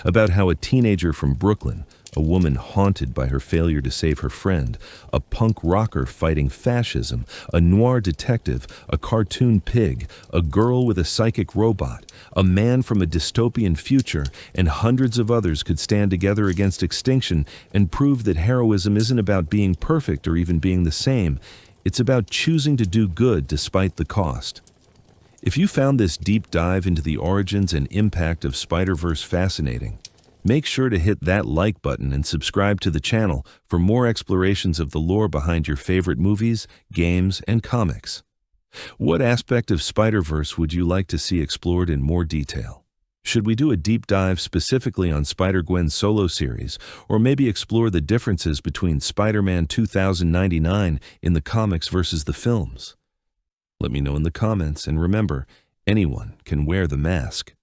About how a teenager from Brooklyn, a woman haunted by her failure to save her friend, a punk rocker fighting fascism, a noir detective, a cartoon pig, a girl with a psychic robot, a man from a dystopian future, and hundreds of others could stand together against extinction and prove that heroism isn't about being perfect or even being the same. It's about choosing to do good despite the cost. If you found this deep dive into the origins and impact of Spider-Verse fascinating, make sure to hit that like button and subscribe to the channel for more explorations of the lore behind your favorite movies, games, and comics. What aspect of Spider-Verse would you like to see explored in more detail? Should we do a deep dive specifically on Spider-Gwen's solo series, or maybe explore the differences between Spider-Man 2099 in the comics versus the films? Let me know in the comments, and remember, anyone can wear the mask.